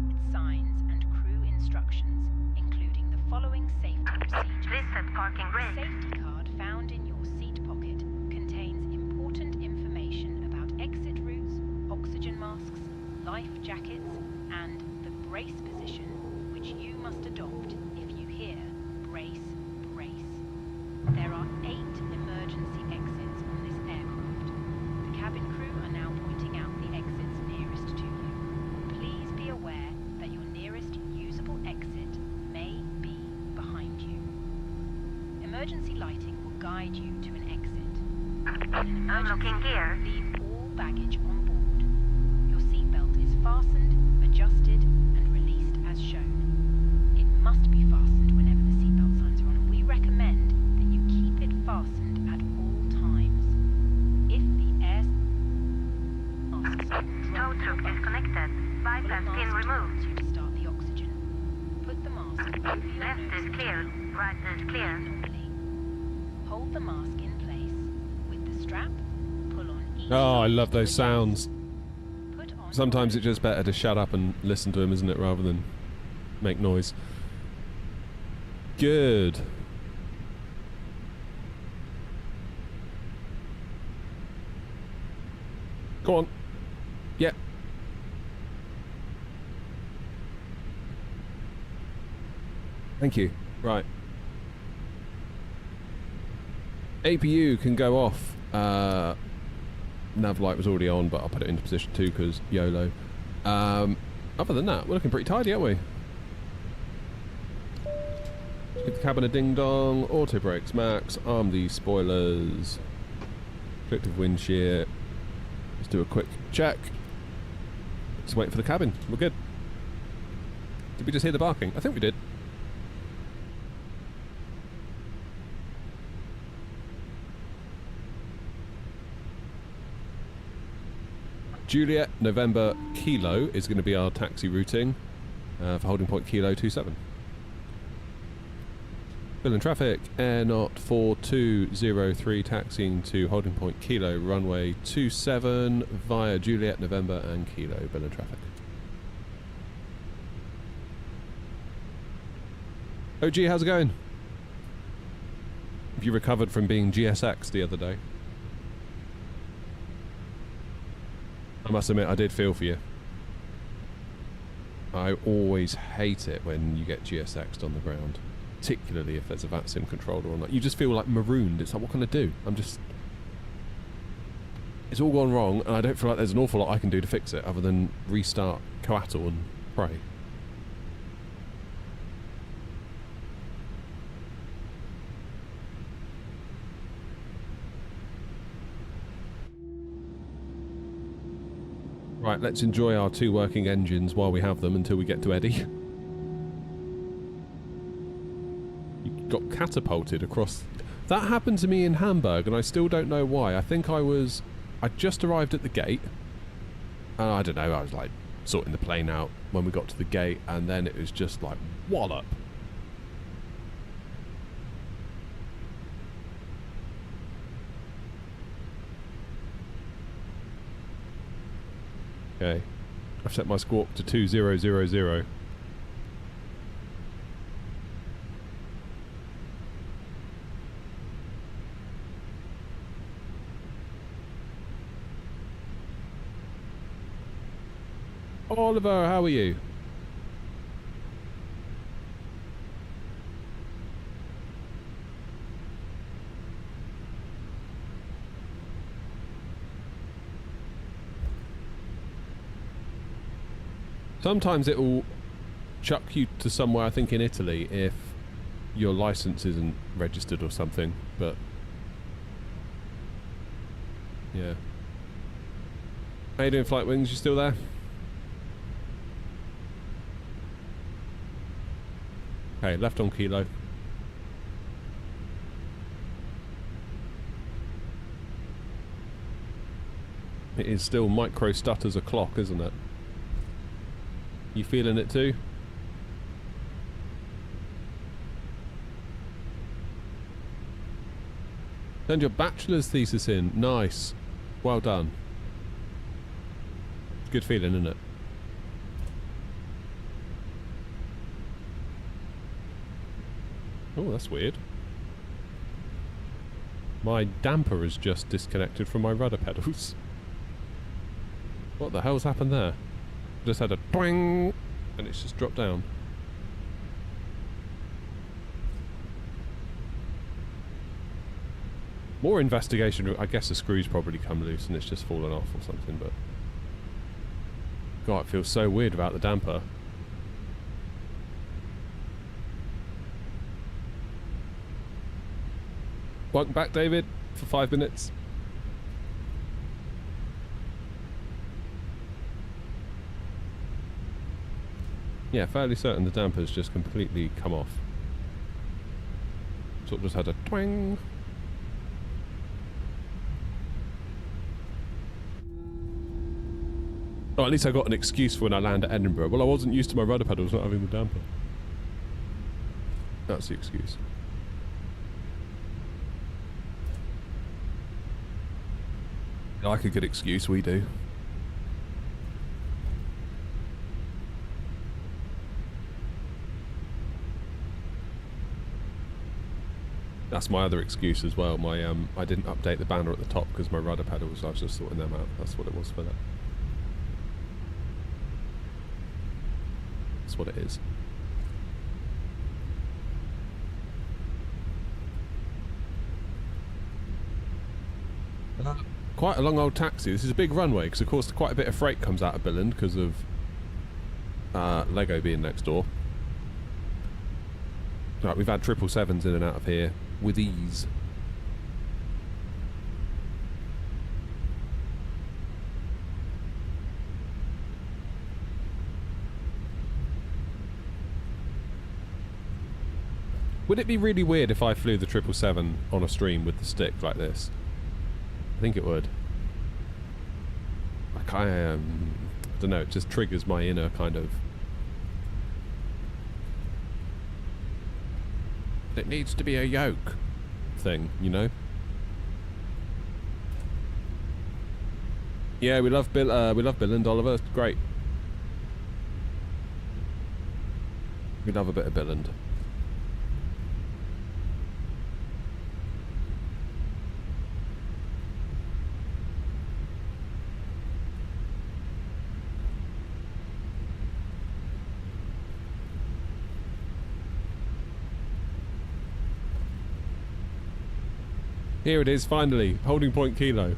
its signs and crew instructions, including the following safety procedures. Please set parking The brake. safety card found in your seat pocket contains important information about exit routes, oxygen masks, life jackets, and the brace position, which you must adopt if you hear brace, brace. There are 8 emergency exits on this aircraft. The cabin crew are now pointing out the exits nearest to you. Please be aware that your nearest usable exit may be behind you. Emergency lighting will guide you to an exit. In an Unlocking emergency, gear. leave all baggage on board. Your seatbelt is fastened, adjusted, and released as shown. It must be fastened whenever the seatbelt signs are on, and we recommend that you keep it fastened at all times. If the air masks Tow truck disconnected. Bypass pin removed. you to start the oxygen. Put the mask over your Left nose is and clear. mouth. Right is clear. Normally. Hold the mask in place. With the strap, pull on each Oh, I side love of those the sounds. Put on Sometimes it's just better to shut up and listen to him, isn't it, rather than make noise. Good. Go on. Yep. Thank you. Right. APU can go off. Nav light was already on, but I'll put it into position 2 because YOLO. Other than that, we're looking pretty tidy, aren't we? Let's give the cabin a ding-dong. Auto brakes max. Arm these spoilers. Collective wind shear. Let's do a quick check. Just wait for the cabin. We're good. Did we just hear the barking? I think we did. Juliet, November, Kilo is going to be our taxi routing for holding point Kilo 27. Billand traffic, Air Knot 4203 taxiing to holding point Kilo, runway 27 via Juliet, November and Kilo, Billand traffic. OG, how's it going? Have you recovered from being GSX the other day? I must admit, I did feel for you. I always hate it when you get GSX'd on the ground, particularly if there's a VATSIM controller or not. You just feel like marooned. It's like, what can I do? It's all gone wrong, and I don't feel like there's an awful lot I can do to fix it other than restart Coatl and pray. Right, let's enjoy our 2 working engines while we have them until we get to Eddie. You got catapulted across... That happened to me in Hamburg, and I still don't know why. I think I was I just arrived at the gate, and I don't know, I was like sorting the plane out when we got to the gate, and then it was just like wallop. Okay, I've set my squawk to 2000. Oliver, how are you? Sometimes it will chuck you to somewhere, I think in Italy, if your license isn't registered or something, but yeah. How you doing, Flight Wings? You still there? Okay, left on kilo. It is still micro stutters o'clock, isn't it? You feeling it too? Turned your bachelor's thesis in. Nice. Well done. It's a good feeling, isn't it? Oh, that's weird. My damper is just disconnected from my rudder pedals. What the hell's happened there? Just had a twang, and it's just dropped down. More investigation. I guess the screw's probably come loose and it's just fallen off or something, but God, it feels so weird about the damper. Welcome back, David, for 5 minutes. Yeah, fairly certain the damper's just completely come off. Sort of just had a twang. Oh, at least I got an excuse for when I land at Edinburgh. Well, I wasn't used to my rudder pedals not having the damper. That's the excuse. I like a good excuse, we do. That's my other excuse as well. My I didn't update the banner at the top because my rudder pedals, I was just sorting them out. That's what it was for that. That's what it is. Quite a long old taxi. This is a big runway because of course quite a bit of freight comes out of Billand because of Lego being next door. Right, we've had 777s in and out of here with ease. Would it be really weird if I flew the 777 on a stream with the stick like this? I think it would. Like I don't know, it just triggers my inner kind of... It needs to be a yoke thing, you know? Yeah, we love Billand, Oliver. It's great. We love a bit of Billand. Here it is, finally. Holding point kilo.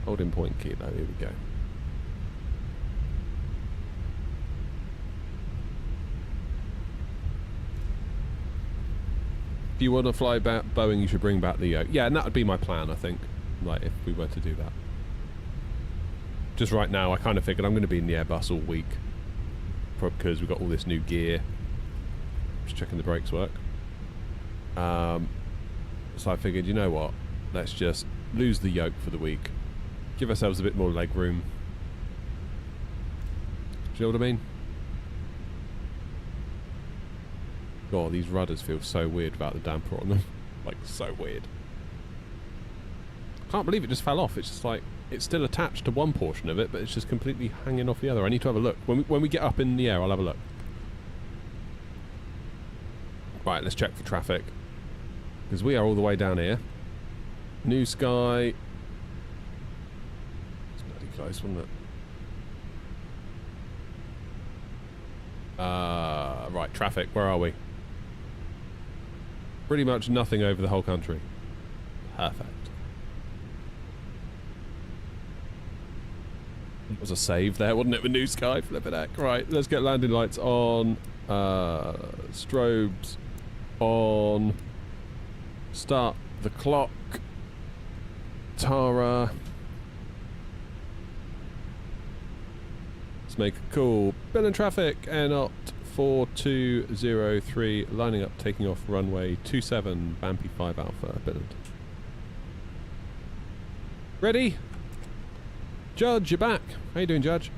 Holding point kilo, here we go. If you want to fly back Boeing, you should bring back the yoke. Yeah, and that would be my plan, I think. Like, if we were to do that. Just right now, I kind of figured I'm going to be in the Airbus all week. because we've got all this new gear. Just checking the brakes work. So I figured, you know what? Let's just lose the yoke for the week. Give ourselves a bit more leg room. Do you know what I mean? God, these rudders feel so weird without the damper on them. Like, so weird. Can't believe it just fell off. It's just like, it's still attached to one portion of it, but it's just completely hanging off the other. I need to have a look. When we get up in the air, I'll have a look. Right, let's check for traffic. Because we are all the way down here. New sky. It's bloody close, wasn't it? Right, traffic. Where are we? Pretty much nothing over the whole country. Perfect. It was a save there, wasn't it, with new sky? Flip it heck. Right, let's get landing lights on. Strobes on. Start the clock. Tara. Let's make a call. Billand traffic, air not 4203, lining up, taking off runway 27, Bampy 5 Alpha, Billand. Ready? Judge, you're back. How you doing, Judge?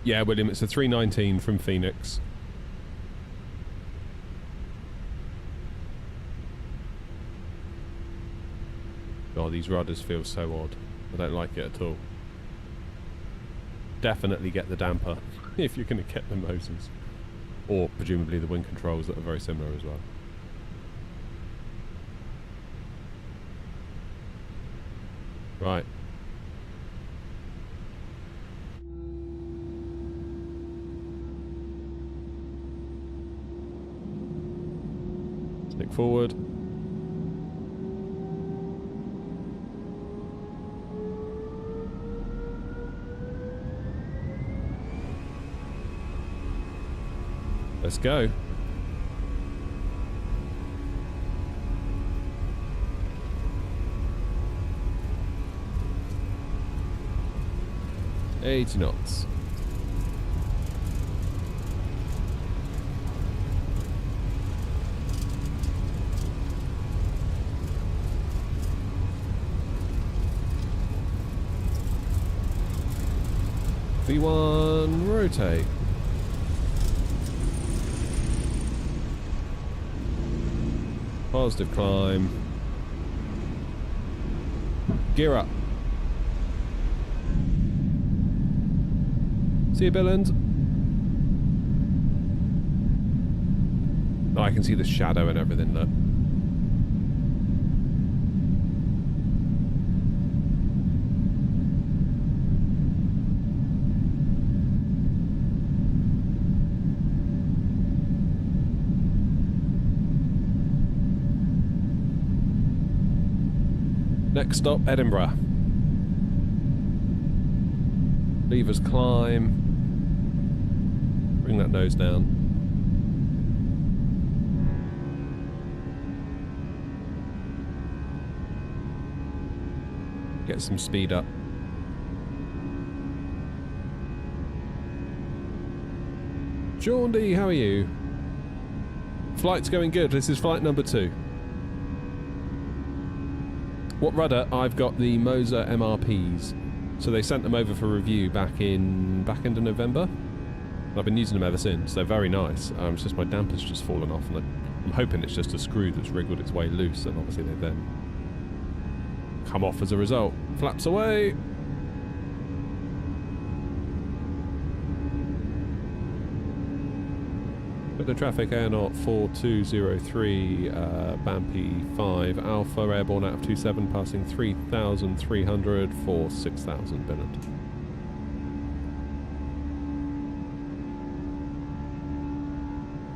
Yeah, William, it's a 319 from Phoenix. God, these rudders feel so odd. I don't like it at all. Definitely get the damper if you're going to get the motors. Or presumably the wind controls that are very similar as well. Right. Stick forward. Let's go. Eighty knots. V1 rotate. Positive climb. Gear up. See you, Billand. Oh, I can see the shadow and everything, look. Next stop, Edinburgh. Levers climb. Bring that nose down. Get some speed up. Jaundy, how are you? Flight's going good. This is flight number 2. What rudder? I've got the Moser MRPs. So they sent them over for review back end of November. I've been using them ever since. They're very nice. It's just my damper's just fallen off, and I'm hoping it's just a screw that's wriggled its way loose, and obviously they then come off as a result. Flaps away. Bit of traffic, air not 4203, Bampy 5 Alpha, airborne out of 27, passing 3,300 for 6,000 Billand.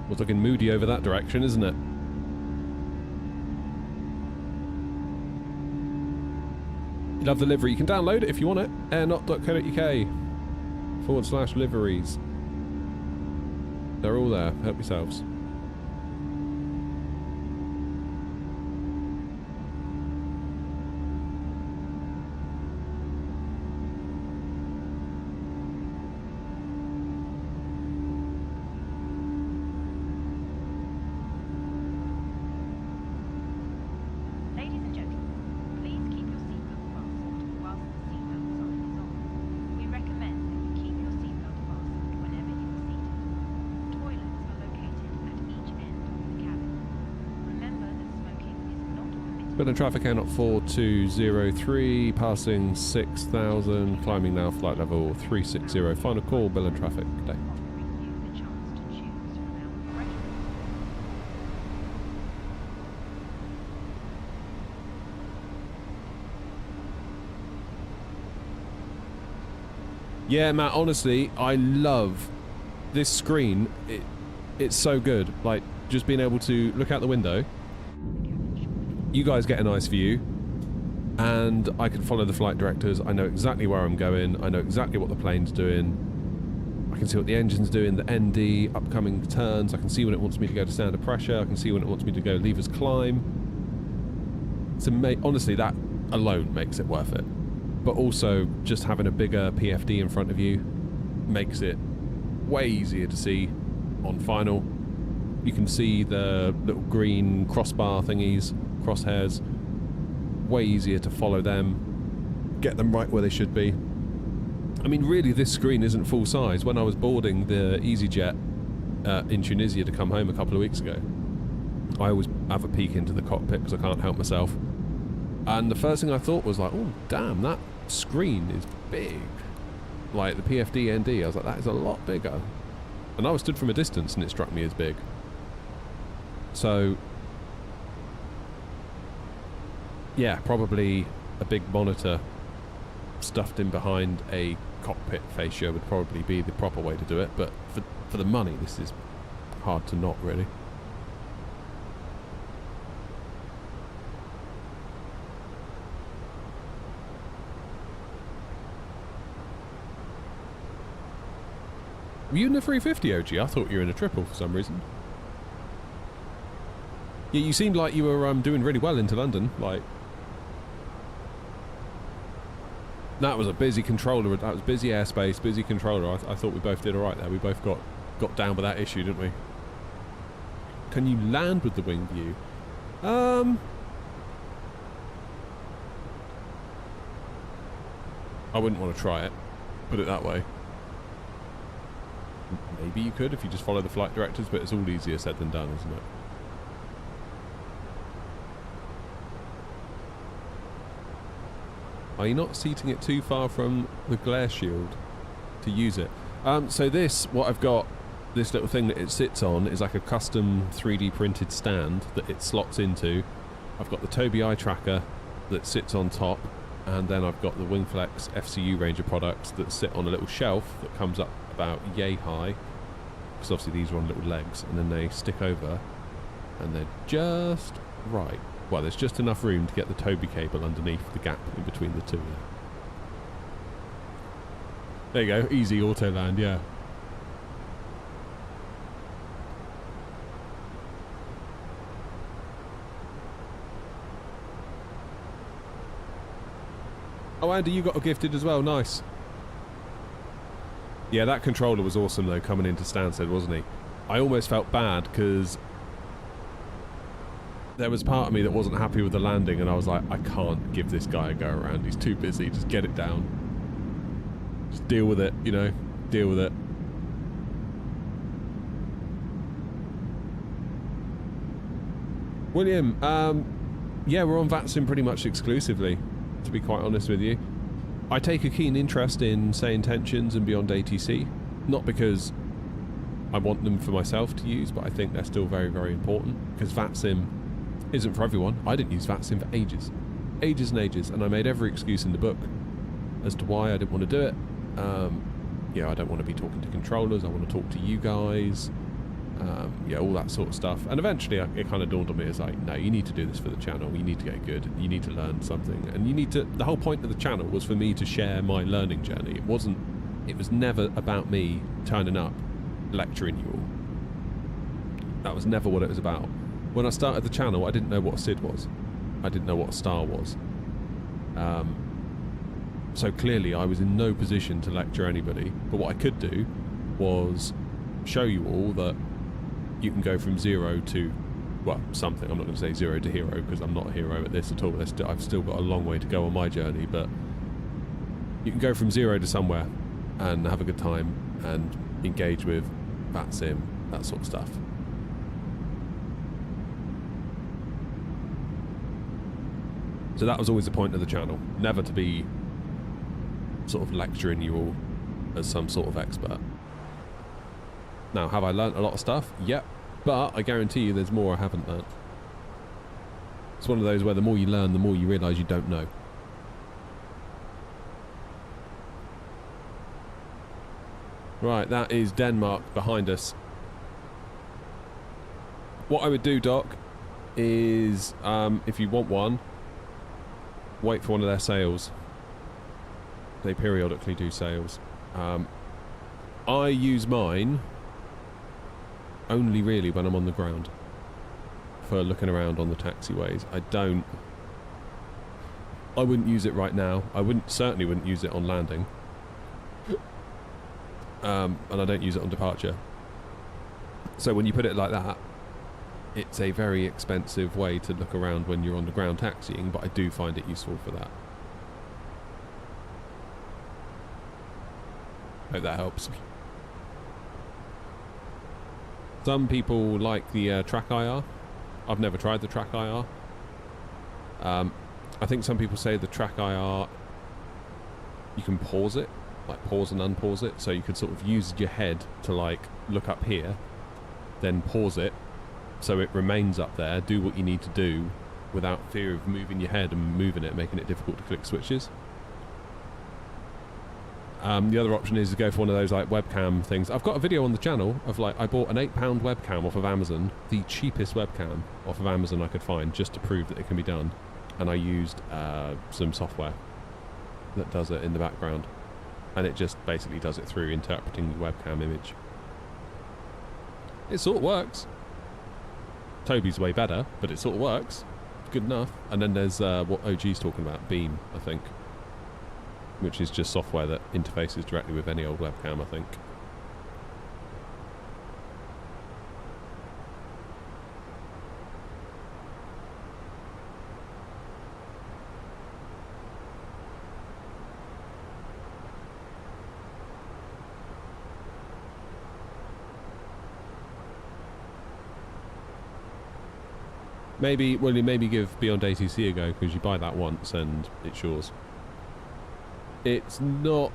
Was looking moody over that direction, isn't it? You love the livery, you can download it if you want it. airnot.co.uk/liveries. They're all there. Help yourselves. Ladies and gentlemen, please keep your seatbelt fastened whilst the seatbelt sign is on. We recommend that you keep your seatbelt fastened whenever you are seated. Toilets are located at each end of the cabin. Remember that smoking is not permitted. Billand traffic Airnot 4203, passing 6,000, climbing now flight level 360. Final call, Billand traffic. Good day. Offering you the chance to choose from our fresh. Yeah, Matt, honestly, I love this screen. It's so good. Like, just being able to look out the window. You guys get a nice view. And I can follow the flight directors. I know exactly where I'm going. I know exactly what the plane's doing. I can see what the engine's doing, the ND, upcoming turns. I can see when it wants me to go to standard pressure. I can see when it wants me to go levers climb. Honestly, that alone makes it worth it. But also, just having a bigger PFD in front of you makes it way easier to see on final. You can see the little green crossbar thingies, crosshairs. Way easier to follow them, get them right where they should be. I mean, really, this screen isn't full size. When I was boarding the EasyJet in Tunisia to come home a couple of weeks ago, I always have a peek into the cockpit because I can't help myself. And the first thing I thought was like, oh, damn, that screen is big. Like the PFD ND, I was like, that is a lot bigger. And I was stood from a distance and it struck me as big. So, yeah, probably a big monitor stuffed in behind a cockpit fascia would probably be the proper way to do it. But for the money, this is hard to not, really. Were you in the 350, OG? I thought you were in a triple for some reason. Yeah, you seemed like you were doing really well into London. Like, that was a busy controller. That was busy airspace, busy controller. I thought we both did all right there. We both got down with that issue, didn't we? Can you land with the wing view? I wouldn't want to try it. Put it that way. Maybe you could if you just follow the flight directors, but it's all easier said than done, isn't it? Are you not seating it too far from the glare shield to use it? So this, what I've got, this little thing that it sits on is like a custom 3D printed stand that it slots into. I've got the Tobii eye tracker that sits on top, and then I've got the Wingflex FCU range of products that sit on a little shelf that comes up about yay high, because obviously these are on little legs, and then they stick over and they're just right. Well, there's just enough room to get the Tobii cable underneath the gap in between the two. There you go, easy auto land, yeah. Oh, Andy, you got a gifted as well, nice. Yeah, that controller was awesome though, coming into Stansted, wasn't he? I almost felt bad because there was part of me that wasn't happy with the landing, and I was like, I can't give this guy a go around. He's too busy. Just get it down. Just deal with it, you know? Deal with it. William, yeah, we're on VATSIM pretty much exclusively, to be quite honest with you. I take a keen interest in, say, intentions and beyond ATC. Not because I want them for myself to use, but I think they're still very, very important, because VATSIM isn't for everyone. I didn't use VATSIM for ages. Ages and ages, and I made every excuse in the book as to why I didn't want to do it. Yeah, I don't want to be talking to controllers. I want to talk to you guys. Yeah, all that sort of stuff. And eventually it kind of dawned on me as like, no, you need to do this for the channel. You need to get good. You need to learn something. And you need to... The whole point of the channel was for me to share my learning journey. It wasn't... It was never about me turning up, lecturing you all. That was never what it was about. When I started the channel, I didn't know what a SID was. I didn't know what a star was. So clearly I was in no position to lecture anybody. But what I could do was show you all that you can go from 0 to, well, something. I'm not going to say 0 to hero because I'm not a hero at this at all. I've still got a long way to go on my journey, but you can go from 0 to somewhere and have a good time and engage with VATSIM, that sort of stuff. So that was always the point of the channel, never to be sort of lecturing you all as some sort of expert. Now, have I learnt a lot of stuff? Yep. But I guarantee you there's more I haven't learnt. It's one of those where the more you learn, the more you realise you don't know. Right, that is Denmark behind us. What I would do, Doc, is if you want one, wait for one of their sales. They periodically do sales. I use mine only really when I'm on the ground for looking around on the taxiways. I wouldn't use it right now. Certainly wouldn't use it on landing. And I don't use it on departure. So when you put it like that, it's a very expensive way to look around when you're on the ground taxiing, but I do find it useful for that. Hope that helps. Some people like the track IR. I've never tried the track IR. I think some people say the track IR, you can pause it, like pause and unpause it, so you could sort of use your head to like look up here, then pause it, so it remains up there, do what you need to do without fear of moving your head and moving it, making it difficult to click switches. The other option is to go for one of those like webcam things. I've got a video on the channel of like, I bought an £8 webcam off of Amazon, the cheapest webcam off of Amazon I could find, just to prove that it can be done. And I used some software that does it in the background. And it just basically does it through interpreting the webcam image. It sort of works. Toby's way better, but it sort of works. Good enough. And then there's what OG's talking about, Beam, I think. Which is just software that interfaces directly with any old webcam, I think. Maybe give Beyond ATC a go, because you buy that once and it's yours. It's not...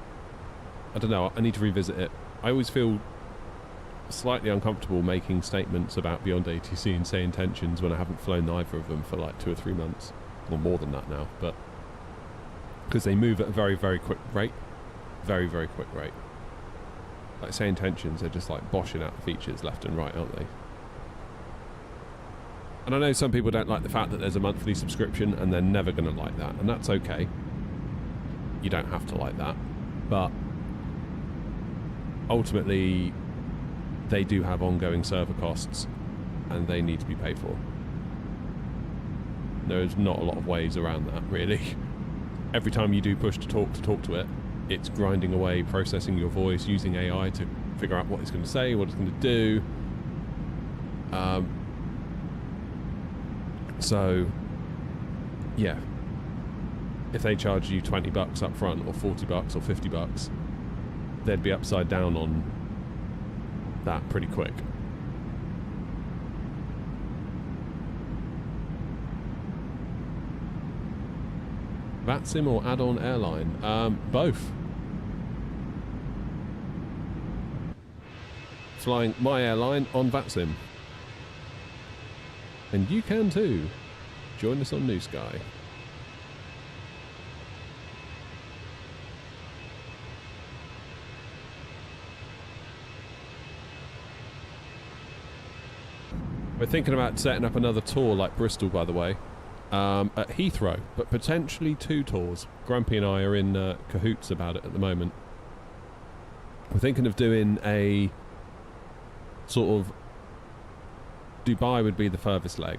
I don't know, I need to revisit it. I always feel slightly uncomfortable making statements about Beyond ATC and say intentions when I haven't flown either of them for like 2 or 3 months. Or more than that now, but... Because they move at a very, very quick rate. Very, very quick rate. Like say intentions, they're just like boshing out the features left and right, aren't they? And I know some people don't like the fact that there's a monthly subscription and they're never going to like that, and that's okay. You don't have to like that, but ultimately they do have ongoing server costs and they need to be paid for. There's not a lot of ways around that, really. Every time you do push to talk to it, it's grinding away, processing your voice, using AI to figure out what it's going to say, what it's going to do. So yeah, if they charge you $20 up front, or $40 or $50, they'd be upside down on that pretty quick. VATSIM or add-on Airline? Both. Flying my airline on VATSIM. And you can too. Join us on New Sky. We're thinking about setting up another tour like Bristol, by the way, at Heathrow, but potentially 2 tours. Grumpy and I are in cahoots about it at the moment. We're thinking of doing a sort of Dubai would be the furthest leg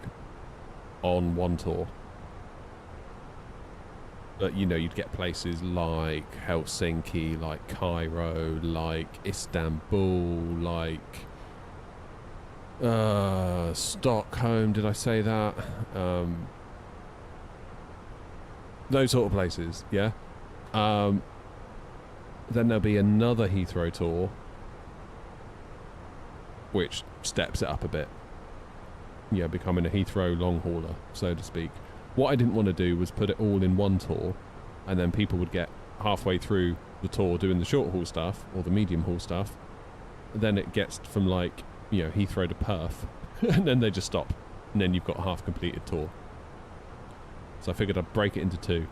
on one tour. But, you know, you'd get places like Helsinki, like Cairo, like Istanbul, like Stockholm, did I say that? Those sort of places, yeah. Then there'll be another Heathrow tour, which steps it up a bit. Yeah, becoming a Heathrow long hauler, so to speak. What I didn't want to do was put it all in one tour, and then people would get halfway through the tour doing the short haul stuff, or the medium haul stuff. Then it gets from, like, you know, Heathrow to Perth, and then they just stop. And then you've got a half-completed tour. So I figured I'd break it into 2.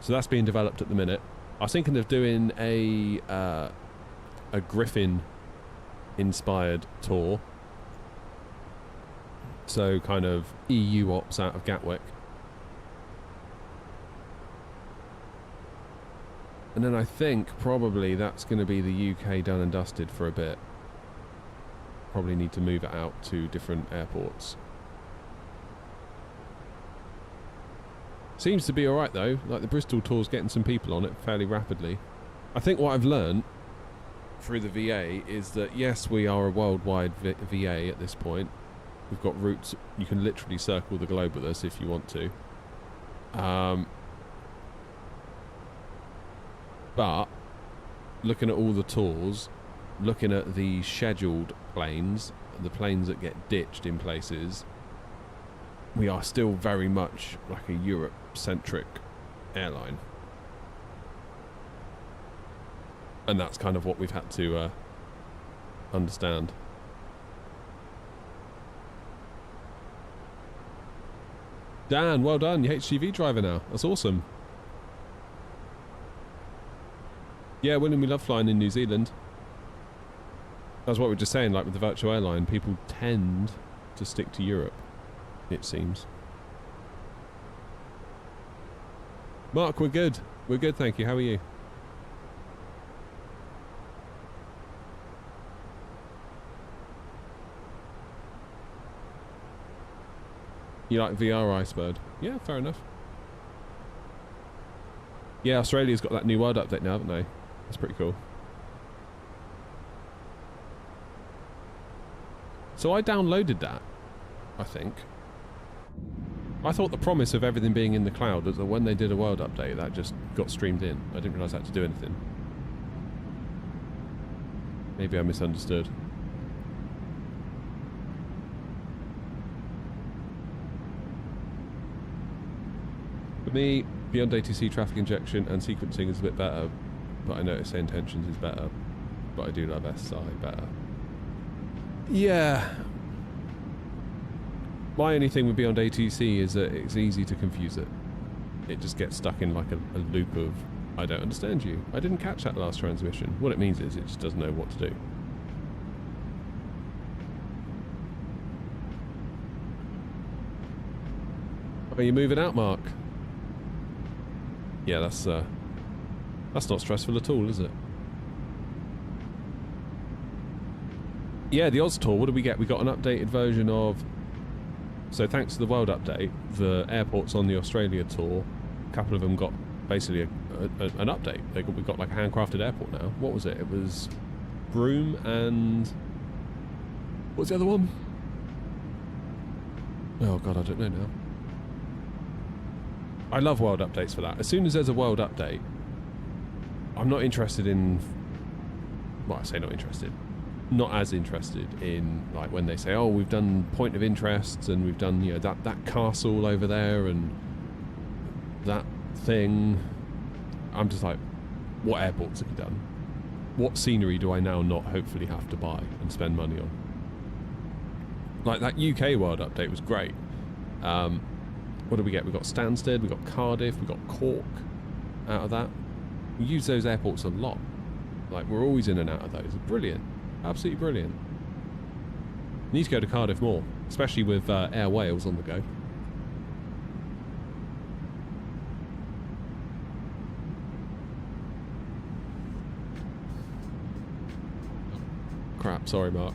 So that's being developed at the minute. I was thinking of doing a Griffin-inspired tour. So kind of EU ops out of Gatwick. And then I think probably that's going to be the UK done and dusted for a bit. Probably need to move it out to different airports. Seems to be alright though, like the Bristol tour's getting some people on it fairly rapidly. I think what I've learned through the VA is that yes, we are a worldwide VA at this point. We've got routes, you can literally circle the globe with us if you want to. But looking at all the tours, looking at the scheduled planes, the planes that get ditched in places, we are still very much like a Europe-centric airline. And that's kind of what we've had to understand. Dan, well done. You're HGV driver now. That's awesome. Yeah, William, we love flying in New Zealand. That's what we were just saying, like with the virtual airline, people tend to stick to Europe, it seems. Mark, we're good. We're good, thank you. How are you? You like VR Iceberg? Yeah, fair enough. Yeah, Australia's got that new world update now, haven't they? That's pretty cool. So I downloaded that, I think. I thought the promise of everything being in the cloud was that when they did a world update, that just got streamed in. I didn't realise I had to do anything. Maybe I misunderstood. For me, beyond ATC traffic injection and sequencing is a bit better, but I notice intentions is better, but I do love SI better. Yeah. My only thing with beyond ATC is that it's easy to confuse it. It just gets stuck in like a loop of, I don't understand you. I didn't catch that last transmission. What it means is it just doesn't know what to do. Are you moving out, Mark? Yeah, that's not stressful at all, is it? Yeah, the Oz tour, what did we get? We got an updated version of... So thanks to the world update, the airports on the Australia tour, a couple of them got basically an update. We got like a handcrafted airport now. What was it? It was Broome and... What's the other one? Oh god, I don't know now. I love world updates for that. As soon as there's a world update, I'm not interested in... Well, I say not interested. Not as interested in, like, when they say, oh, we've done point of interests and we've done, you know, that castle over there and that thing. I'm just like, what airports have you done? What scenery do I now not hopefully have to buy and spend money on? Like, that UK world update was great. What did we get? We got Stansted, we got Cardiff, we got Cork out of that. We use those airports a lot. Like, we're always in and out of those. Brilliant. Absolutely brilliant. Need to go to Cardiff more. especially with Air Wales on the go. Crap, sorry Mark.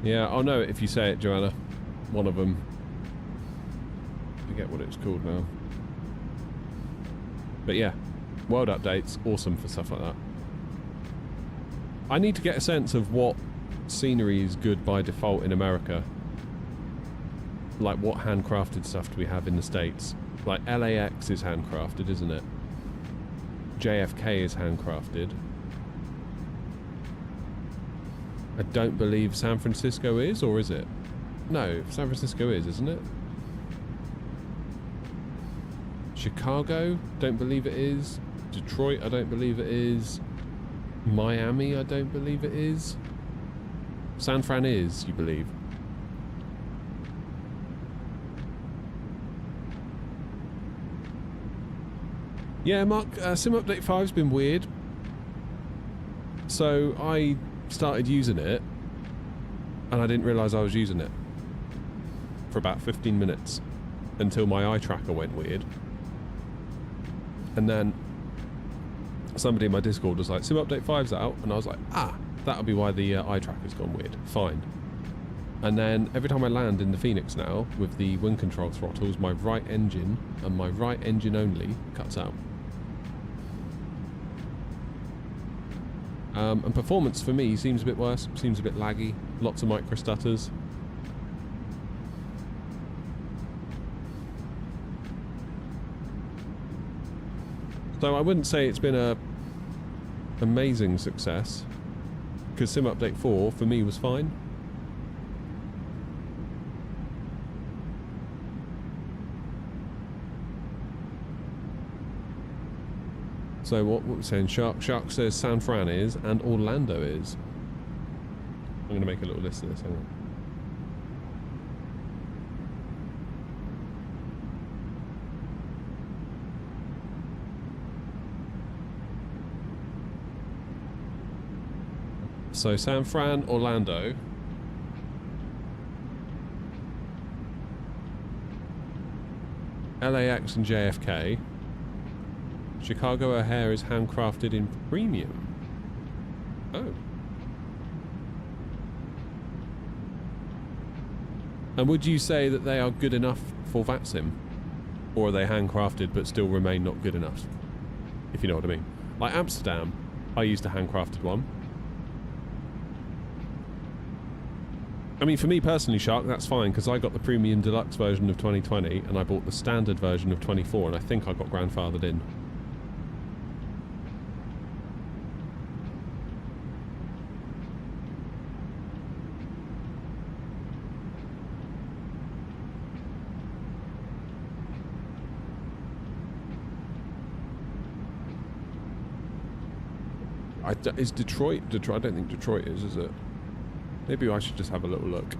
Yeah, I'll know it if you say it, Joanna. One of them. I forget what it's called now. But yeah, world updates, awesome for stuff like that. I need to get a sense of what scenery is good by default in America. Like, what handcrafted stuff do we have in the States? Like, LAX is handcrafted, isn't it? JFK is handcrafted. I don't believe San Francisco is, or is it? No, San Francisco is, isn't it? Chicago? Don't believe it is. Detroit? I don't believe it is. Miami? I don't believe it is. San Fran is, you believe? Yeah, Mark, Sim Update 5's been weird. So I started using it and I didn't realise I was using it for about 15 minutes until my eye tracker went weird. And then somebody in my Discord was like, Sim Update 5's out, and I was like, ah, that'll be why the eye tracker's gone weird. Fine. And then every time I land in the Phoenix now with the wind control throttles, my right engine and my right engine only cuts out. And performance for me seems a bit worse, seems a bit laggy, lots of micro stutters. So I wouldn't say it's been a amazing success, because Sim Update 4 for me was fine. So what we're saying, Shark says San Fran is, and Orlando is. I'm going to make a little list of this, hang on. So San Fran, Orlando. LAX and JFK. Chicago O'Hare is handcrafted in premium. Oh. And would you say that they are good enough for VATSIM? Or are they handcrafted but still remain not good enough? If you know what I mean. Like Amsterdam, I used a handcrafted one. I mean, for me personally, Shark, that's fine, because I got the premium deluxe version of 2020 and I bought the standard version of 24, and I think I got grandfathered in. Is Detroit? I don't think Detroit is it? Maybe I should just have a little look.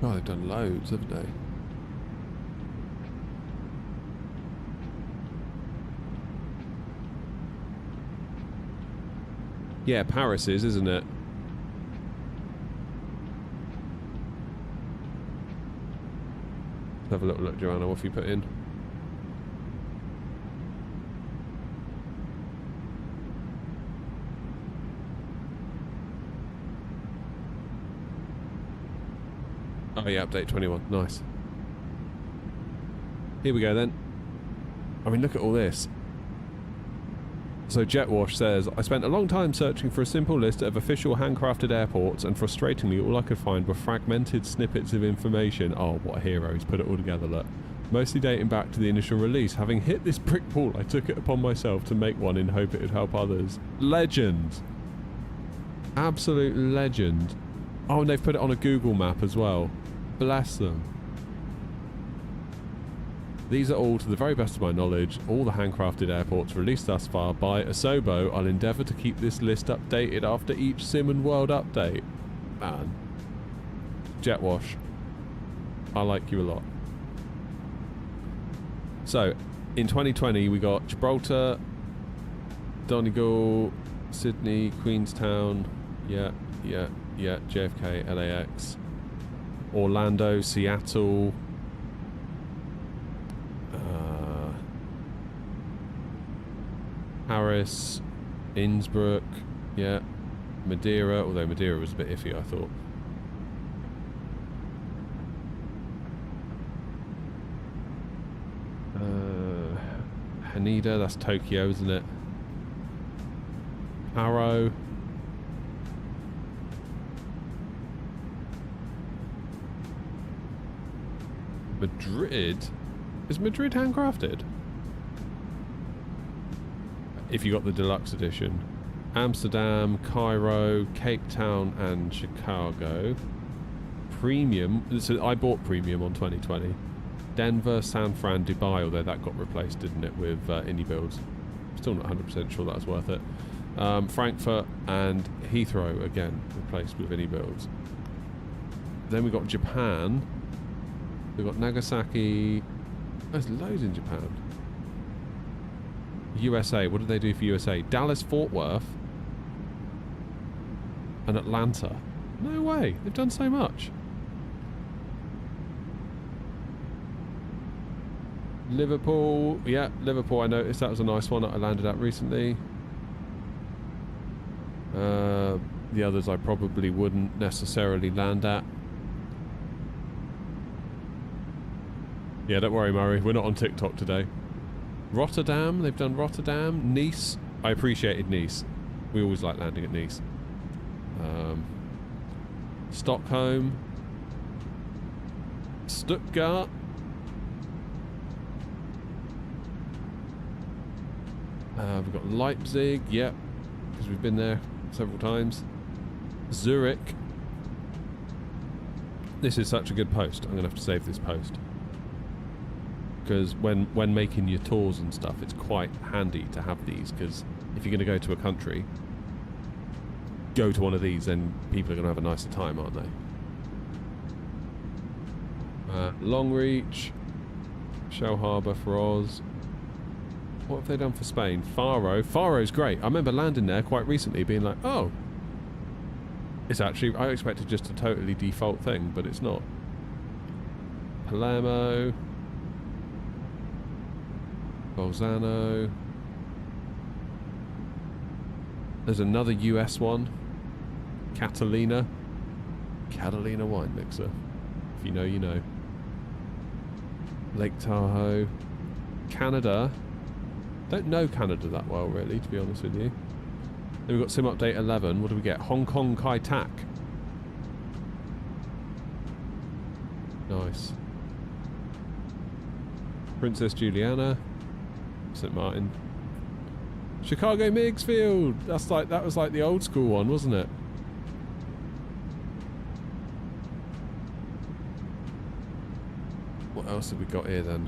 Oh, they've done loads, haven't they? Yeah, Paris is, isn't it? Let's have a little look, Joanna. What have you put in? Oh yeah, update 21. Nice. Here we go then. I mean, look at all this. So Jetwash says, I spent a long time searching for a simple list of official handcrafted airports, and frustratingly all I could find were fragmented snippets of information. Oh, what a hero, he's put it all together, look. Mostly dating back to the initial release. Having hit this brick wall, I took it upon myself to make one in hope it would help others. Legend. Absolute legend. Oh, and they've put it on a Google map as well. Bless them. These are all, to the very best of my knowledge, all the handcrafted airports released thus far by Asobo. I'll endeavour to keep this list updated after each Sim and World update. Man. Jetwash. I like you a lot. So, in 2020 we got Gibraltar, Donegal, Sydney, Queenstown, JFK, LAX, Orlando, Seattle, Paris, Innsbruck, Madeira, although Madeira was a bit iffy, I thought. Haneda, that's Tokyo, isn't it? Paro. Madrid? Is Madrid handcrafted? If you got the deluxe edition. Amsterdam, Cairo, Cape Town and Chicago. Premium. So I bought Premium on 2020. Denver, San Fran, Dubai, although that got replaced, didn't it, with indie builds. Still not 100% sure that was worth it. Frankfurt and Heathrow, again, replaced with indie builds. Then we got Japan. We've got Nagasaki. There's loads in Japan. USA, what did they do for USA? Dallas, Fort Worth and Atlanta. No way, they've done so much. Liverpool, Liverpool, I noticed that was a nice one that I landed at recently. The others I probably wouldn't necessarily land at. Yeah, don't worry, Murray, we're not on TikTok today. Rotterdam, they've done Rotterdam. Nice, I appreciated Nice. We always like landing at Nice. Stockholm. Stuttgart. We've got Leipzig, because we've been there several times. Zurich. This is such a good post. I'm going to have to save this post. Because when making your tours and stuff, it's quite handy to have these, because if you're going to go to a country, go to one of these, then people are going to have a nicer time, aren't they? Longreach, Shell Harbour for Oz. What have they done for Spain? Faro. Faro's great. I remember landing there quite recently being like, oh, it's actually, I expected just a totally default thing, but it's not. Palermo. Bolzano. There's another US one. Catalina. Catalina wine mixer. If you know, you know. Lake Tahoe. Canada. Don't know Canada that well, really, to be honest with you. Then we've got Sim Update 11. What do we get? Hong Kong Kai Tak. Nice. Princess Juliana. St. Martin. Chicago Migsfield. That was like the old school one, wasn't it? What else have we got here then?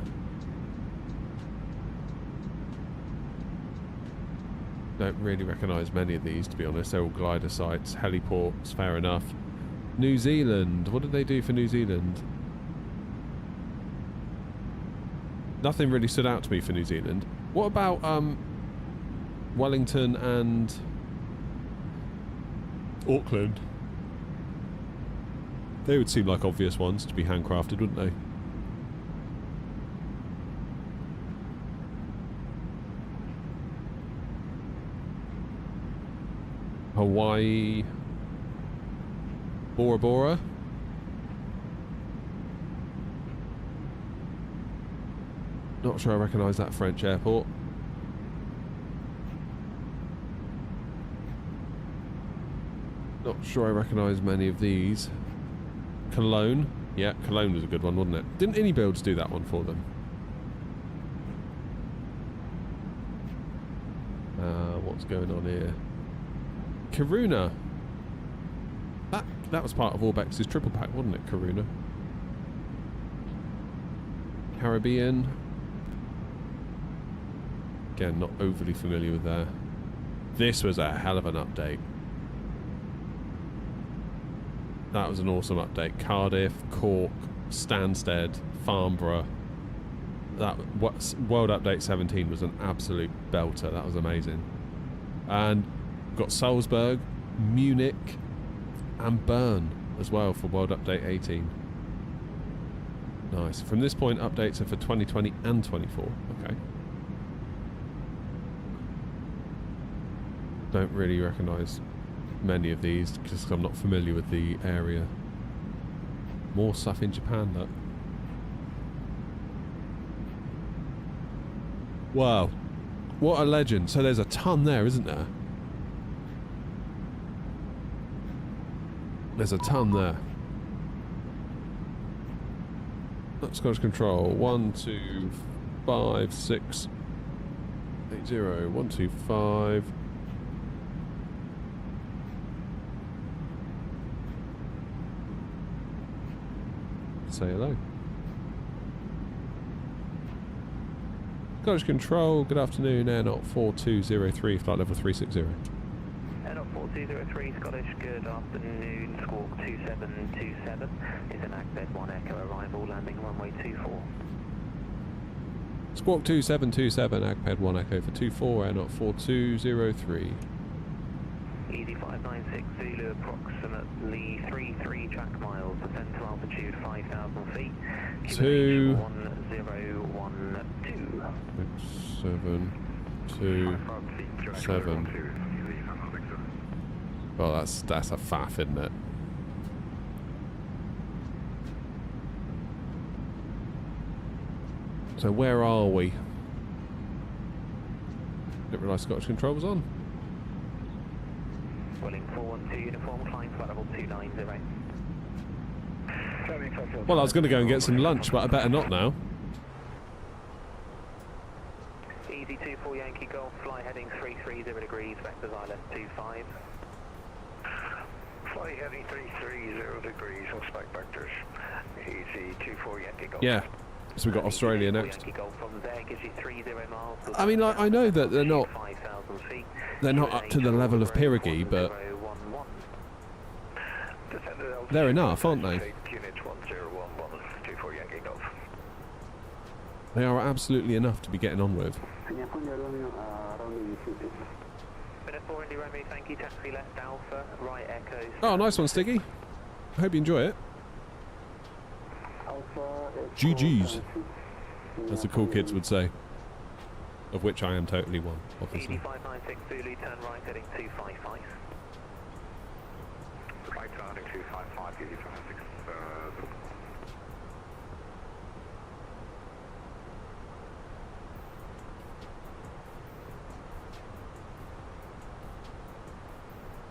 Don't really recognise many of these, to be honest. They're all glider sites, heliports, fair enough. New Zealand. What did they do for New Zealand? Nothing really stood out to me for New Zealand. What about Wellington and Auckland? They would seem like obvious ones to be handcrafted, wouldn't they? Hawaii. Bora Bora. Not sure I recognise that French airport. Sure I recognise many of these. Cologne. Yeah, Cologne was a good one, wasn't it? Didn't any builds do that one for them? What's going on here? Karuna. That was part of Orbex's triple pack, wasn't it, Karuna? Caribbean. Again, not overly familiar with that. This was a hell of an update. That was an awesome update. Cardiff, Cork, Stansted, Farnborough. World Update 17 was an absolute belter. That was amazing. And got Salzburg, Munich, and Bern as well for World Update 18. Nice. From this point, updates are for 2020 and 24. Okay. Don't really recognise many of these because I'm not familiar with the area. More stuff in Japan, though. Wow. What a legend. So there's a ton there, isn't there? There's a ton there. Scottish Control. 1, 2, 5, 6, 8, 0. 1, 2, 5. Say hello. Scottish Control, good afternoon, Airnaut 4203, flight level 360. Airnaut 4203, Scottish, good afternoon, Squawk 2727, is an Agbed 1 Echo arrival, landing runway 24. Squawk 2727, Agbed 1 Echo for 24, Airnaut 4203. Easy 596, Zulu, approximately 33 track miles, descent to altitude 5,000 feet. 2 1012. 7 2 7. Well, that's a faff, isn't it? So where are we? Didn't realise Scottish Control was on. Welling 412 uniform, climb flight level 290. Well, I was going to go and get some lunch, but I better not now. Easy 24 Yankee Golf, fly heading 330 degrees, vectors ILS 25. Fly heading 330 degrees on spec vectors. Easy 24 Yankee Golf. Yeah. So we've got Australia next. Yankee Golf from there gives you 30 miles. I mean, I know that they're not up to the level of Pirigui, but they're enough, aren't they? They are absolutely enough to be getting on with. Oh, nice one, Stiggy. I hope you enjoy it. GG's, as the cool kids would say. Of which I am totally one, obviously. 596 Zulu, turn right heading 255. Right turning 255, 596.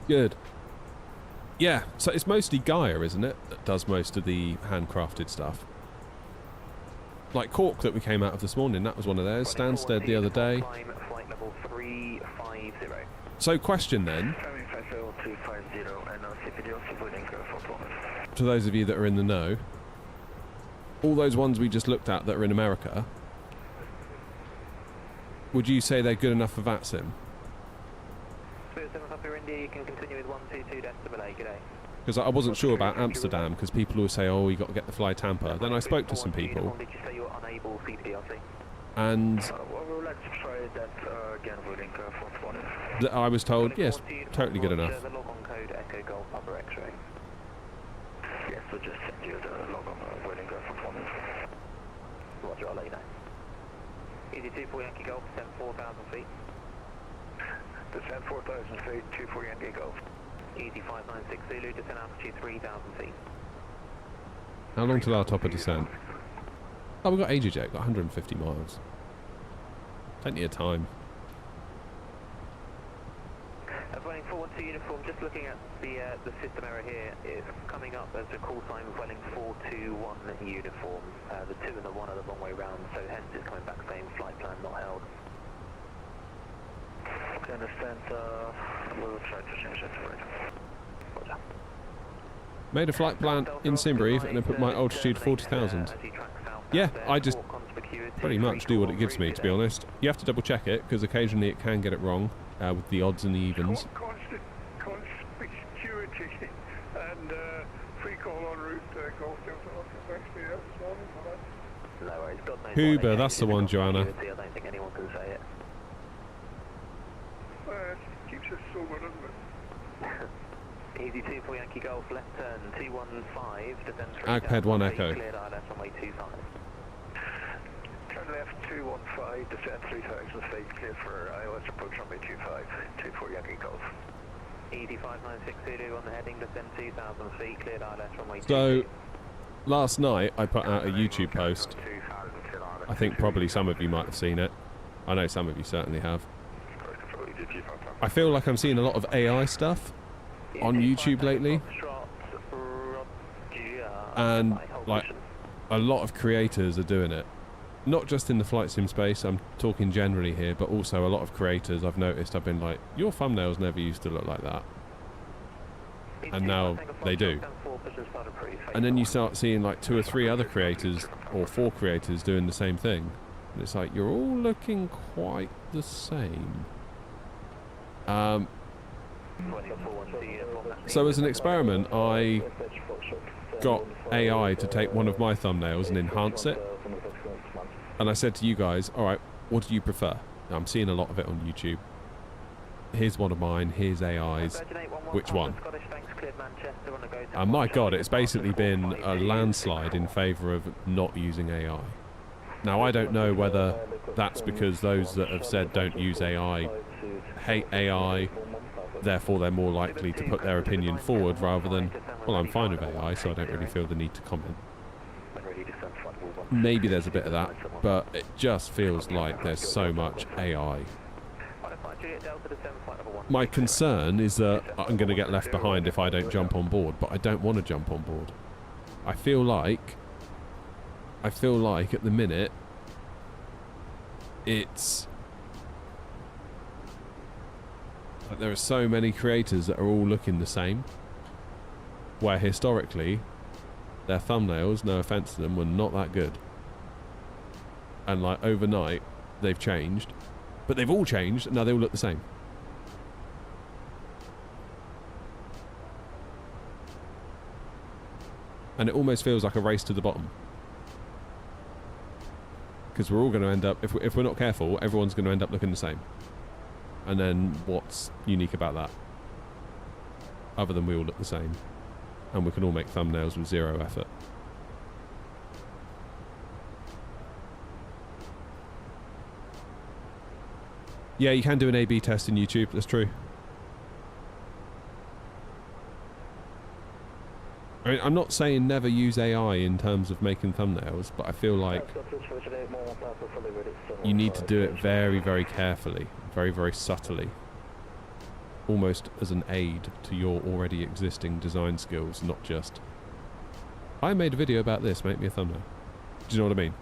Good. Yeah, so it's mostly Gaia, isn't it, that does most of the handcrafted stuff. Like Cork that we came out of this morning, that was one of theirs. Stansted the other day. So question then, to those of you that are in the know, all those ones we just looked at that are in America, would you say they're good enough for VATSIM? Because I wasn't sure about Amsterdam, because people always say, oh, you got to get the fly Tampa. Then I spoke to some people, and I was told, yes, totally good enough. Yes, we'll just send you the log on waiting go for 1. Roger, I'll let you know. Easy 24 Yankee Golf, descent 4,000 feet. Descent 4,000 feet, 24 Yankee Golf. Easy 596 Zulu, descent altitude 3,000 feet. How long till our top of descent? Oh, we've got ages yet, got 150 miles. Plenty of time. Running 412 2 uniform, just looking at the system error here, it's coming up as a call sign Welling 421 uniform. The 2 and the 1 are the wrong way round, so hence it's coming back saying flight plan not held. Okay, understand. We'll try to change that to right. Roger. Made a flight plan in Simbrieve and I put my altitude 40,000. Yeah, I just pretty much do what it gives me, to be honest. You have to double check it, because occasionally it can get it wrong with the odds and the evens. Conspicuity and free call en route Golf Delta actually this morning. No worries, God knows. Huber, that's the one, Joanna. I don't think anyone can say it. It keeps us sober, doesn't it? Easy 2 for Yankee Golf, left turn 215, descend 3. Agped 1 Echo. Cleared ILS runway 25. Turn left 215, descend 3,000 feet, clear for ILS approach runway 25, 24 Yankee Golf. Easy 5960 Zulu on the heading, descend 2,000 feet, cleared ILS runway 25. So, last night I put out a YouTube post. I think probably some of you might have seen it. I know some of you certainly have. I feel like I'm seeing a lot of AI stuff on YouTube lately, and like a lot of creators are doing it, not just in the flight sim space, I'm talking generally here, but also a lot of creators I've noticed have been like, your thumbnails never used to look like that, and now they do. And then you start seeing like 2 or 3 other creators or 4 creators doing the same thing, and it's like, you're all looking quite the same. So as an experiment, I got AI to take one of my thumbnails and enhance it. And I said to you guys, alright, what do you prefer? Now, I'm seeing a lot of it on YouTube. Here's one of mine, here's AI's. Which one? And my god, it's basically been a landslide in favour of not using AI. Now, I don't know whether that's because those that have said don't use AI hate AI, therefore they're more likely to put their opinion forward rather than, well, I'm fine with AI, so I don't really feel the need to comment. Maybe there's a bit of that, but it just feels like there's so much AI. My concern is that I'm going to get left behind if I don't jump on board, but I don't want to jump on board. I feel like at the minute it's like there are so many creators that are all looking the same, where historically their thumbnails, no offense to them, were not that good, and like overnight they've changed, but they've all changed and now they all look the same. And it almost feels like a race to the bottom, because we're all going to end up, if we're not careful, everyone's going to end up looking the same. And then what's unique about that, other than we all look the same and we can all make thumbnails with 0 effort? Yeah, you can do an A/B test in YouTube, that's true. I mean, I'm not saying never use AI in terms of making thumbnails, but I feel like you need to do it very, very carefully, very, very subtly, almost as an aid to your already existing design skills, not just, I made a video about this, make me a thumbnail. Do you know what I mean?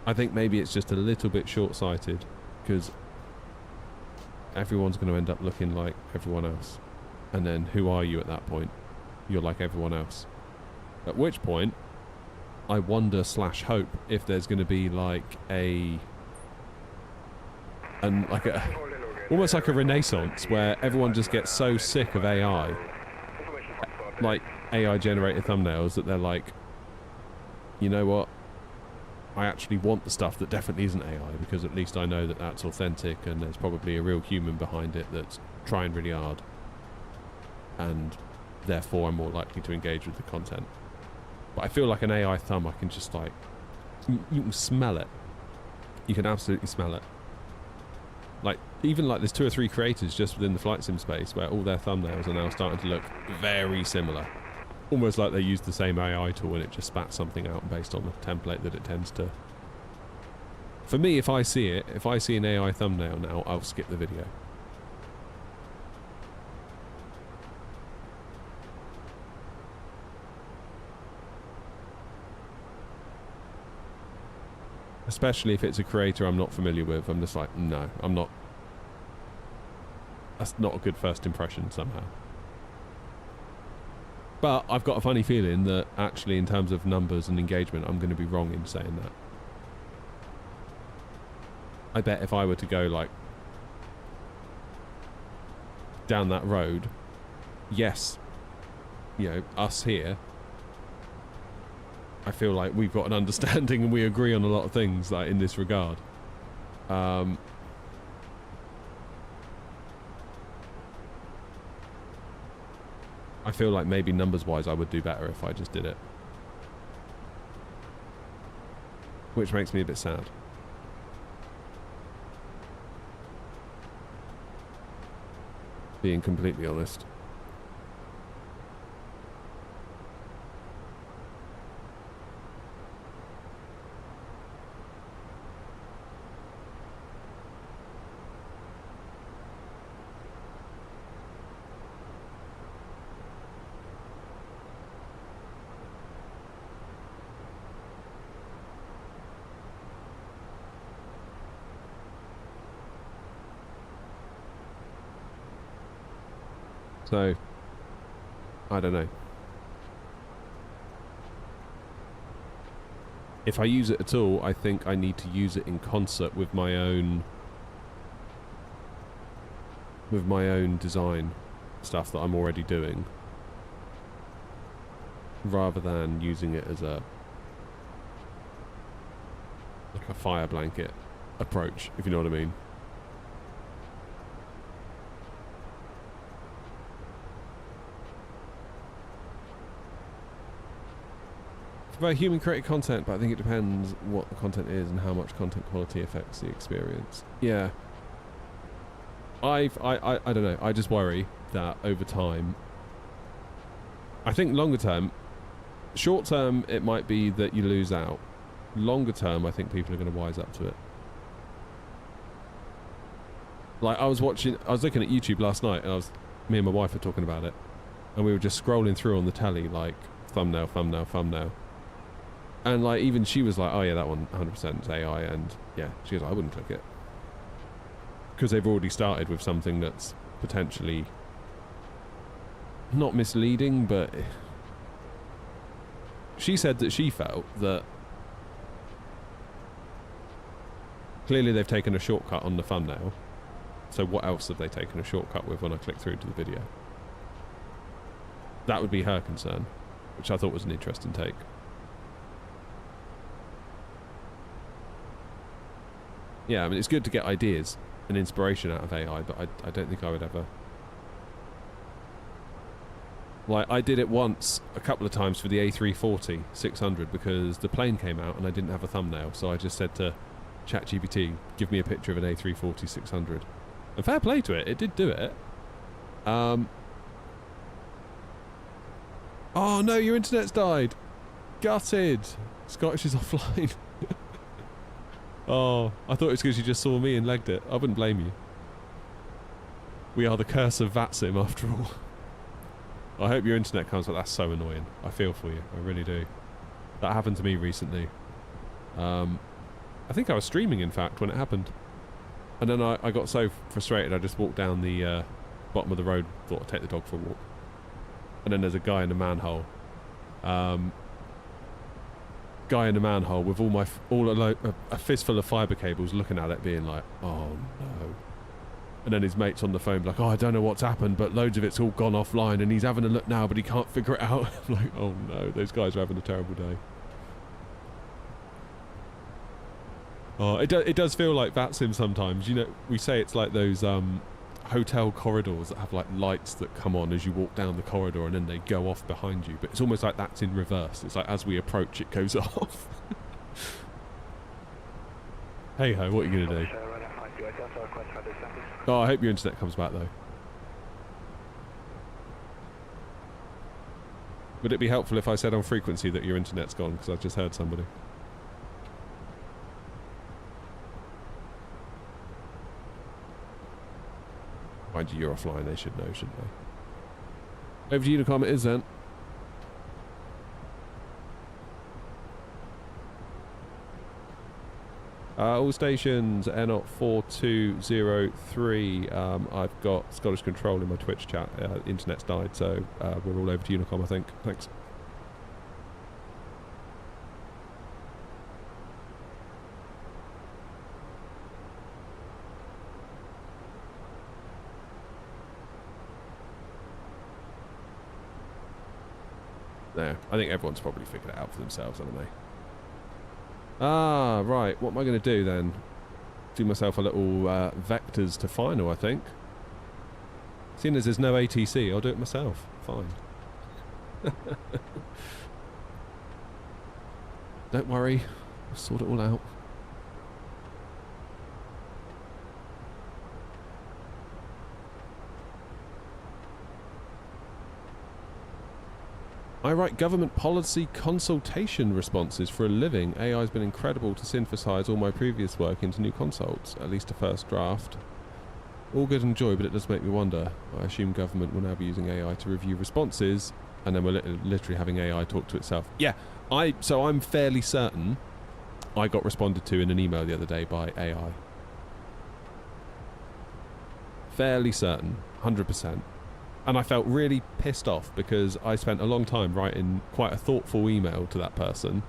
I think maybe it's just a little bit short-sighted, because everyone's going to end up looking like everyone else. And then who are you at that point? You're like everyone else. At which point, I wonder / hope if there's going to be like almost like a renaissance where everyone just gets so sick of AI, like AI generated thumbnails, that they're like, you know what? I actually want the stuff that definitely isn't AI, because at least I know that that's authentic and there's probably a real human behind it that's trying really hard, and therefore I'm more likely to engage with the content. But I feel like an AI thumb, I can just like, you can smell it. You can absolutely smell it. Like, even like there's 2 or 3 creators just within the flight sim space where all their thumbnails are now starting to look very similar. Almost like they use the same AI tool and it just spats something out based on the template that it tends to. For me, if I see an AI thumbnail now, I'll skip the video. Especially if it's a creator I'm not familiar with. I'm just like, no, I'm not. That's not a good first impression somehow. But I've got a funny feeling that actually in terms of numbers and engagement, I'm going to be wrong in saying that. I bet if I were to go like down that road, yes, you know, us here, I feel like we've got an understanding and we agree on a lot of things like in this regard. I feel like maybe numbers-wise I would do better if I just did it. Which makes me a bit sad. Being completely honest. So, I don't know. If I use it at all, I think I need to use it in concert with my own design stuff that I'm already doing, rather than using it as a like a fire blanket approach, if you know what I mean. About human created content, but I think it depends what the content is and how much content quality affects the experience. Yeah. I don't know. I just worry that over time, I think longer term, short term it might be that you lose out. Longer term, I think people are going to wise up to it. Like I was looking at YouTube last night, and me and my wife were talking about it, and we were just scrolling through on the telly like thumbnail, thumbnail, thumbnail. And like even she was like, oh yeah, that one 100% is AI, and yeah, she goes, I wouldn't click it. Because they've already started with something that's potentially not misleading, but she said that she felt that clearly they've taken a shortcut on the thumbnail. So what else have they taken a shortcut with when I click through to the video? That would be her concern, which I thought was an interesting take. Yeah, I mean, it's good to get ideas and inspiration out of AI, but I don't think I would ever... Like, I did it once, a couple of times for the A340-600 because the plane came out and I didn't have a thumbnail, so I just said to ChatGPT, give me a picture of an A340-600. And fair play to it, it did do it. Oh no, your internet's died! Gutted! Scottish is offline. Oh, I thought it was because you just saw me and legged it. I wouldn't blame you. We are the curse of VATSIM after all. I hope your internet comes back. That's so annoying. I feel for you. I really do. That happened to me recently. I think I was streaming, in fact, when it happened. And then I got so frustrated, I just walked down the bottom of the road, thought I'd take the dog for a walk. And then there's a guy in a manhole. Guy in a manhole with a fistful of fibre cables looking at it being like, oh no. And then his mate's on the phone like, oh, I don't know what's happened, but loads of it's all gone offline and he's having a look now but he can't figure it out. I'm like, oh no, those guys are having a terrible day. Oh, it does feel like VATSIM sometimes. You know, we say it's like those hotel corridors that have like lights that come on as you walk down the corridor and then they go off behind you, but it's almost like that's in reverse. It's like as we approach it goes off. Hey ho, what are you gonna do? Oh, I hope your internet comes back though. Would it be helpful if I said on frequency that your internet's gone? Because I've just heard somebody. Mind you, you're offline. They should know, shouldn't they? Over to Unicom it is then. All stations, Airnot 4203. I've got Scottish Control in my Twitch chat. Internet's died, so we're all over to Unicom, I think. Thanks. There. I think everyone's probably figured it out for themselves, haven't they? Ah, right. What am I going to do then? Do myself a little vectors to final, I think. Seeing as there's no ATC, I'll do it myself. Fine. Don't worry. I'll sort it all out. I write government policy consultation responses for a living. AI has been incredible to synthesize all my previous work into new consults, at least a first draft. All good and joy, but it does make me wonder. I assume government will now be using AI to review responses, and then we're literally having AI talk to itself. Yeah, so I'm fairly certain I got responded to in an email the other day by AI. Fairly certain, 100%. And I felt really pissed off because I spent a long time writing quite a thoughtful email to that person.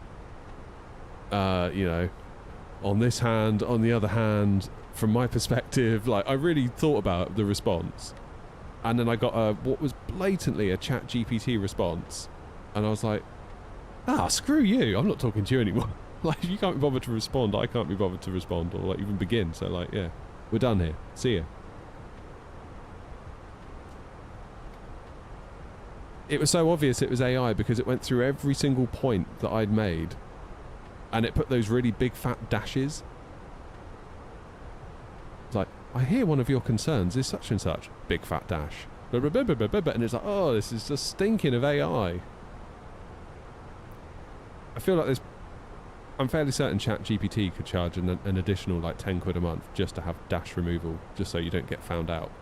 You know, on this hand, on the other hand, from my perspective, like I really thought about the response. And then I got what was blatantly a chat GPT response. And I was like, screw you. I'm not talking to you anymore. Like, if you can't be bothered to respond, I can't be bothered to respond or like even begin. So like, yeah, we're done here. See ya. It was so obvious it was AI because it went through every single point that I'd made and it put those really big fat dashes. It's like, I hear one of your concerns is such and such. Big fat dash. And it's like, oh, this is just stinking of AI. I feel like there's... I'm fairly certain ChatGPT could charge an additional like 10 quid a month just to have dash removal, just so you don't get found out.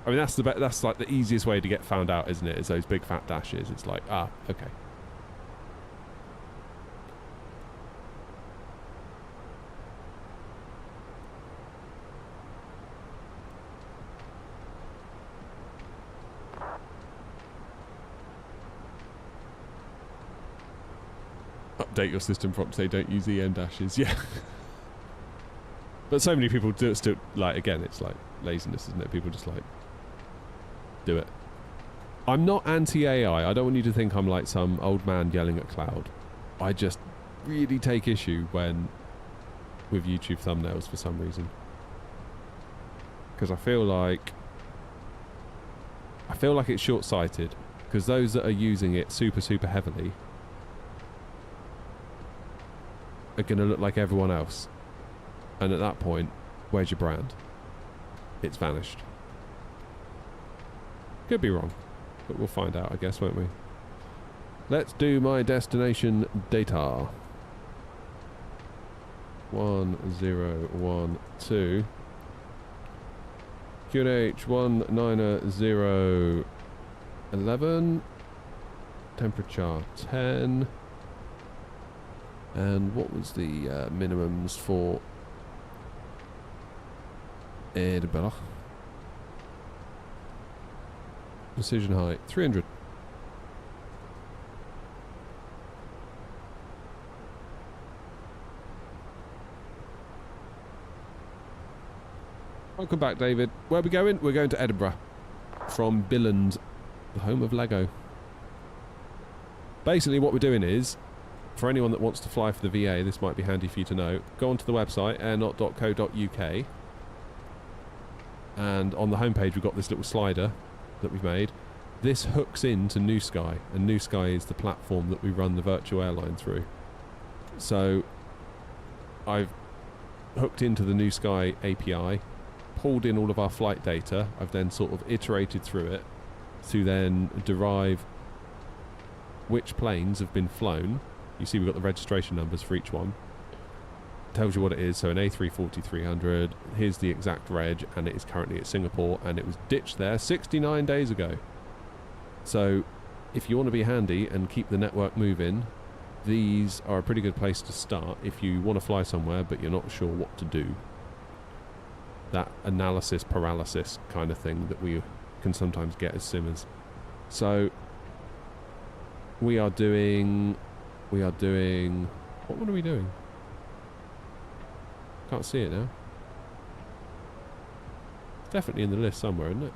I mean, that's like the easiest way to get found out, isn't it? Is those big fat dashes. It's like, okay. Update your system prompt to say don't use EN dashes. Yeah. But so many people do it still, like, again, it's like laziness, isn't it? People just like do it. I'm not anti-AI. I don't want you to think I'm like some old man yelling at cloud. I just really take issue with YouTube thumbnails for some reason. Because I feel like it's short-sighted. Because those that are using it super, super heavily are going to look like everyone else. And at that point, where's your brand? It's vanished. Could be wrong, but we'll find out, I guess, won't we? Let's do my destination data. 1012 QNH 19011. Temperature 10. And what was the minimums for Edinburgh? Precision height 300. Welcome back, David. Where are we going? We're going to Edinburgh from Billand, the home of Lego. Basically what we're doing is, for anyone that wants to fly for the VA, this might be handy for you to know, go onto the website airnot.co.uk, and on the homepage we've got this little slider that we've made. This hooks into New Sky, and New Sky is the platform that we run the virtual airline through. So I've hooked into the New Sky API, pulled in all of our flight data. I've then sort of iterated through it to then derive which planes have been flown. You see we've got the registration numbers for each one. Tells you what it is. So an A340-300, here's the exact reg, and it is currently at Singapore, and it was ditched there 69 days ago. So if you want to be handy and keep the network moving, these are a pretty good place to start if you want to fly somewhere but you're not sure what to do. That analysis paralysis kind of thing that we can sometimes get as simmers. So we are doing what are we doing? Can't see it now. It's definitely in the list somewhere, isn't it?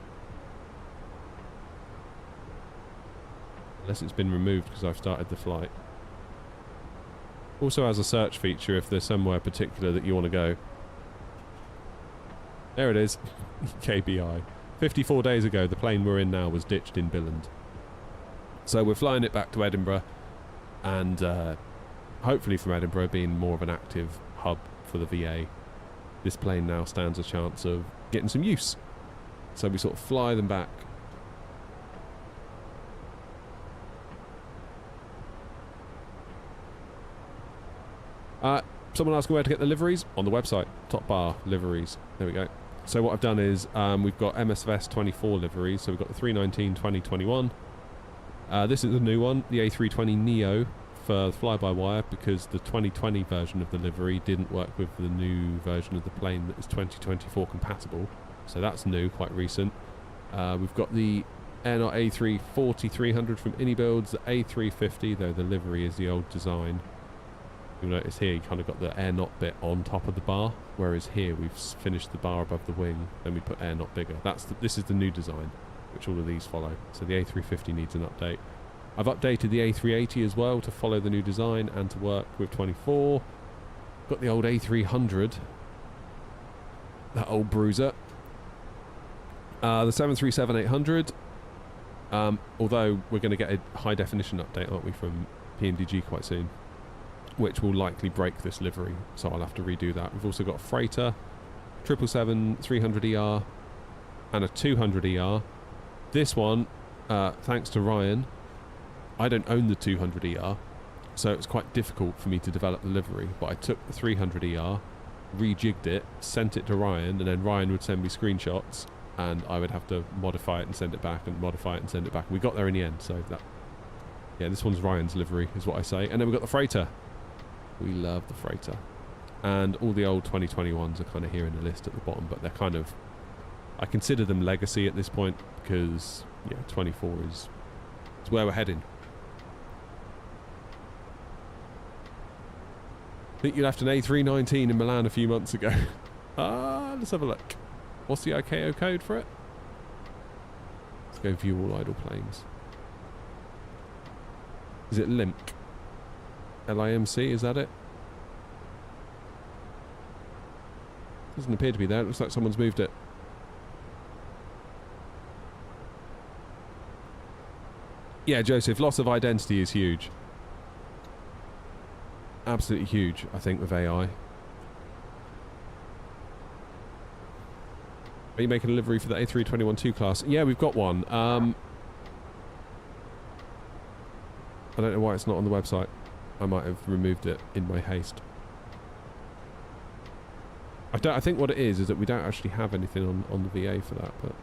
Unless it's been removed because I've started the flight. Also has a search feature if there's somewhere particular that you want to go. There it is. KBI. 54 days ago, the plane we're in now was ditched in Billand. So we're flying it back to Edinburgh, and hopefully from Edinburgh being more of an active hub for the VA, this plane now stands a chance of getting some use. So we sort of fly them back. Someone asking where to get the liveries? On the website. Top bar, liveries. There we go. So what I've done is we've got MSFS 24 liveries. So we've got the 319 2021. This is the new one, the A320 Neo for fly-by-wire, because the 2020 version of the livery didn't work with the new version of the plane that is 2024 compatible. So that's new, quite recent. We've got the Airline A340-300 from Builds, the A350, though the livery is the old design. You'll notice here you kind of got the air knot bit on top of the bar, whereas here we've finished the bar above the wing, then we put air knot bigger. This is the new design, which all of these follow. So the A350 needs an update. I've updated the A380 as well to follow the new design and to work with 24. Got the old A300, that old bruiser. The 737-800, although we're going to get a high definition update, aren't we, from PNDG quite soon, which will likely break this livery, so I'll have to redo that. We've also got a freighter, 777-300ER, and a 200ER. This one, thanks to Ryan, I don't own the 200ER, so it's quite difficult for me to develop the livery, but I took the 300ER, rejigged it, sent it to Ryan, and then Ryan would send me screenshots, and I would have to modify it and send it back, and modify it and send it back. We got there in the end, so that... Yeah, this one's Ryan's livery, is what I say. And then we've got the freighter. We love the freighter. And all the old 2021s are kind of here in the list at the bottom, but they're kind of... I consider them legacy at this point, because, yeah, 24 is where we're heading. I think you left an A319 in Milan a few months ago. Let's have a look. What's the ICAO code for it? Let's go view all idle planes. Is it LIMC? LIMC, is that it? Doesn't appear to be there. It looks like someone's moved it. Yeah, Joseph, loss of identity is huge. Absolutely huge, I think, with AI. Are you making a livery for the A321-2 class? Yeah, we've got one. I don't know why it's not on the website. I might have removed it in my haste. I think what it is that we don't actually have anything on the VA for that, but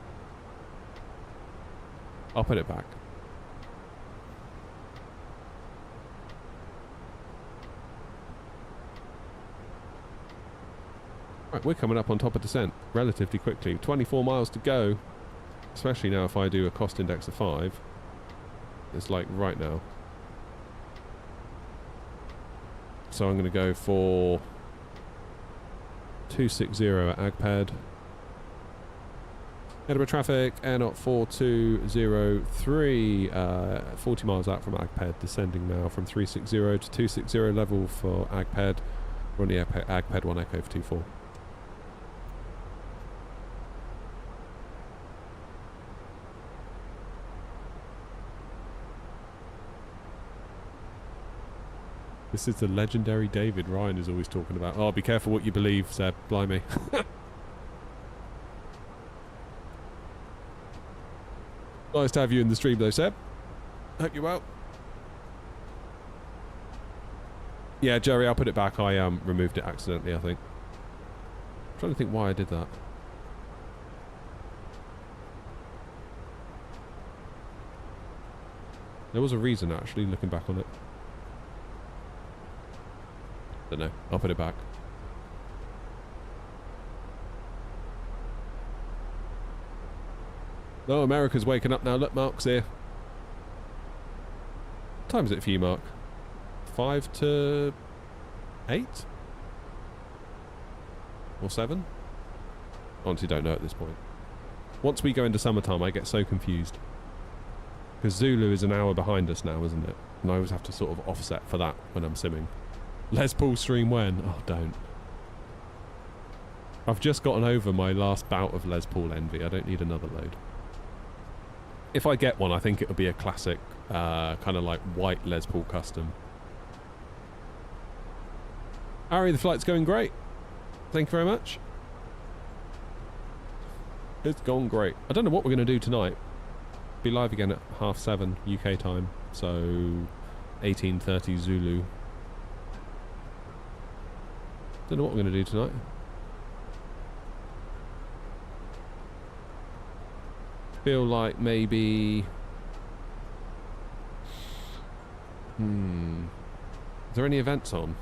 I'll put it back. Right, we're coming up on top of descent relatively quickly. 24 miles to go, especially now if I do a cost index of 5. It's like right now. So I'm going to go for 260 at Agpad. Edinburgh traffic, air knot 4203, 40 miles out from Agpad, descending now from 360 to 260 level for Agpad. We're on the Agpad 1 Echo for 24. This is the legendary David Ryan is always talking about. Oh, be careful what you believe, Seb. Blimey. Nice to have you in the stream though, Seb. Hope you're well. Yeah, Jerry, I'll put it back. I removed it accidentally, I think. I'm trying to think why I did that. There was a reason, actually, looking back on it. Don't know. I'll put it back. Oh, America's waking up now. Look, Mark's here. What time is it for you, Mark? 5 to 8? Or 7? Honestly, don't know at this point. Once we go into summertime, I get so confused. Because Zulu is an hour behind us now, isn't it? And I always have to sort of offset for that when I'm simming. Les Paul stream when? Oh, don't. I've just gotten over my last bout of Les Paul envy. I don't need another load. If I get one, I think it'll be a classic, kind of like white Les Paul custom. Ari, the flight's going great. Thank you very much. It's gone great. I don't know what we're going to do tonight. Be live again at 7:30 UK time, so 18:30 Zulu. Don't know what we're going to do tonight. Feel like maybe... Is there any events on?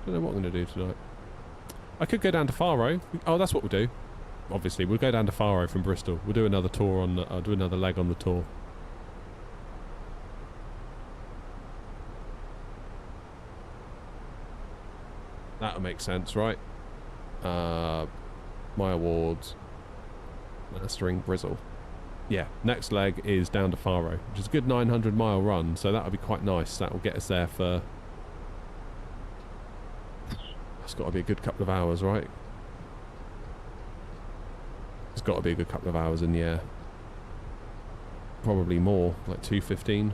Don't know what I'm going to do tonight. I could go down to Faro. Oh, that's what we'll do. Obviously, we'll go down to Faro from Bristol. We'll do another tour on. I'll do another leg on the tour. That'll make sense, right? My awards. Mastering Brizzle. Yeah, next leg is down to Faro, which is a good 900-mile run, so that'll be quite nice. That will get us there for... It's got to be a good couple of hours, right? It's got to be a good couple of hours in the air. Probably more, like 2:15.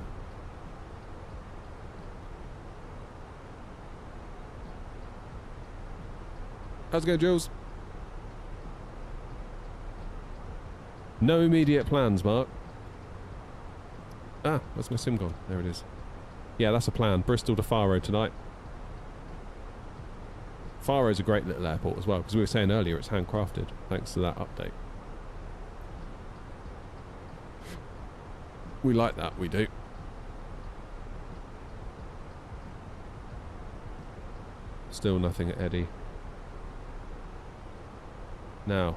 How's it going, Jules? No immediate plans, Mark. Ah, where's my sim gone? There it is. Yeah, that's a plan. Bristol to Faro tonight. Faro's a great little airport as well, because we were saying earlier it's handcrafted, thanks to that update. We like that, we do. Still nothing at Eddie. Now,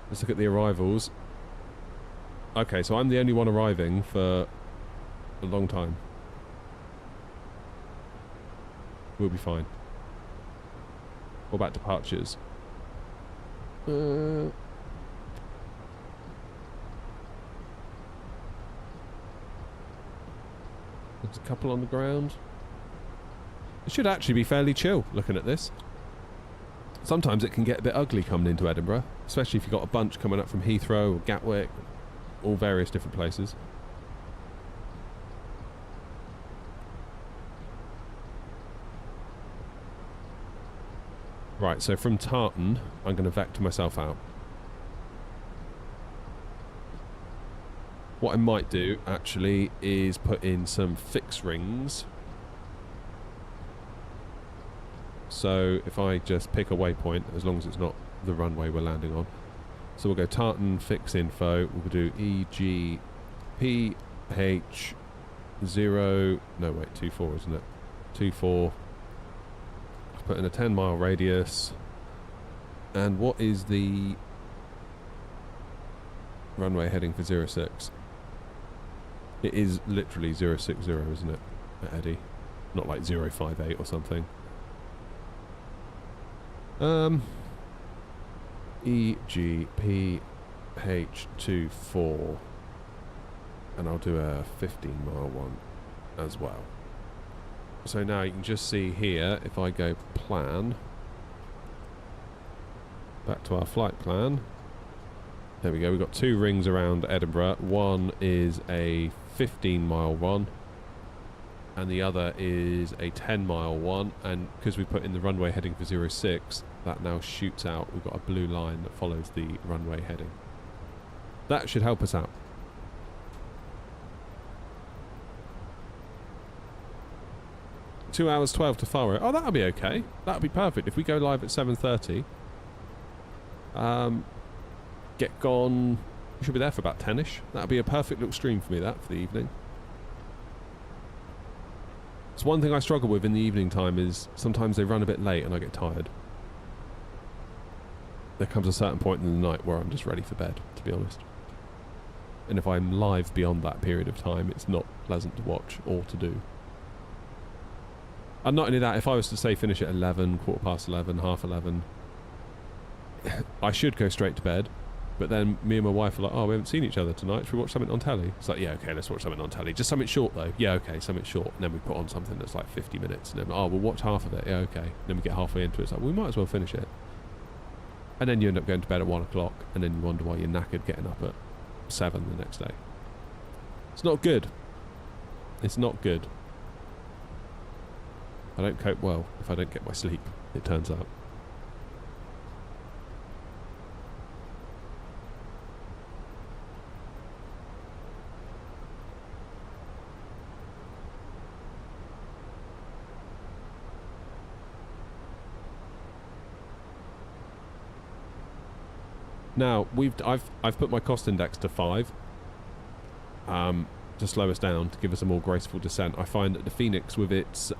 let's look at the arrivals. Okay, so I'm the only one arriving for a long time. We'll be fine. What about departures? There's a couple on the ground. It should actually be fairly chill looking at this. Sometimes it can get a bit ugly coming into Edinburgh, especially if you've got a bunch coming up from Heathrow or Gatwick, all various different places. Right, so from Tartan, I'm going to vector myself out. What I might do, actually, is put in some fixed rings. So if I just pick a waypoint, as long as it's not the runway we're landing on. So we'll go Tartan, fix info, we'll do EGPH 0, no wait, 24 isn't it? 24. Put in a 10-mile radius. And what is the runway heading for 06? It is literally 060, isn't it, at Eddie? Not like 058 or something. EGPH24. And I'll do a 15-mile one as well. So now you can just see here, if I go plan, back to our flight plan. There we go, we've got 2 rings around Edinburgh. One is a 15-mile one, and the other is a 10-mile one. And because we put in the runway heading for 06, that now shoots out. We've got a blue line that follows the runway heading. That should help us out. $2 hours 12 to Faro. Oh, that'll be okay. That'll be perfect. If we go live at 7:30, get gone. We should be there for about 10ish. That'll be a perfect little stream for me, that, for the evening. It's one thing I struggle with in the evening time is sometimes they run a bit late and I get tired. There comes a certain point in the night where I'm just ready for bed, to be honest. And if I'm live beyond that period of time, it's not pleasant to watch or to do. And not only that, if I was to say finish at 11, 11:15, half 11, I should go straight to bed. But then me and my wife are like, oh, we haven't seen each other tonight. Should we watch something on telly? It's like, yeah, okay, let's watch something on telly. Just something short, though. Yeah, okay, something short. And then we put on something that's like 50 minutes. And then, oh, we'll watch half of it. Yeah, okay. And then we get halfway into it. It's like, we might as well finish it. And then you end up going to bed at 1 o'clock. And then you wonder why you're knackered getting up at 7 the next day. It's not good. It's not good. I don't cope well if I don't get my sleep, it turns out. Now I've put my cost index to 5 to slow us down, to give us a more graceful descent. I find that the Phoenix with its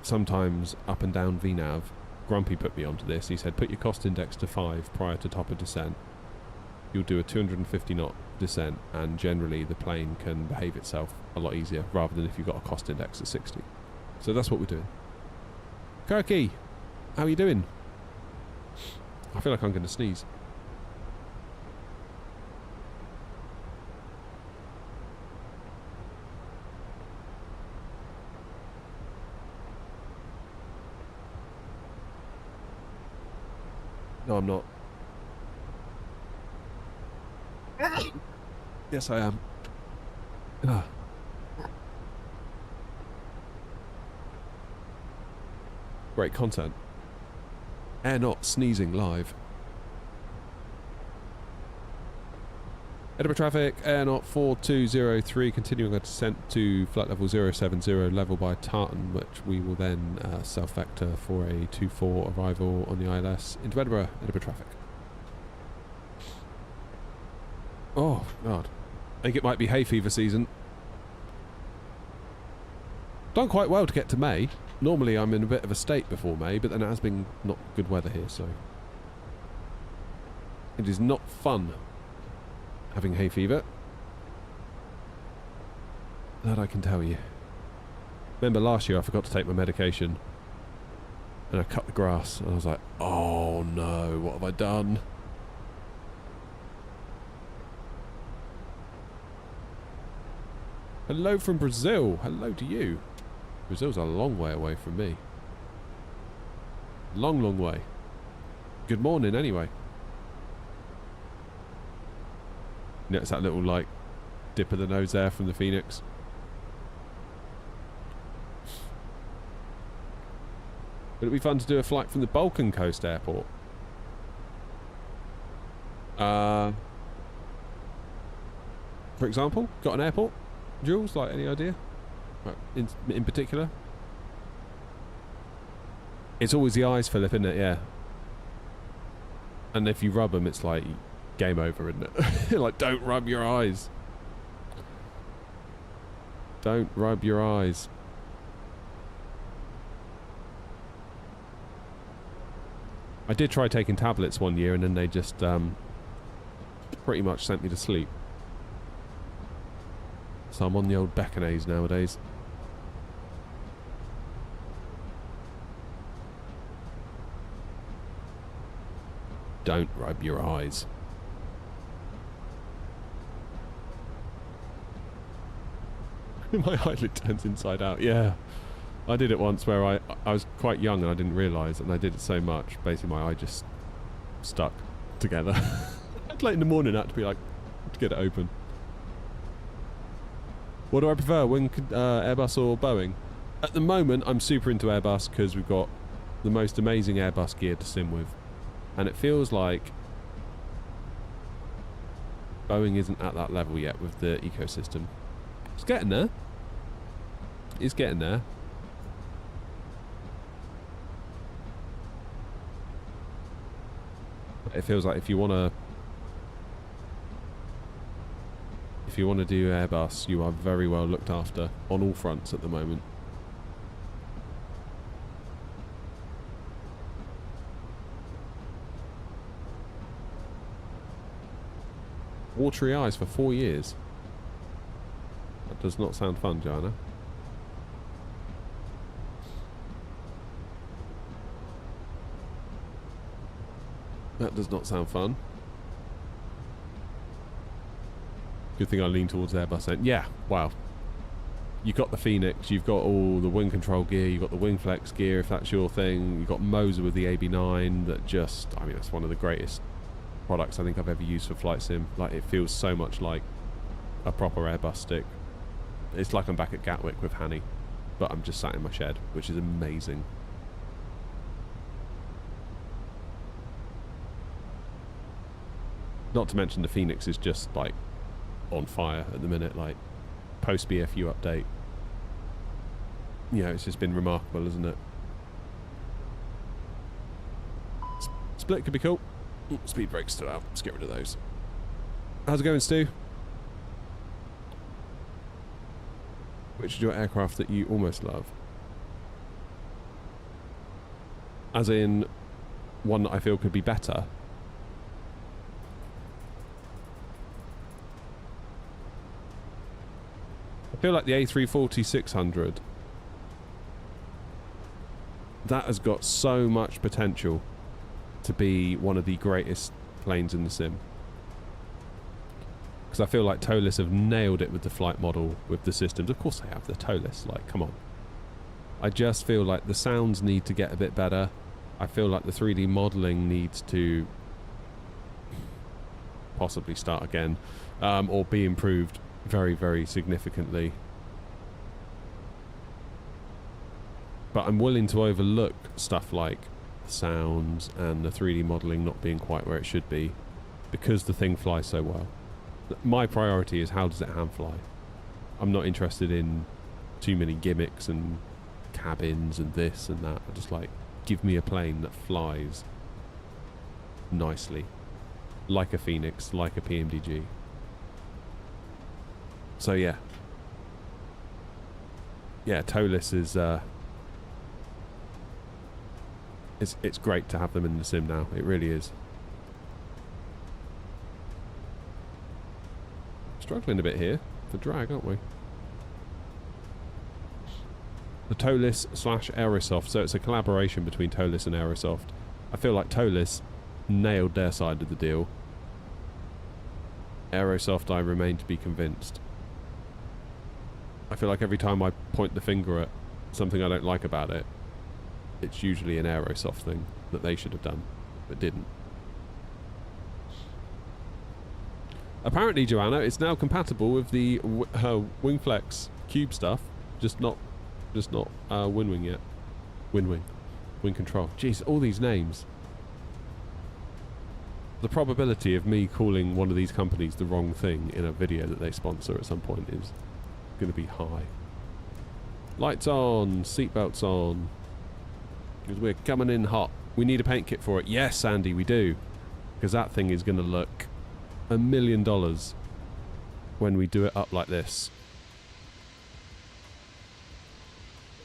sometimes up and down VNAV, Grumpy put me onto this. He said put your cost index to 5 prior to top of descent. You'll do a 250 knot descent and generally the plane can behave itself a lot easier rather than if you've got a cost index at 60. So that's what we're doing. Kirky, how are you doing? I feel like I'm going to sneeze. No, I'm not. Yes, I am. Great content. Air not sneezing live. Edinburgh traffic, air not 4203, continuing our descent to flight level 070, level by Tartan, which we will then self-vector for a 24 arrival on the ILS into Edinburgh traffic. Oh, God. I think it might be hay fever season. Done quite well to get to May. Normally I'm in a bit of a state before May, but then it has been not good weather here, so... It is not fun having hay fever. That I can tell you. Remember last year I forgot to take my medication and I cut the grass and I was like, oh no, what have I done? Hello from Brazil. Hello to you. Brazil's a long way away from me. Long, long way. Good morning anyway. Notice that little, like, dip of the nose there from the Phoenix. Would it be fun to do a flight from the Balkan Coast Airport? For example, got an airport? Jules, like, any idea? In particular? It's always the eyes, Philip, isn't it? Yeah. And if you rub them, it's like... game over, isn't it? Like, don't rub your eyes. Don't rub your eyes. I did try taking tablets one year and then they just pretty much sent me to sleep. So I'm on the old Beckonays nowadays. Don't rub your eyes. My eyelid turns inside out. Yeah, I did it once where I was quite young and I didn't realise, and I did it so much, basically my eye just stuck together. Late in the morning I had to be like, to get it open. What do I prefer, Airbus or Boeing? At the moment, I'm super into Airbus because we've got the most amazing Airbus gear to sim with. And it feels like Boeing isn't at that level yet with the ecosystem. It's getting there. It's getting there. It feels like if you want to do Airbus, you are very well looked after on all fronts at the moment. Watery eyes for 4 years. That does not sound fun, Joanna. That does not sound fun. Good thing I lean towards Airbus then. Yeah, wow. You've got the Phoenix, you've got all the wing control gear, you've got the wing flex gear if that's your thing, you've got Moser with the AB9 that just, I mean, that's one of the greatest products I think I've ever used for flight sim. Like, it feels so much like a proper Airbus stick. It's like I'm back at Gatwick with Hanny, but I'm just sat in my shed, which is amazing. Not to mention the Phoenix is just like on fire at the minute, like post BFU update. You know, it's just been remarkable, isn't it? Split could be cool. Speed brakes still out. Let's get rid of those. How's it going, Stu? Which is your aircraft that you almost love? As in, one that I feel could be better. I feel like the A340-600, that has got so much potential to be one of the greatest planes in the sim. Because I feel like Tolis have nailed it with the flight model, with the systems. Of course they have, the Tolis, like, come on. I just feel like the sounds need to get a bit better. I feel like the 3D modelling needs to possibly start again, or be improved very, very significantly. But I'm willing to overlook stuff like the sounds and the 3D modelling not being quite where it should be because the thing flies so well. My priority is how does it hand fly. I'm not interested in too many gimmicks and cabins and this and that. I just like, give me a plane that flies nicely, like a Phoenix, like a PMDG. So yeah, Tolis is it's great to have them in the sim now. It really is. Struggling a bit here for drag, aren't we? The Tolis / Aerosoft, so it's a collaboration between Tolis and Aerosoft. I feel like Tolis nailed their side of the deal. Aerosoft, I remain to be convinced. I feel like every time I point the finger at something I don't like about it, it's usually an Aerosoft thing that they should have done, but didn't. Apparently, Joanna, it's now compatible with the Wingflex Cube stuff, just not Winwing yet. Winwing, Wing Control. Jeez, all these names. The probability of me calling one of these companies the wrong thing in a video that they sponsor at some point is going to be high. Lights on, seatbelts on, because we're coming in hot. We need a paint kit for it. Yes, Andy, we do, because that thing is going to look $1 million when we do it up like this.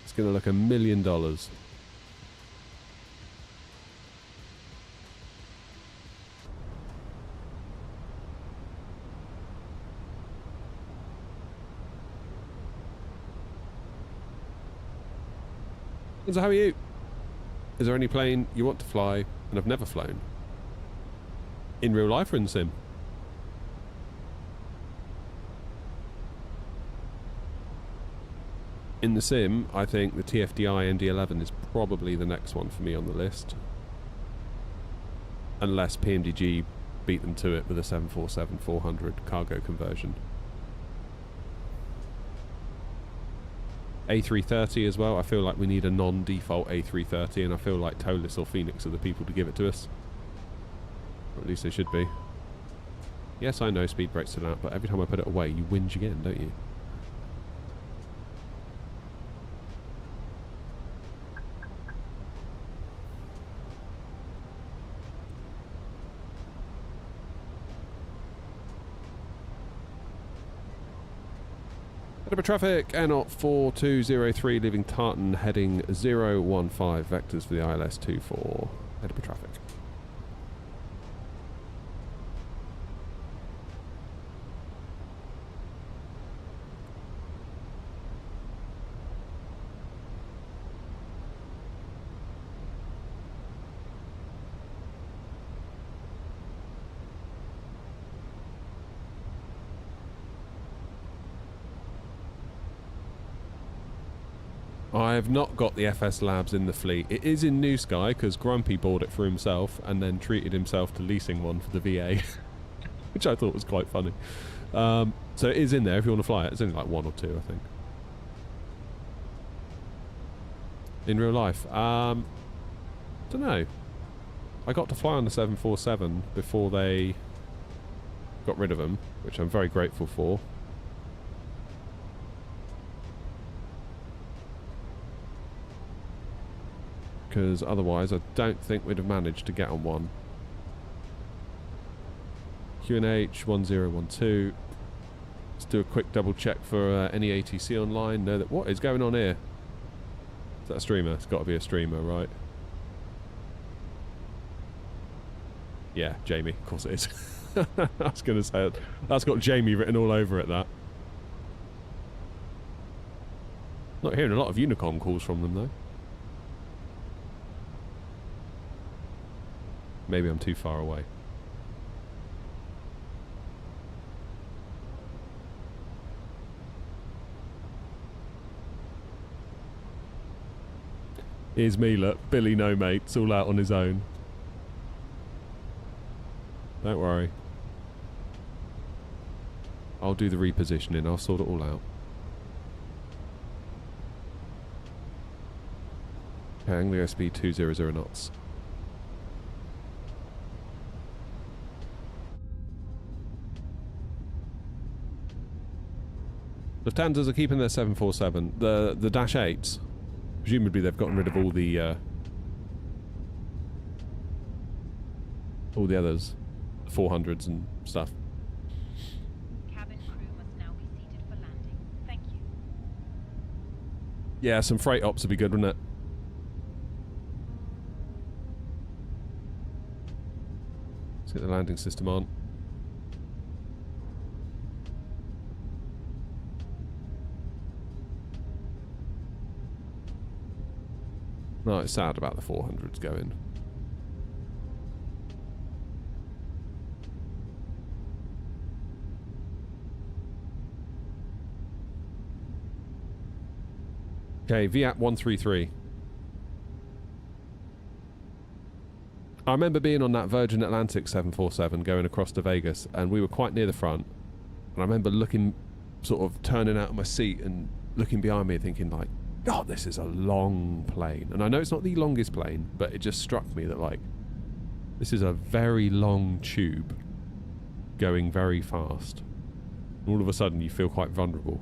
It's going to look $1 million. So how are you? Is there any plane you want to fly and have never flown? In real life or in sim? In the sim, I think the TFDI MD-11 is probably the next one for me on the list. Unless PMDG beat them to it with a 747-400 cargo conversion. A330 as well. I feel like we need a non-default A330, and I feel like Tolis or Phoenix are the people to give it to us. Or at least they should be. Yes, I know speed brake's still out, but every time I put it away, you whinge again, don't you? Edinburgh traffic, Airnaut 4203 leaving Tartan, heading 015, vectors for the ILS 24. Edinburgh traffic. I have not got the FS Labs in the fleet. It is in New Sky because Grumpy bought it for himself and then treated himself to leasing one for the VA, which I thought was quite funny. So it is in there if you want to fly it. It's only like 1 or 2, I think. In real life, don't know. I got to fly on the 747 before they got rid of them, which I'm very grateful for. Because otherwise I don't think we'd have managed to get on one. QNH 1012. Let's do a quick double check for any ATC online. Know that what is going on here? Is that a streamer? It's got to be a streamer, right? Yeah, Jamie. Of course it is. I was going to say it. That's got Jamie written all over it, that. Not hearing a lot of Unicom calls from them, though. Maybe I'm too far away. Here's me, look. Billy no mates, all out on his own. Don't worry. I'll do the repositioning. I'll sort it all out. Okay, Anglia speed 200 knots. Lufthansa's are keeping their 747. The Dash 8s, presumably they've gotten rid of all the others, the 400s and stuff. Cabin crew must now be seated for landing. Thank you. Yeah, some freight ops would be good, wouldn't it? Let's get the landing system on. No, it's sad about the 400s going. Okay, VAP 133. I remember being on that Virgin Atlantic 747 going across to Vegas, and we were quite near the front. And I remember looking, sort of turning out of my seat and looking behind me thinking like, God, this is a long plane. And I know it's not the longest plane, but it just struck me that, like, this is a very long tube going very fast. And all of a sudden, you feel quite vulnerable.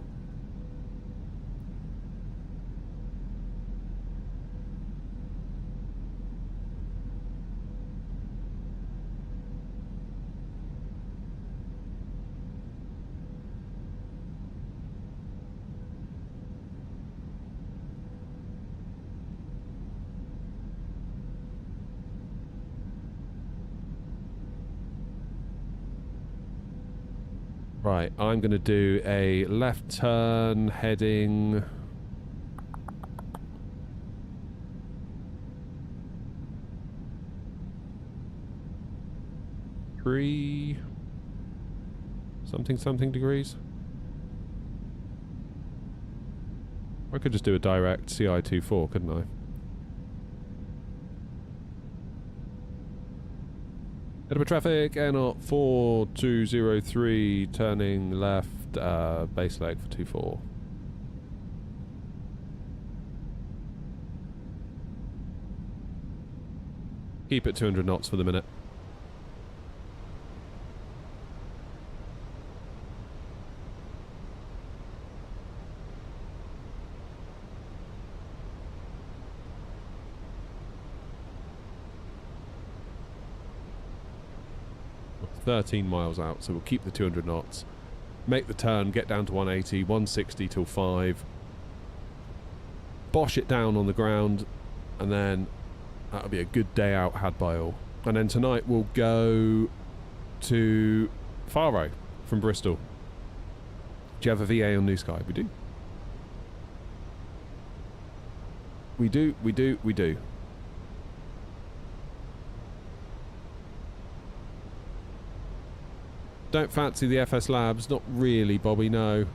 Right, I'm going to do a left turn heading... something degrees. I could just do a direct CI24, couldn't I? Edinburgh traffic, Airnaut 4203, turning left, base leg for 24. Keep it 200 knots for the minute. We're 13 miles out, so we'll keep the 200 knots. Make the turn, get down to 180, 160 till 5. Bosh it down on the ground, and then that'll be a good day out had by all. And then tonight we'll go to Faro from Bristol. Do you have a VA on New Sky? We do. We do. Don't fancy the FS Labs, not really, Bobby, no.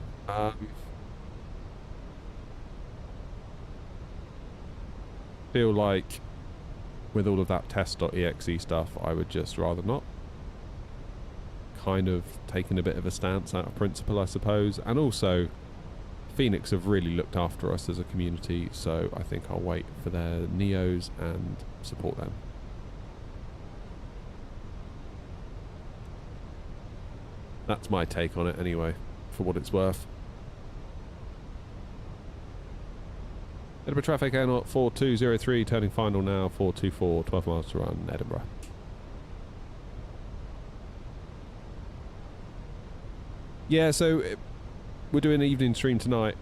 Feel like with all of that test.exe stuff, I would just rather not. Kind of taking a bit of a stance out of principle, I suppose. And also, Phoenix have really looked after us as a community, so I think I'll wait for their Neos and support them. That's my take on it anyway, for what it's worth. Edinburgh traffic, Airnaut 4203, turning final now, 424, 12 miles to run, Edinburgh. Yeah, so we're doing an evening stream tonight.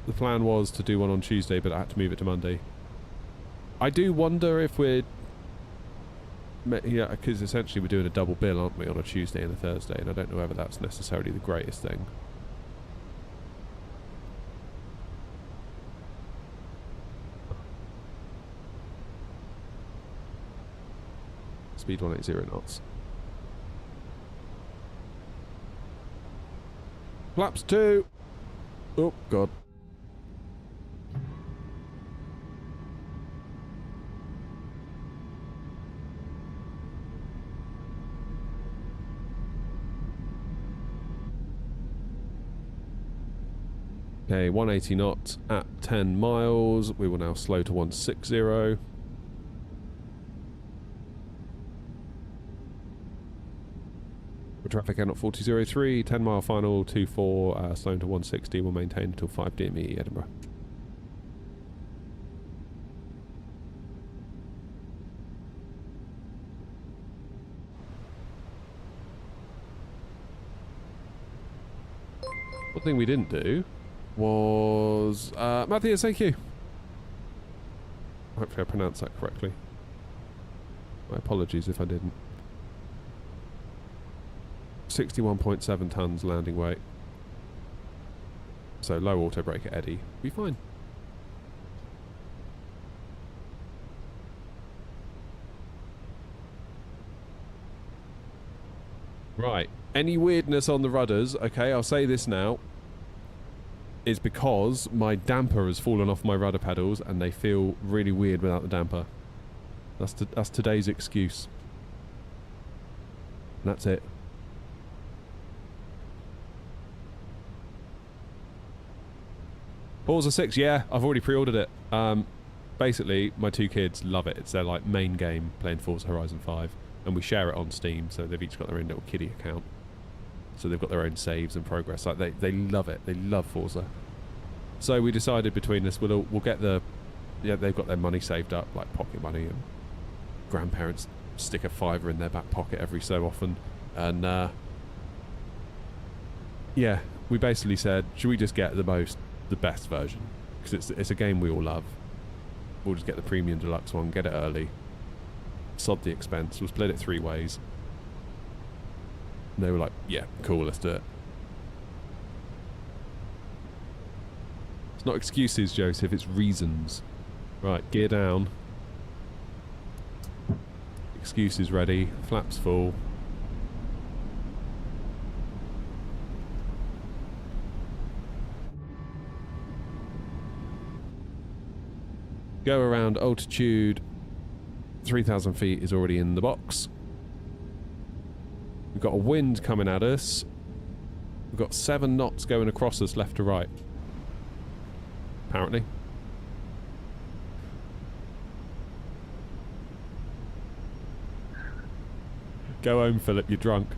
The plan was to do one on Tuesday, but I had to move it to Monday. I do wonder if we're... Yeah, because essentially we're doing a double bill, aren't we, on a Tuesday and a Thursday, and I don't know whether that's necessarily the greatest thing. Speed 180 knots. Flaps 2! Oh, God. Okay, 180 knots at 10 miles. We will now slow to 160. Traffic out at 4003, 10 mile final, 24, slowing to 160, will maintain until 5 DME, Edinburgh. One thing we didn't do was... Matthias, thank you. Hopefully I pronounced that correctly. My apologies if I didn't. 61.7 tons landing weight. So low auto brake at Eddie. Be fine. Right. Any weirdness on the rudders, okay, I'll say this now, is because my damper has fallen off my rudder pedals and they feel really weird without the damper. That's today's excuse. And that's it. Forza 6, yeah, I've already pre-ordered it. Basically, my two kids love it. It's their like main game, playing Forza Horizon 5, and we share it on Steam, so they've each got their own little kiddie account. So they've got their own saves and progress. Like they love it. They love Forza. So we decided between us, we'll get the... Yeah, they've got their money saved up, like pocket money, and grandparents stick a $5 in their back pocket every so often. And yeah, we basically said, should we just get the best version, because it's a game we all love. We'll just get the premium deluxe one, get it early, sod the expense, we'll split it 3 ways. And they were like, yeah, cool, let's do it. It's not excuses, Joseph, it's reasons. Right, gear down. Excuses ready, flaps full. Go around altitude, 3,000 feet is already in the box. We've got a wind coming at us. We've got 7 knots going across us left to right. Apparently. Go home, Philip, you're drunk.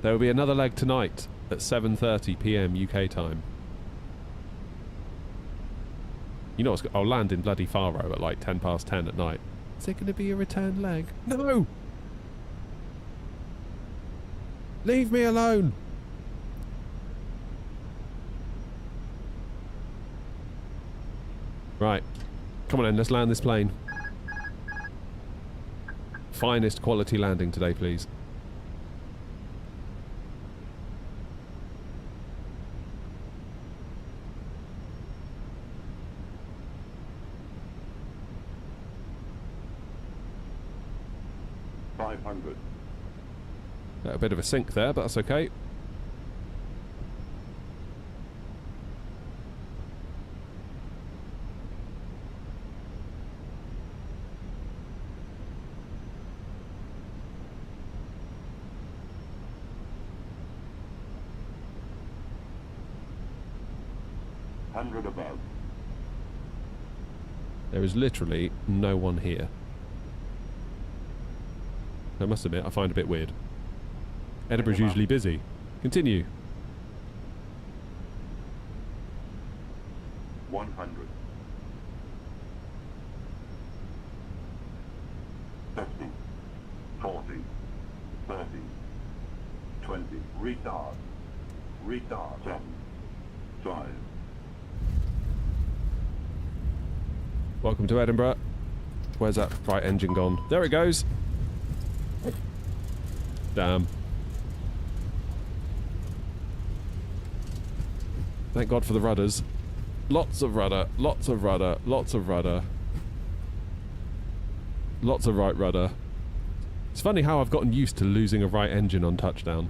There will be another leg tonight at 7:30 PM UK time. You know what's... I'll land in bloody Faro at like 10:10 at night. Is it going to be a return leg? No! Leave me alone! Right. Come on then, let's land this plane. Finest quality landing today, please. A bit of a sink there, but that's okay. Above. There is literally no one here. I must admit, I find it a bit weird. Edinburgh's usually busy. Continue. 100. 50. 40. 30. 20. Retard. Retard. 7. 5. Welcome to Edinburgh. Where's that right engine gone? There it goes. Damn. Thank God for the rudders. Lots of rudder, lots of rudder, lots of rudder. Lots of right rudder. It's funny how I've gotten used to losing a right engine on touchdown.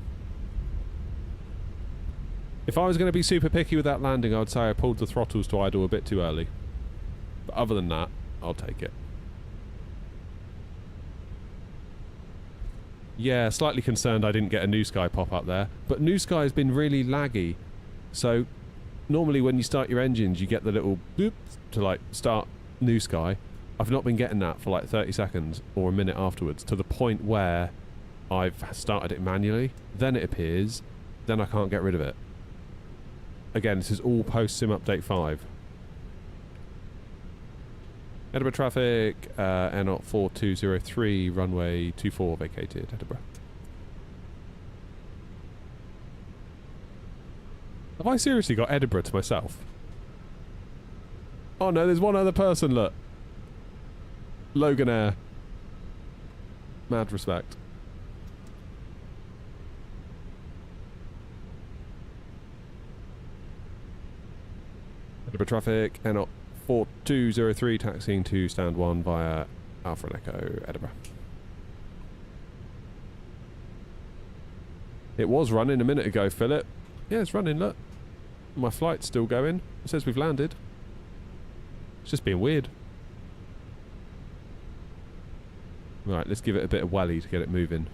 If I was going to be super picky with that landing, I would say I pulled the throttles to idle a bit too early. But other than that, I'll take it. Yeah, slightly concerned I didn't get a New Sky pop up there. But New Sky has been really laggy. So, normally when you start your engines, you get the little boop to like start New Sky. I've not been getting that for like 30 seconds or a minute afterwards, to the point where I've started it manually. Then it appears, then I can't get rid of it. Again, this is all post Sim Update 5. Edinburgh traffic, Airnaut 4203, runway 24 vacated, Edinburgh. Have I seriously got Edinburgh to myself? Oh no, there's one other person, look. Logan Air. Mad respect. Edinburgh traffic, Airnaut 4203, taxiing to stand 1 via Alpha and Echo, Edinburgh. It was running a minute ago, Philip. Yeah, it's running, look. My flight's still going. It says we've landed. It's just being weird. Right, let's give it a bit of welly to get it moving.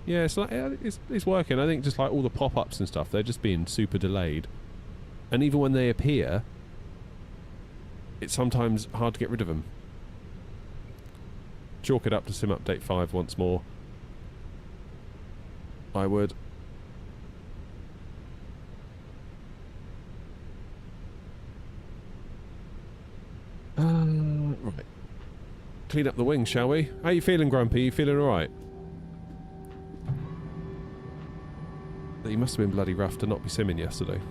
Yeah, it's like it's working. I think just like all the pop-ups and stuff, they're just being super delayed. And even when they appear, it's sometimes hard to get rid of them. Chalk it up to Sim Update 5 once more. I would. Right. Clean up the wings, shall we? How you feeling, Grumpy? You feeling alright? You must have been bloody rough to not be simming yesterday.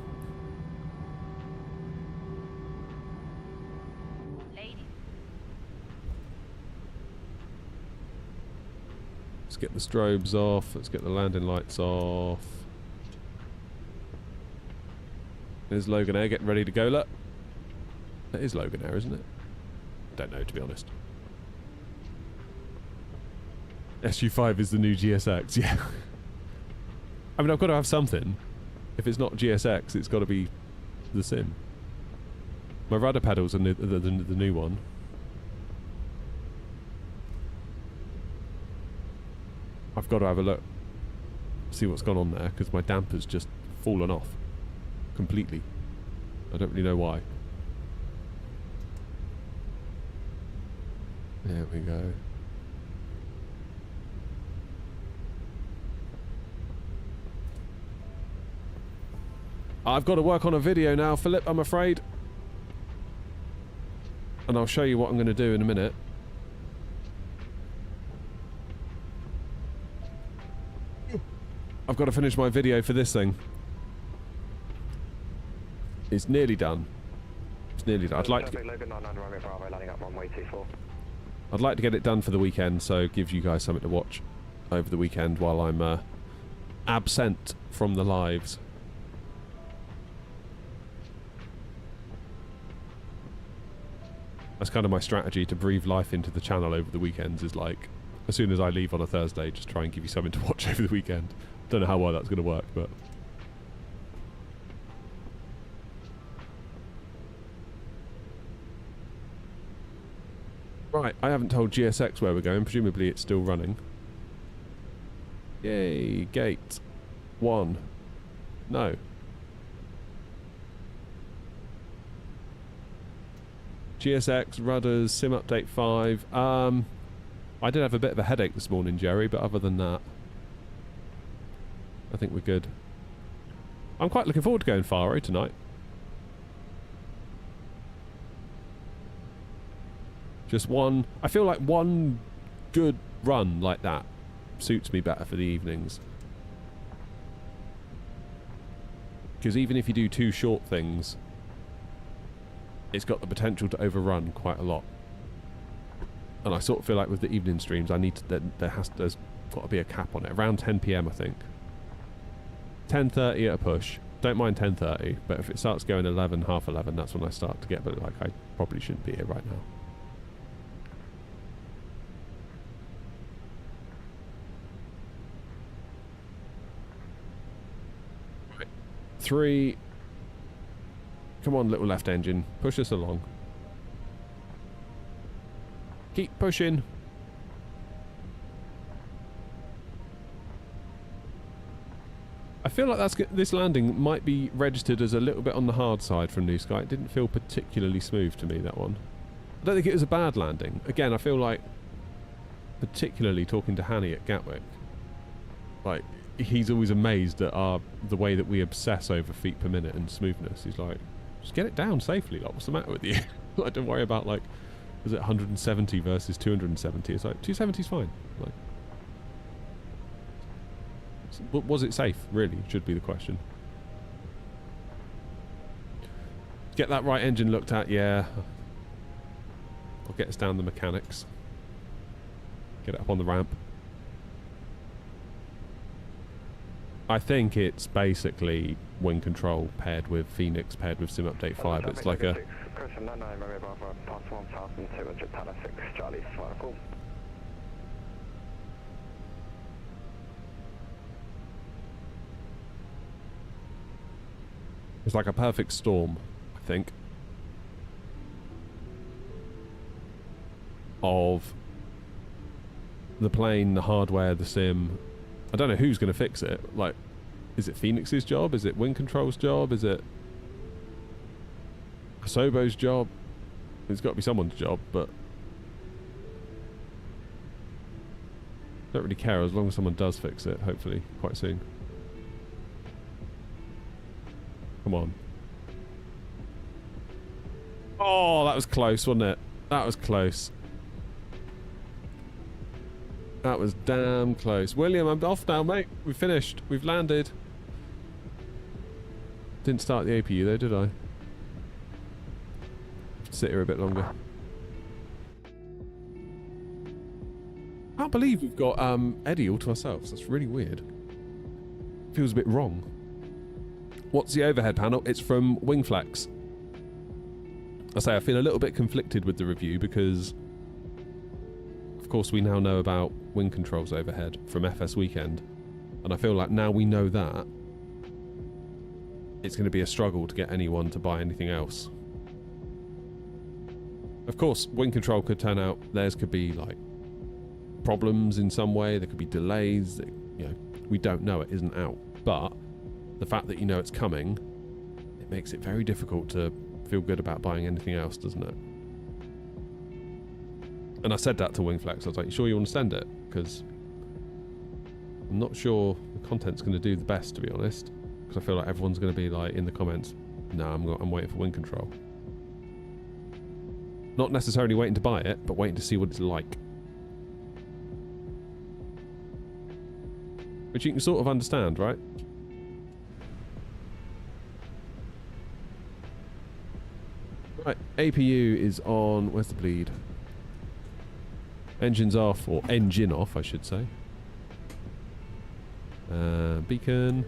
Let's get the strobes off. Let's get the landing lights off. There's Logan Air getting ready to go. Look. That is Logan Air, isn't it? Don't know, to be honest. SU5 is the new GSX, yeah. I mean, I've got to have something. If it's not GSX, it's got to be the Sim. My rudder pedals are the new one. I've got to have a look, see what's gone on there, because my damper's just fallen off completely. I don't really know why. There we go. I've got to work on a video now, Philip, I'm afraid. And I'll show you what I'm going to do in a minute. I've got to finish my video for this thing. It's nearly done. It's nearly done. I'd like to get it done for the weekend, so it gives you guys something to watch over the weekend while I'm absent from the lives. That's kind of my strategy to breathe life into the channel over the weekends, is like, as soon as I leave on a Thursday, just try and give you something to watch over the weekend. Don't know how well that's going to work, but... Right, I haven't told GSX where we're going. Presumably it's still running. Yay, gate 1. No. GSX, rudders, sim update 5. I did have a bit of a headache this morning, Jerry, but other than that, I think we're good. I'm quite looking forward to going Faro tonight. Just one... I feel like one good run like that suits me better for the evenings. Because even if you do 2 short things, it's got the potential to overrun quite a lot. And I sort of feel like with the evening streams, I need to... There's got to be a cap on it. Around 10 PM, I think. 10:30 at a push. Don't mind 10:30, but if it starts going 11, half 11, that's when I start to get a bit like I probably shouldn't be here right now. Right. 3. Come on, little left engine. Push us along. Keep pushing. I feel like this landing might be registered as a little bit on the hard side from New Sky. It didn't feel particularly smooth to me, that one. I don't think it was a bad landing. Again, I feel like, particularly talking to Hanny at Gatwick, like, he's always amazed at the way that we obsess over feet per minute and smoothness. He's like, just get it down safely. Like, what's the matter with you? Like, don't worry about, like, is it 170 versus 270? It's like, 270's fine. Like, was it safe, really, should be the question. Get that right engine looked at, yeah. I'll get us down the mechanics. Get it up on the ramp. I think it's basically wing control paired with Phoenix, paired with Sim Update 5. It's like a... It's like a perfect storm, I think, of the plane, the hardware, the sim. I don't know who's going to fix it. Like, is it Phoenix's job? Is it Wing Control's job? Is it Asobo's job? It's got to be someone's job, but I don't really care as long as someone does fix it, hopefully, quite soon. Come on. Oh, that was close, wasn't it? That was close. That was damn close. William, I'm off now, mate. We've finished. We've landed. Didn't start the APU though, did I? Sit here a bit longer. I can't believe we've got Eddie all to ourselves. That's really weird. Feels a bit wrong. What's the overhead panel? It's from Wingflex. I say I feel a little bit conflicted with the review because, of course, we now know about wing controls overhead from FS Weekend, and I feel like now we know that, it's going to be a struggle to get anyone to buy anything else. Of course, wing control could turn out, theirs could be like problems in some way, there could be delays, that, you know, we don't know, it isn't out, but the fact that you know it's coming, it makes it very difficult to feel good about buying anything else, doesn't it? And I said that to Wingflex. I was like, you sure you want to send it? Because I'm not sure the content's going to do the best, to be honest. Because I feel like everyone's going to be like in the comments, no, I'm waiting for wing control. Not necessarily waiting to buy it, but waiting to see what it's like. Which you can sort of understand, right? Right, APU is on... Where's the bleed? Engine's off, or engine off, I should say. Beacon.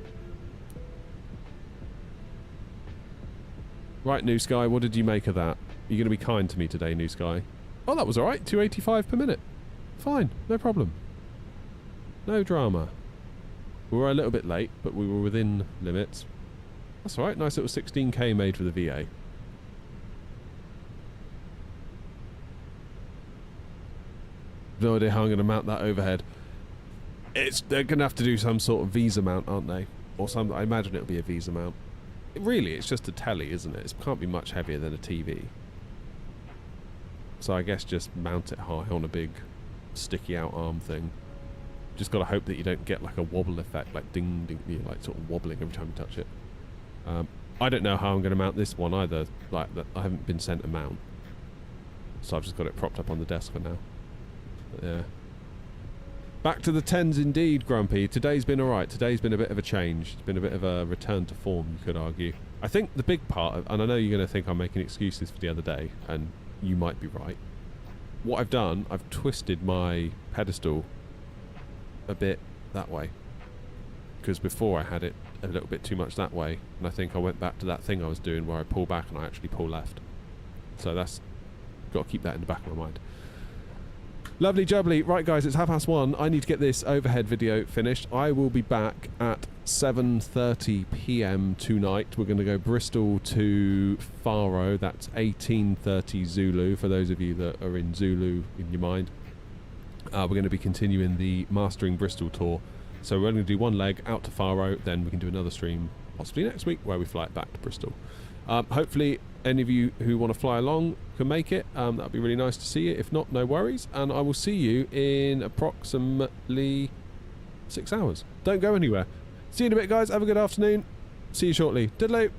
Right, New Sky, what did you make of that? You're going to be kind to me today, New Sky. Oh, that was alright. 285 per minute. Fine, no problem. No drama. We were a little bit late, but we were within limits. That's alright. Nice little 16k made for the VA. No idea how I'm going to mount that overhead. They're going to have to do some sort of Visa mount, aren't they? Or some. I imagine it'll be a Visa mount. Really, it's just a telly, isn't it? It can't be much heavier than a TV. So I guess just mount it high on a big sticky out arm thing. Just got to hope that you don't get like a wobble effect, like ding ding, you're like sort of wobbling every time you touch it. I don't know how I'm going to mount this one either. Like that, I haven't been sent a mount, so I've just got it propped up on the desk for now. But yeah. Back to the 10s indeed, Grumpy. Today's been alright. Today's been a bit of a change. It's been a bit of a return to form, you could argue. I think the big part of, and I know you're going to think I'm making excuses for the other day, and you might be right. What I've done, I've twisted my pedestal a bit that way. Because before I had it a little bit too much that way, and I think I went back to that thing I was doing where I pull back and I actually pull left. So that's, got to keep that in the back of my mind. Lovely jubbly. Right guys, it's 1:30. I need to get this overhead video finished. I will be back at 7:30 PM tonight. We're going to go Bristol to Faro. That's 18:30 Zulu, for those of you that are in Zulu in your mind. We're going to be continuing the Mastering Bristol tour. So we're going to do one leg out to Faro, then we can do another stream possibly next week where we fly it back to Bristol. Hopefully any of you who want to fly along can make it. That'd be really nice to see you. If not, no worries. And I will see you in approximately 6 hours. Don't go anywhere. See you in a bit, guys. Have a good afternoon. See you shortly. Diddley.